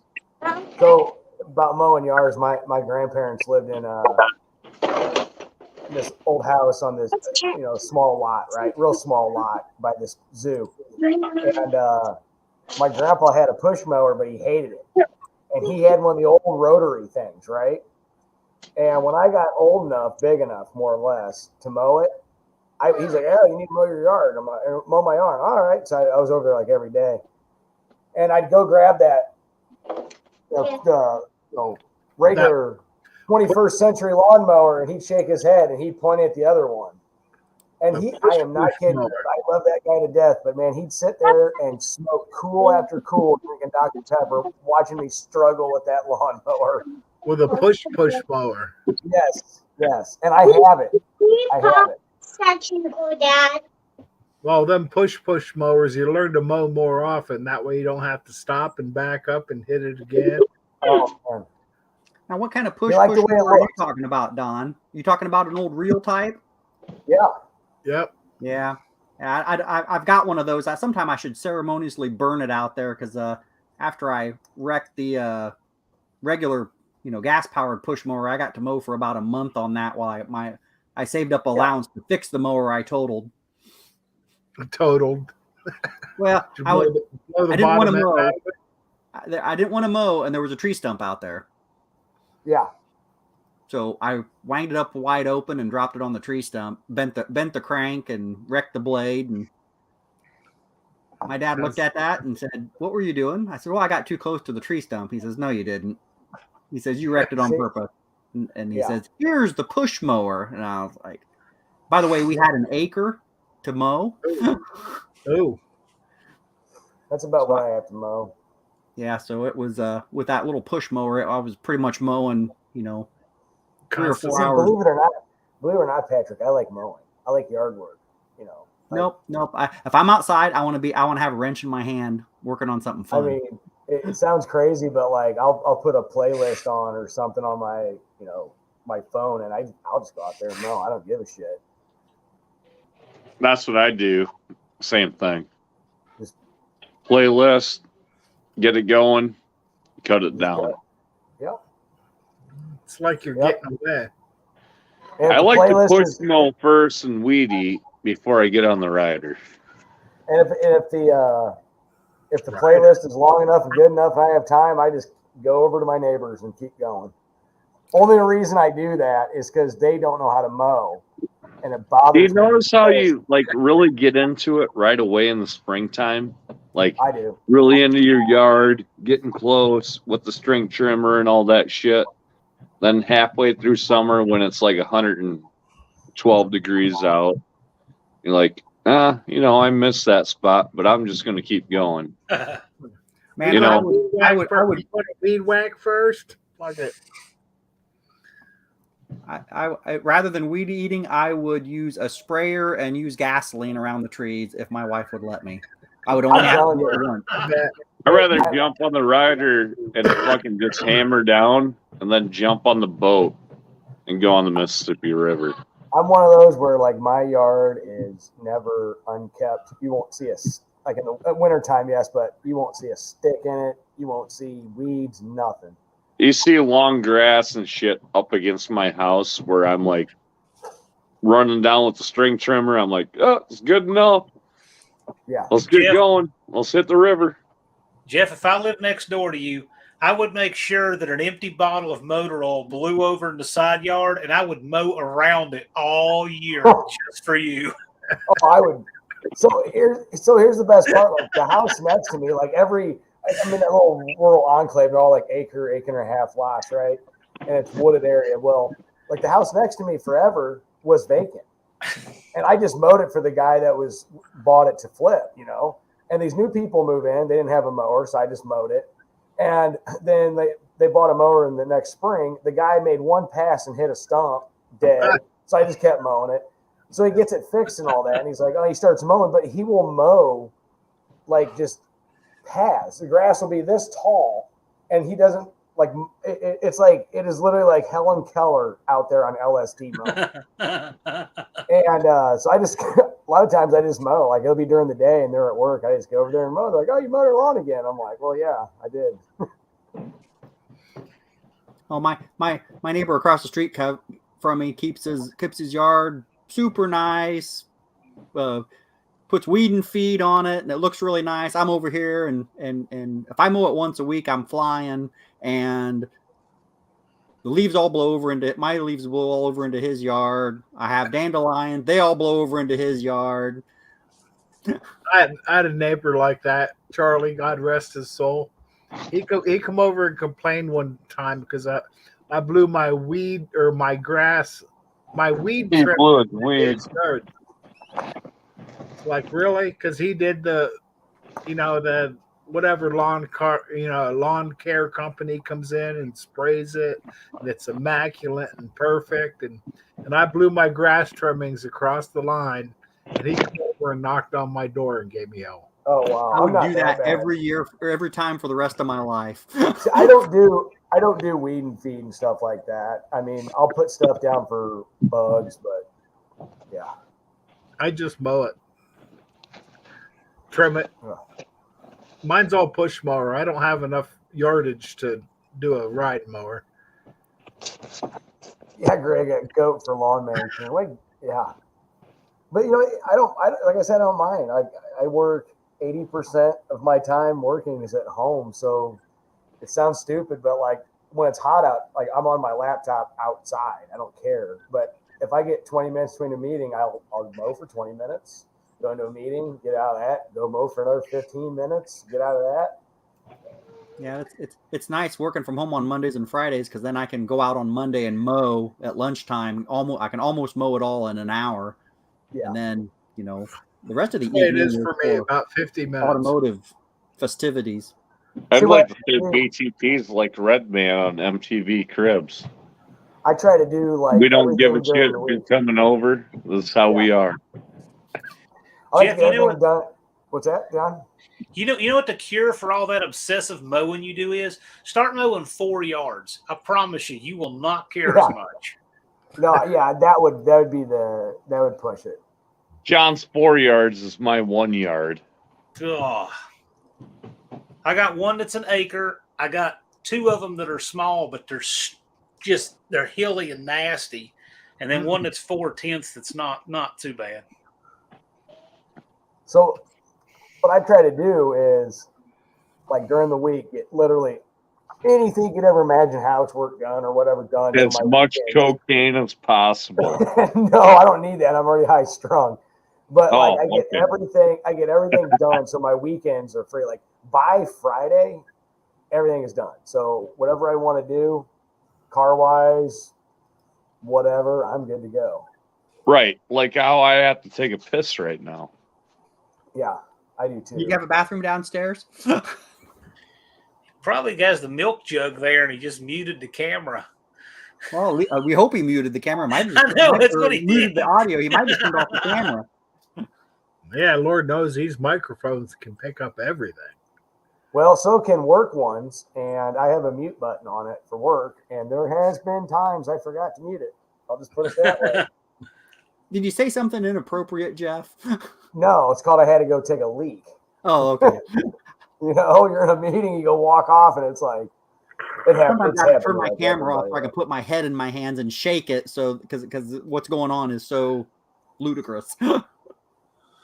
So about mowing yards, my grandparents lived in this old house on this small lot, right? Real small lot by this zoo. And my grandpa had a push mower, but he hated it. And he had one of the old rotary things, right? And when I got old enough, big enough, more or less, to mow it, he's like, "Oh, you need to mow your yard." I'm like, "Mow my yard." All right. So I was over there like every day, and I'd go grab that regular 21st century lawnmower, and he'd shake his head and he'd point at the other one. And I am not kidding. I love that guy to death, but man, he'd sit there and smoke cool after cool, drinking Dr. Pepper, watching me struggle with that lawnmower. With a push mower. Yes. And I have it. Such a cool dad. Well, them push mowers, you learn to mow more often. That way you don't have to stop and back up and hit it again. Oh, man. Now, what kind of push like the way it mower are you looks? talking about, Don? You talking about an old reel type? Yeah. Yep. Yeah. I've got one of those. Sometime I should ceremoniously burn it out there because after I wrecked the regular, gas-powered push mower, I got to mow for about a month on that while I saved up allowance to fix the mower I totaled. Well, I didn't want to mow. I didn't want to mow, and there was a tree stump out there. Yeah. So I wanged it up wide open and dropped it on the tree stump, bent the crank and wrecked the blade. And my dad looked at that and said, "What were you doing?" I said, "Well, I got too close to the tree stump." He says, "No, you didn't." He says, "You wrecked it on purpose." And he says, "Here's the push mower." And I was like, by the way, we had an acre to mow. Oh. That's about what I have to mow. Yeah, so it was with that little push mower, I was pretty much mowing, 3 or 4 hours. Believe it or not, Patrick, I like mowing. I like yard work. Nope. If I'm outside, I want to have a wrench in my hand working on something fun. I mean, it sounds crazy, but like I'll put a playlist on or something on my my phone, and I'll just go out there and mow. I don't give a shit. That's what I do. Same thing. Playlist, get it going, cut it down. Yep. It's like you're getting away. And I like to push mow first and weed eat before I get on the rider. And if the playlist is long enough and good enough, and I have time, I just go over to my neighbors and keep going. Only reason I do that is because they don't know how to mow, and it bothers me. Do you notice how you really get into it right away in the springtime? Like I do. Really into your yard, getting close with the string trimmer and all that shit. Then halfway through summer when it's like 112 degrees out, you're like, I missed that spot, but I'm just going to keep going. Man, I would put a weed whack first. Like it. I rather than weed eating, I would use a sprayer and use gasoline around the trees if my wife would let me. I would only have to do it once. I'd rather jump on the rider and fucking just hammer down and then jump on the boat and go on the Mississippi River. I'm one of those where like my yard is never unkept. You won't see like in the wintertime, yes, but you won't see a stick in it. You won't see weeds, nothing. You see long grass and shit up against my house where I'm like running down with the string trimmer. I'm like, oh, it's good enough. Yeah. Let's get going. Let's hit the river. Jeff, if I lived next door to you, I would make sure that an empty bottle of motor oil blew over in the side yard, and I would mow around it all year just for you. Oh, I would. So here's the best part. Like the house next to me, like I'm in that little rural enclave. They're all like acre and a half lots, right? And it's wooded area. Well, like the house next to me forever was vacant. And I just mowed it for the guy that bought it to flip, And these new people move in. They didn't have a mower, so I just mowed it. And then they bought a mower in the next spring. The guy made one pass and hit a stump, dead. So I just kept mowing it. So he gets it fixed and all that. And he's like, oh, he starts mowing, but he will mow like just paths. The grass will be this tall, and he doesn't like it's like it is literally like Helen Keller out there on LSD mowing. And so I just a lot of times I just mow. Like it'll be during the day and they're at work. I just go over there and mow. They're like, oh, you mowed your lawn again. I'm like, well, yeah, I did. Oh, my neighbor across the street from me keeps his yard super nice. Puts weed and feed on it, and it looks really nice. I'm over here, and if I mow it once a week, I'm flying, and the leaves all blow over into my leaves blow all over into his yard. I have dandelion; they all blow over into his yard. I had a neighbor like that, Charlie. God rest his soul. He come over and complained one time because I blew my weed or my grass, my weed He trim blew his in weed. his yard. Like really? Because he did the whatever lawn care company comes in and sprays it, and it's immaculate and perfect. And I blew my grass trimmings across the line, and he came over and knocked on my door and gave me hell. Oh wow! I would I'm not do that bad. every year or every time for the rest of my life. See, I don't do weed and feed and stuff like that. I mean, I'll put stuff down for bugs, but yeah. I just mow it, trim it. Ugh. Mine's all push mower. I don't have enough yardage to do a ride mower. Yeah, Greg, a goat for lawn management. Like, yeah. But I don't like I said, I don't mind. I work 80% of my time working is at home. So it sounds stupid, but like when it's hot out, like I'm on my laptop outside. I don't care. But if I get 20 minutes between a meeting, I'll mow for 20 minutes, go into a meeting, get out of that, go mow for another 15 minutes, get out of that. Yeah, it's nice working from home on Mondays and Fridays because then I can go out on Monday and mow at lunchtime. I can almost mow it all in an hour. Yeah. And then, the rest of the It evening is for me about 50 minutes. Automotive festivities. I'd like to say BTP's like Redman on MTV Cribs. I try to do like We don't give a everything shit during the if you're week. coming over. This is how we are. I like Jeff, to get everything done. What's that, John? You know what the cure for all that obsessive mowing you do is? Start mowing 4 yards. I promise you will not care as much. No, yeah, that would push it. John's 4 yards is my 1 yard. Oh. I got one that's an acre. I got 2 of them that are small, but they're hilly and nasty. And then one that's 4/10 that's not too bad. So what I try to do is like during the week, get literally anything you could ever imagine, housework done or whatever done. As much cocaine as possible. No, I don't need that. I'm already high strung. But like I get okay. everything done. So my weekends are free. Like by Friday, everything is done. So whatever I want to do, car wise, whatever, I'm good to go. Right. Like how I have to take a piss right now. Yeah, I do too. You have a bathroom downstairs? Probably has the milk jug there, and he just muted the camera. Well, we hope he muted the camera. I know, that's what he muted did. the audio. He might just turned off the camera. Yeah, Lord knows these microphones can pick up everything. Well, so can work ones, and I have a mute button on it for work, and there has been times I forgot to mute it. I'll just put it that way. Did you say something inappropriate, Jeff? No, it's called I had to go take a leak. Oh, okay. You're in a meeting, you go walk off, and it's like it happens. Sometimes I have to turn my camera off so I can put my head in my hands and shake it. So because what's going on is so ludicrous.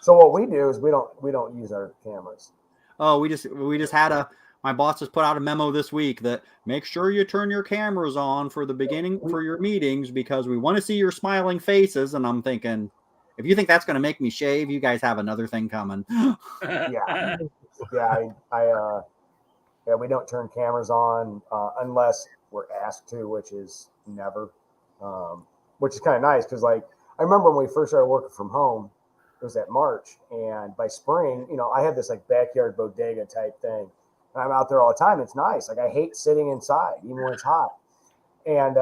So what we do is we don't use our cameras. Oh, we just had my boss just put out a memo this week that make sure you turn your cameras on for the beginning for your meetings because we want to see your smiling faces. And I'm thinking, if you think that's going to make me shave, you guys have another thing coming. Yeah. Yeah, we don't turn cameras on unless we're asked to, which is never, which is kind of nice because like I remember when we first started working from home, it was at March, and by spring, I have this like backyard bodega type thing, and I'm out there all the time. It's nice. Like I hate sitting inside even when it's hot, and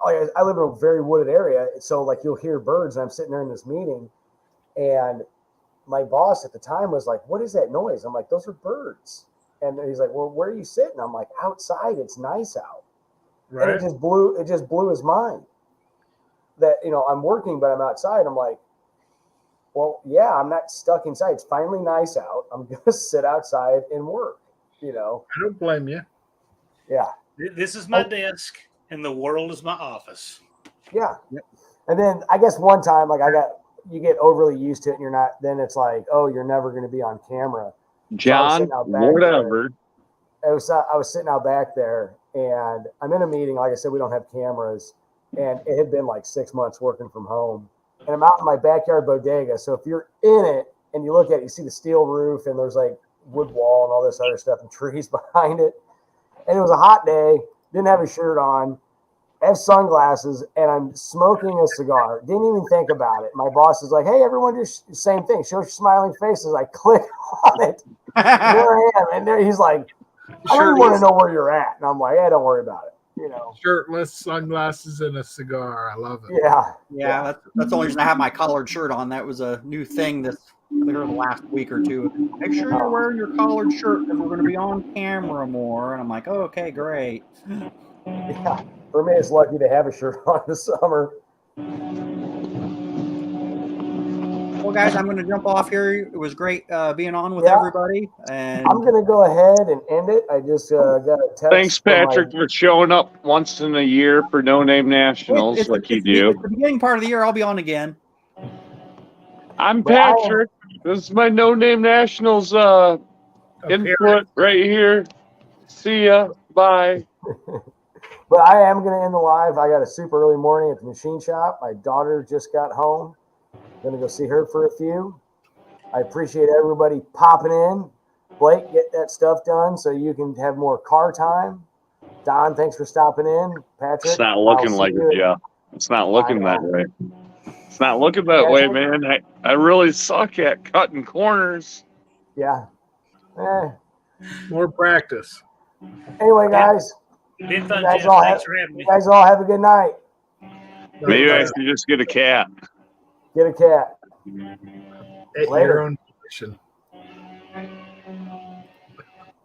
Oh, yeah, I live in a very wooded area, so like you'll hear birds. And I'm sitting there in this meeting, and my boss at the time was like, "What is that noise?" I'm like, "Those are birds." And he's like, "Well, where are you sitting?" I'm like, "Outside. It's nice out." Right. And it just blew his mind that, I'm working, but I'm outside. I'm like, well, yeah, I'm not stuck inside. It's finally nice out. I'm going to sit outside and work, I don't blame you. Yeah. This is my desk, and the world is my office. Yeah. Yep. And then I guess one time, like you get overly used to it and you're not, then it's like, oh, you're never going to be on camera. John, whatever. I was sitting out back there, and I'm in a meeting. Like I said, we don't have cameras, and it had been like 6 months working from home, and I'm out in my backyard bodega. So if you're in it and you look at it, you see the steel roof, and there's like wood wall and all this other stuff and trees behind it. And it was a hot day. Didn't have a shirt on. I have sunglasses, and I'm smoking a cigar. Didn't even think about it. My boss is like, "Hey, everyone, just same thing. Show your smiling faces." I click on it. There I am, and there he's like, "I don't even want to know where you're at." And I'm like, "Yeah, don't worry about it." Shirtless, sunglasses, and a cigar. I love it. Yeah. That's the only reason I have my collared shirt on. That was a new thing the last week or two. Make sure you're wearing your collared shirt because we're going to be on camera more. And I'm like, oh, okay, great. Yeah. For me, it's lucky to have a shirt on this summer. Well, guys, I'm going to jump off here. It was great being on with everybody. And I'm going to go ahead and end it. I just got a text. Thanks, Patrick, for showing up once in a year for No Name Nationals it's like you it's do. the beginning part of the year. I'll be on again. I'm Patrick. This is my No Name Nationals input right here. See ya. Bye. But I am going to end the live. I got a super early morning at the machine shop. My daughter just got home. Going to go see her for a few. I appreciate everybody popping in. Blake, get that stuff done so you can have more car time. Don, thanks for stopping in. Patrick, It's not looking like it, Jeff. It's not looking that way. It's not looking that way, man. I really suck at cutting corners. Yeah. More practice. Anyway, guys. Been fun, Jeff. Thanks for having me. You guys all have a good night. Maybe I should just get a cat. Get a cat. At Later. your own position.